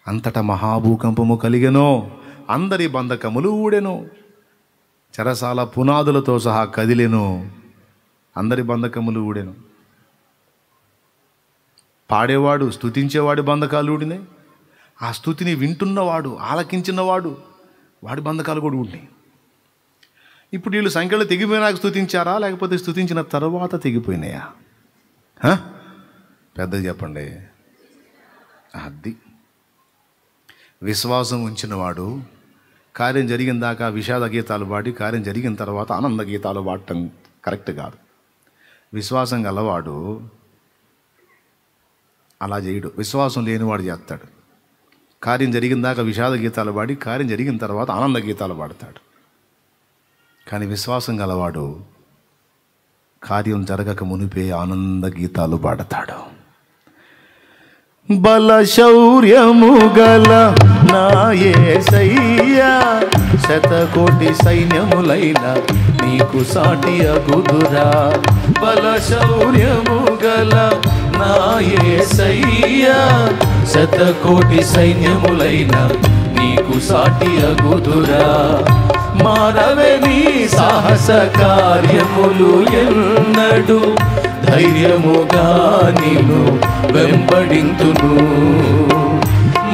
అంతటా మహాభూకంపము కలిగెనో, అందరి బంధకములు ఊడెను, చెరసాల పునాదులతో సహా కదిలెను, అందరి బంధకములు ఊడెను. పాడేవాడు స్తుతించేవాడి బంధకాలు ఊడినాయి, ఆ స్తుతిని వింటున్నవాడు ఆలకించినవాడు వాడి బంధకాలు కూడా ఊడినాయి. ఇప్పుడు వీళ్ళు సంఖ్యలు తెగిపోయినాక స్తుతించారా, లేకపోతే స్తుతించిన తర్వాత తెగిపోయినాయా? పెద్దగా చెప్పండి. అది విశ్వాసం ఉంచినవాడు కార్యం జరిగిన దాకా విషాద గీతాలు పాడి కార్యం జరిగిన తర్వాత ఆనంద గీతాలు పాడటం కరెక్ట్ కాదు. విశ్వాసం గలవాడు అలా చేయడు. విశ్వాసం లేనివాడు చేస్తాడు. కార్యం జరిగిన దాకా విషాద గీతాలు పాడి కార్యం జరిగిన తర్వాత ఆనంద గీతాలు పాడతాడు. కానీ విశ్వాసం గలవాడు కార్యం జరగక మునిపే ఆనంద గీతాలు పాడతాడు. బల శౌర్యము గల నా యేసయ్యా, శతకోటి సైన్యములైన నీకు సాటి అగుదురా. బల శౌర్యము గల నా యేసయ్యా, శతకోటి సైన్యములైన నీకు సాటి అగుదురా. మారవే నీ సాహస కార్యములు ఎన్నడు, ధైర్యముగా నిన్ను వెంబడింతును.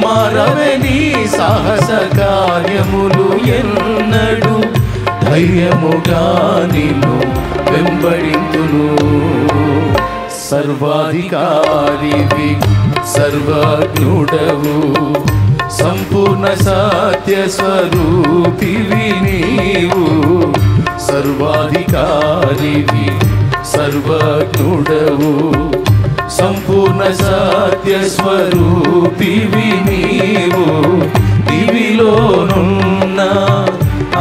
మారవే నీ సాహస కార్యములు ఎన్నడు, ధైర్యముగా నిన్ను వెంబడింతును. సర్వాధికారివి సర్వజ్ఞుడవు, సంపూర్ణ సత్య స్వరూపివి నీవు. సర్వాధికారివి సర్వజ్ఞుడవు, సంపూర్ణ సత్య స్వరూపివి నీవు. దివిలోనున్న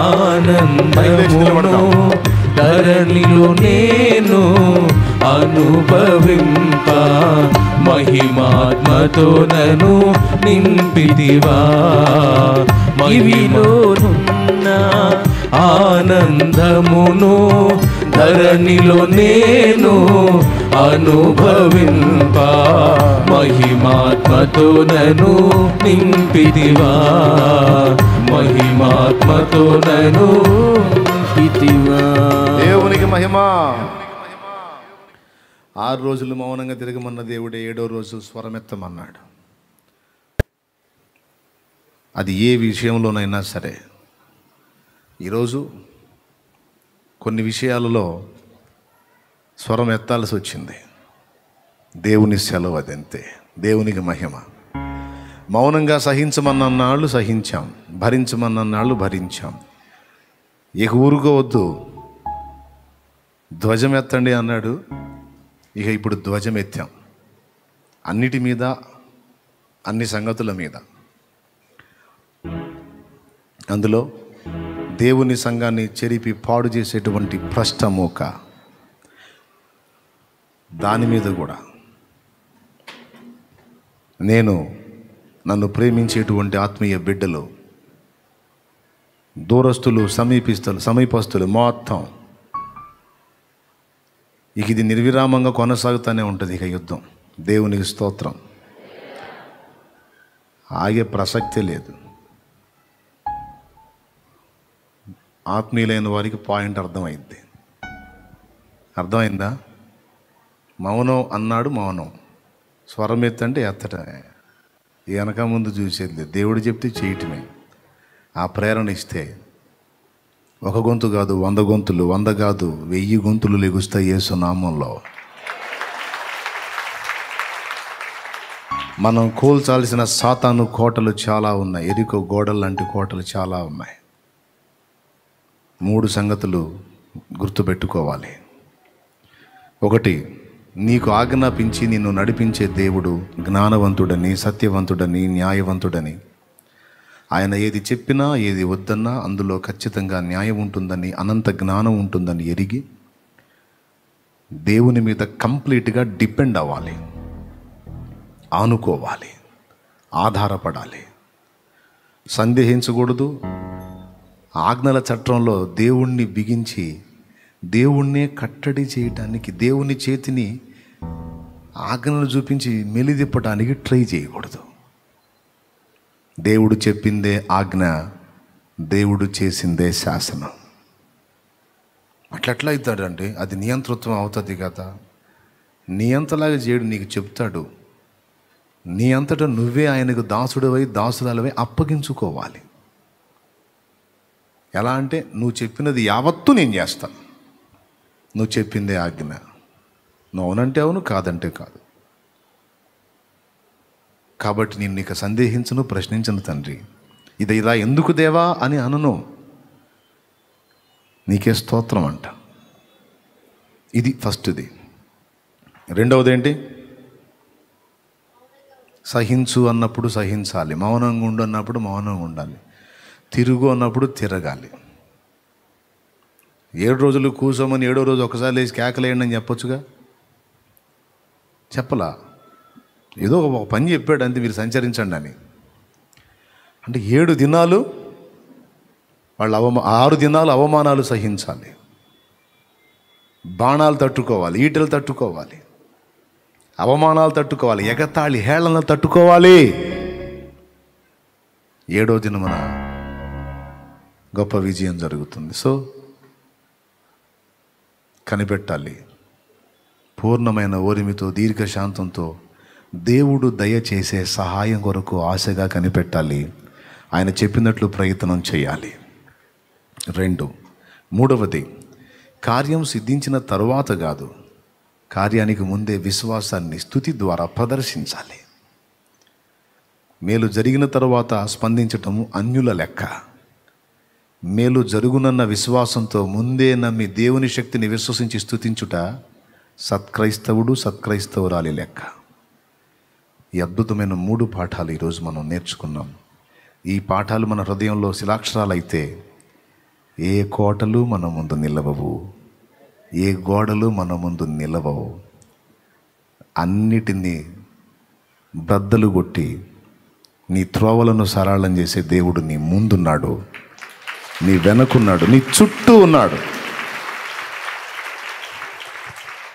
ఆనందమును ధరణిలో నేను అనుభవింప, మహిమాత్మతో నన్ను నింపిదివా. దివిలోనున్న ఆనందమును ధరణిలో నేను అనుభవింప, మహిమాత్మతో నన్ను నింపిదివా. మహిమాత్మతో నన్ను నింపిదివా. దేవునికి మహిమ. 6 రోజులు మౌనంగా తిరగమన్న దేవుడే 7వ రోజు స్వరమెత్తమన్నాడు. అది ఏ విషయంలోనైనా సరే. ఈరోజు కొన్ని విషయాలలో స్వరం ఎత్తాల్సి వచ్చింది. దేవుని సెలవు, అదంతే. దేవునికి మహిమ. మౌనంగా సహించమన్నాళ్ళు సహించాం, భరించమన్నాళ్ళు భరించాం. ఇక ఊరుకోవద్దు, ధ్వజం ఎత్తండి అన్నాడు. ఇక ఇప్పుడు ధ్వజం ఎత్తాం. అన్నిటి మీద, అన్ని సంగతుల మీద. అందులో దేవుని సంఘాన్ని చెరిపి పాడు చేసేటువంటి భ్రష్టమోక, దాని మీద కూడా నన్ను ప్రేమించేటువంటి ఆత్మీయ బిడ్డలు, దూరస్తులు, సమీపస్తులు మొత్తం ఇక ఇది నిర్విరామంగా కొనసాగుతూనే ఉంటుంది. ఇక యుద్ధం. దేవునికి స్తోత్రం. ఆగే ప్రసక్తే లేదు. ఆత్మీయులైన వారికి పాయింట్ అర్థమైంది. అర్థమైందా? మౌనం అన్నాడు, మౌనం. స్వరం ఎత్తంటే ఎత్తటమే, వెనక ముందు చూసేది. దేవుడు చెప్తే చేయటమే. ఆ ప్రేరణ ఇస్తే ఒక గొంతు కాదు 100 గొంతులు, 100 కాదు 1000 గొంతులు లెగుస్తాయి యేసు నామంలో. మనం కూల్చాల్సిన సాతాను కోటలు చాలా ఉన్నాయి. ఎరికో గోడలు లాంటి కోటలు చాలా ఉన్నాయి. 3 సంగతులు గుర్తుపెట్టుకోవాలి. 1, నీకు ఆజ్ఞాపించి నిన్ను నడిపించే దేవుడు జ్ఞానవంతుడని, సత్యవంతుడని, న్యాయవంతుడని. ఆయన ఏది చెప్పినా ఏది వద్దన్నా అందులో ఖచ్చితంగా న్యాయం ఉంటుందని, అనంత జ్ఞానం ఉంటుందని ఎరిగి దేవుని మీద కంప్లీట్గా డిపెండ్ అవ్వాలి, ఆనుకోవాలి, ఆధారపడాలి. సందేహించకూడదు. ఆజ్ఞల చట్రంలో దేవుణ్ణి బిగించి దేవుణ్ణే కట్టడి చేయటానికి, దేవుని చేతిని ఆజ్ఞలు చూపించి మెలిదిప్పటానికి ట్రై చేయకూడదు. దేవుడు చెప్పిందే ఆజ్ఞ, దేవుడు చేసిందే శాసనం. అట్లా అవుతాడంటే అది నియంతృత్వం అవుతుంది కదా. నియంతలాగా చేయడు, నీకు చెప్తాడు. నీ అంతటా నువ్వే ఆయనకు దాసుడవై దాసురాలవై అప్పగించుకోవాలి. ఎలా అంటే, నువ్వు చెప్పినది యావత్తు నేను చేస్తాను, నువ్వు చెప్పిందే ఆజ్ఞ. నువ్వు అవునంటే అవును, కాదంటే కాదు. కాబట్టి నేను నీకు సందేహించను, ప్రశ్నించను తండ్రి. ఇది ఇలా ఎందుకు దేవా అని అనను, నీకే స్తోత్రం అంట. ఇది ఫస్ట్ది. రెండవది ఏంటి? సహించు అన్నప్పుడు సహించాలి, మౌనంగా ఉండు అన్నప్పుడు మౌనంగా ఉండాలి, తిరుగు అన్నప్పుడు తిరగాలి. 7 రోజులు కూసోమని 7వ రోజు ఒకసారి లేచి కేకలేయండి అని చెప్పొచ్చుగా, చెప్పలా. ఏదో ఒక పని చెప్పాడు అంతే, మీరు సంచరించండి అని. అంటే 7 దినాలు వాళ్ళు 6 దినాలు అవమానాలు సహించాలి, బాణాలు తట్టుకోవాలి, ఈటలు తట్టుకోవాలి, అవమానాలు తట్టుకోవాలి, ఎగతాళి హేళనలు తట్టుకోవాలి. 7వ దినమున గొప్ప విజయం జరుగుతుంది. సో కనిపెట్టాలి. పూర్ణమైన ఓరిమితో, దీర్ఘశాంతంతో దేవుడు దయచేసే సహాయం కొరకు ఆశగా కనిపెట్టాలి. ఆయన చెప్పినట్లు ప్రయత్నం చేయాలి. 2, మూడవది, కార్యం సిద్ధించిన తరువాత కాదు, కార్యానికి ముందే విశ్వాసాన్ని స్తుతి ద్వారా ప్రదర్శించాలి. మేలు జరిగిన తరువాత స్పందించటము అన్యుల లెక్క. మేలు జరుగునన్న విశ్వాసంతో ముందే నమ్మి దేవుని శక్తిని విశ్వసించి స్తుతించుట సత్క్రైస్తవుడు, సత్క్రైస్తవురాలి లెక్క. ఈ అద్భుతమైన 3 పాఠాలు ఈరోజు మనం నేర్చుకున్నాం. ఈ పాఠాలు మన హృదయంలో శిలాక్షరాలైతే ఏ కోటలు మన ముందు నిలవవు, ఏ గోడలు మన ముందు నిలవవు. అన్నిటినీ బద్దలు కొట్టి నీ త్రోవలను సరళం చేసే దేవుడు నీ ముందున్నాడు, నీ వెనకున్నాడు, నీ చుట్టూ ఉన్నాడు.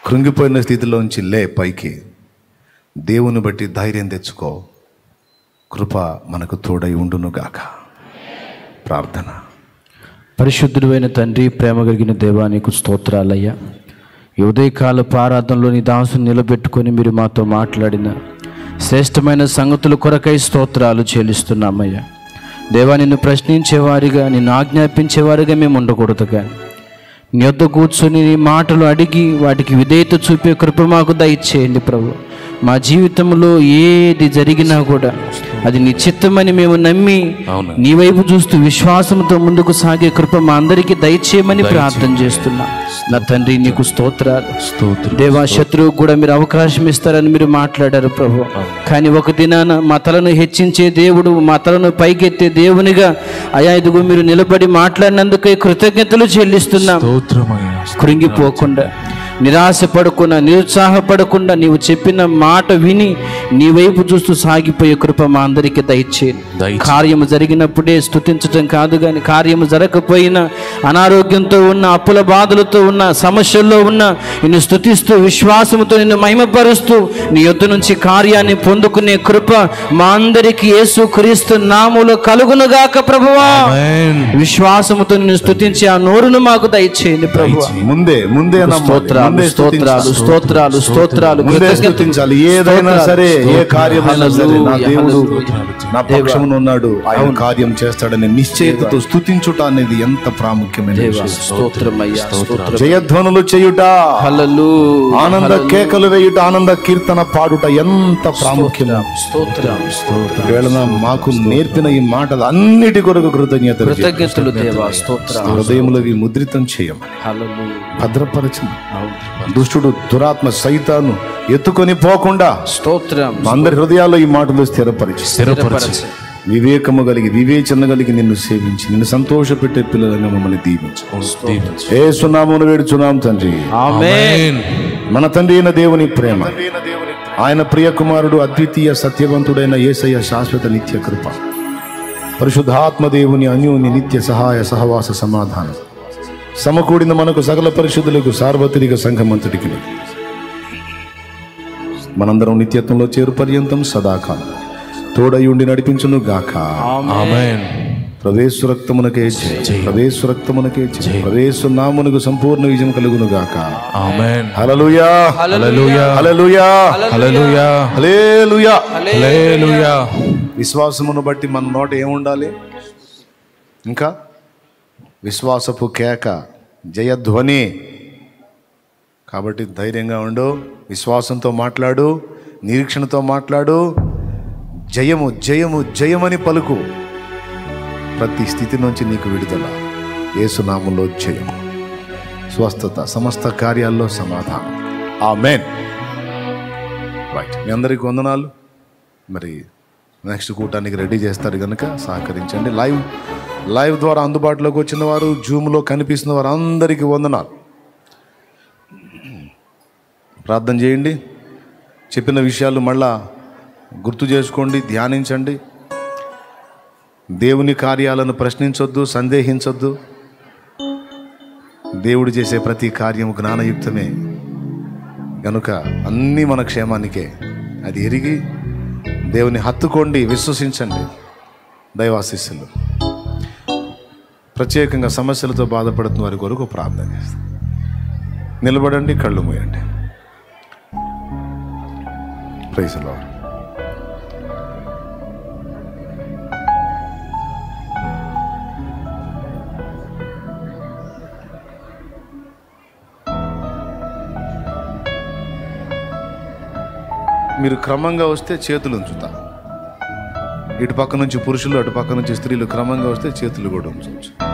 కృంగిపోయిన స్థితిలోంచి లే పైకి. దేవుని బట్టి ధైర్యం తెచ్చుకో. కృప మనకు తోడై ఉండునుగాక. ప్రార్థన. పరిశుద్ధుడైన తండ్రి, ప్రేమ కలిగిన దేవా, నీకు స్తోత్రాలయ్యా. ఈ ఉదయకాలపు ఆరాధనలో నీ దాసుని నిలబెట్టుకొని మీరు మాతో మాట్లాడిన శ్రేష్టమైన సంగతుల కొరకై స్తోత్రాలు చెల్లిస్తున్నామయ్యా. దేవా, నిన్ను ప్రశ్నించేవారిగా, నిన్ను ఆజ్ఞాపించేవారిగా మేము ఉండకూడదు, కానీ నీ వద్ద కూర్చొని నీ మాటలు అడిగి వాటికి విధేయత చూపే కృప మాకు దయచేయండి ప్రభు. మా జీవితంలో ఏది జరిగినా కూడా అది నీ చిత్తమని మేము నమ్మి నీ వైపు చూస్తూ విశ్వాసంతో ముందుకు సాగే కృప మా అందరికీ దయచేయమని ప్రార్థన చేస్తున్నా. నా తండ్రి, నీకు స్తోత్రాలు. దేవా, శత్రువుకు కూడా మీరు అవకాశం ఇస్తారని మీరు మాట్లాడారు ప్రభు. కానీ ఒక దినాన మా తలను హెచ్చించే దేవుడు, మా తలను పైకెత్తే దేవునిగా అయా ఇదిగో మీరు నిలబడి మాట్లాడినందుకే కృతజ్ఞతలు చెల్లిస్తున్నాం. కృంగిపోకుండా, నిరాశపడకుండా, నిరుత్సాహపడకుండా నీవు చెప్పిన మాట విని నీ వైపు చూస్తూ సాగిపోయే కృప మా అందరికీ దయచేయండి. కార్యము జరిగినప్పుడే స్తుతించటం కాదు కానీ కార్యము జరగకపోయినా అనారోగ్యంతో ఉన్న, అప్పుల బాధలతో ఉన్న, సమస్యల్లో ఉన్న నిన్ను స్తుతిస్తూ విశ్వాసంతో నిన్ను మహిమపరుస్తూ నీ యొద్ద నుంచి కార్యాన్ని పొందుకునే కృప మా అందరికీ యేసుక్రీస్తు నామములో కలుగునుగాక ప్రభువా. విశ్వాసముతో నిన్ను స్తుతించి ఆ నోరును మాకు దయచేయండి ప్రభువా. ముందే స్తోత్రాలు స్తోత్రాలు స్తోత్రాలు స్తోత్రాలు. స్తుతించాలి. ఏదైనా సరే, ఏ కార్యమైనా సరే, నా దేవుడు నా పక్షమున ఉన్నాడు, ఆయన కార్యం చేస్తాడనే నిశ్చయతతో స్తుతించుట అనేది ఎంత ప్రాముఖ్యమైన విషయం. స్తోత్రమయ్యా, జయధ్వనులు చేయుట, హల్లెలూయా, ఆనంద కేకలు వేయుట, ఆనంద కీర్తన పాడుట ఎంత ప్రాముఖ్యం. మాకు నేర్పిన ఈ మాటలు అన్నిటి కొరకు కృతజ్ఞతలు దేవా. స్తోత్రం. హృదయములో ముద్రితం చేయమని, హల్లెలూయా, భద్రపరచమని, దుష్టుడు దురాత్మ సైతాను ఎత్తుకొని పోకుండా స్తోత్రం అందరి హృదయాల్లో ఈ మాటలు స్థిరపరిచి వివేకము కలిగి, వివేచన కలిగి నిన్ను సేవించి నిన్ను సంతోషపెట్టే పిల్లలంగా మమ్మల్ని దీవించు. యేసు నామమున వేడుచున్నాం తండ్రి, ఆమేన్. మన తండ్రి అయిన దేవుని ప్రేమ, ఆయన ప్రియ కుమారుడు అద్వితీయ సత్యవంతుడైన యేసయ్య శాశ్వత నిత్య కృప, పరిశుద్ధాత్మ దేవుని అన్యోన్య నిత్య సహాయ సహవాస సమాధానం సమకూడిన మనకు సకల పరిశుద్ధులకు సార్వత్రిక సంఘమంతటికి మనందరం నిత్యత్వంలో చేరు పర్యంతం సదాకాలం తోడయుండి నడిపించును గాక. ఆమేన్. ప్రవేశు రక్తమునకే జై, ప్రవేశు రక్తమునకే జై, ప్రవేశు నామునకు సంపూర్ణ విజయం కలుగును గాక. ఆమేన్. హల్లెలూయా, హల్లెలూయా, హల్లెలూయా, హల్లెలూయా, హల్లెలూయా, హల్లెలూయా. విశ్వాసమును బట్టి మన నోట ఏముండాలి? ఇంకా విశ్వాసపు కేక, జయధ్వని. కాబట్టి ధైర్యంగా ఉండు, విశ్వాసంతో మాట్లాడు, నిరీక్షణతో మాట్లాడు. జయము జయము జయమని పలుకు. ప్రతి స్థితి నుంచి నీకు విడుదల, యేసునామములో జయము, స్వస్థత, సమస్త కార్యాల్లో సమాధానం. ఆమేన్. రైట్, మీ అందరికీ వందనాలు. మరి నెక్స్ట్ కూటానికి రెడీ చేస్తారు కనుక సహకరించండి. లైవ్ ద్వారా అందుబాటులోకి వచ్చిన వారు, జూమ్లో కనిపిస్తున్న వారు అందరికీ వందనాలు. ప్రార్థన చేయండి. చెప్పిన విషయాలు మళ్ళా గుర్తు చేసుకోండి, ధ్యానించండి. దేవుని కార్యాలను ప్రశ్నించొద్దు, సందేహించొద్దు. దేవుడు చేసే ప్రతి కార్యము జ్ఞానయుక్తమే గనుక అన్నీ మన క్షేమానికే. అది ఎరిగి దేవుని హత్తుకోండి, విశ్వసించండి. దైవాశీస్సులు. ప్రత్యేకంగా సమస్యలతో బాధపడుతున్న వారి కొరకు ప్రార్థన చేస్తాం. నిలబడండి, కళ్ళు మూయండి. Praise the lord. మీరు క్రమంగా వస్తే చేతులు ఉంచుతా. ఇటు పక్క నుంచి పురుషులు, అటు పక్క నుంచి స్త్రీలు క్రమంగా వస్తే చేతులు కూడా ఉంచుతా.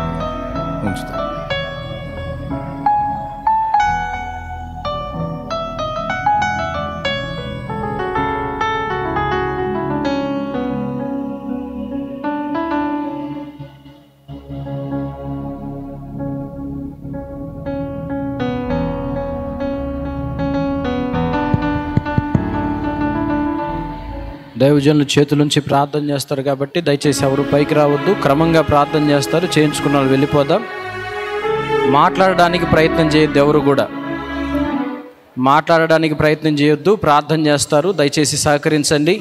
దైవజనులు చేతులుంచి ప్రార్థన చేస్తారు కాబట్టి దయచేసి ఎవరు పైకి రావద్దు. క్రమంగా ప్రార్థన చేస్తారు. చేయించుకున్న వాళ్ళు వెళ్ళిపోదాం. మాట్లాడడానికి ప్రయత్నం చేయొద్దు. ఎవరు కూడా మాట్లాడడానికి ప్రయత్నం చేయొద్దు. ప్రార్థన చేస్తారు. దయచేసి సహకరించండి.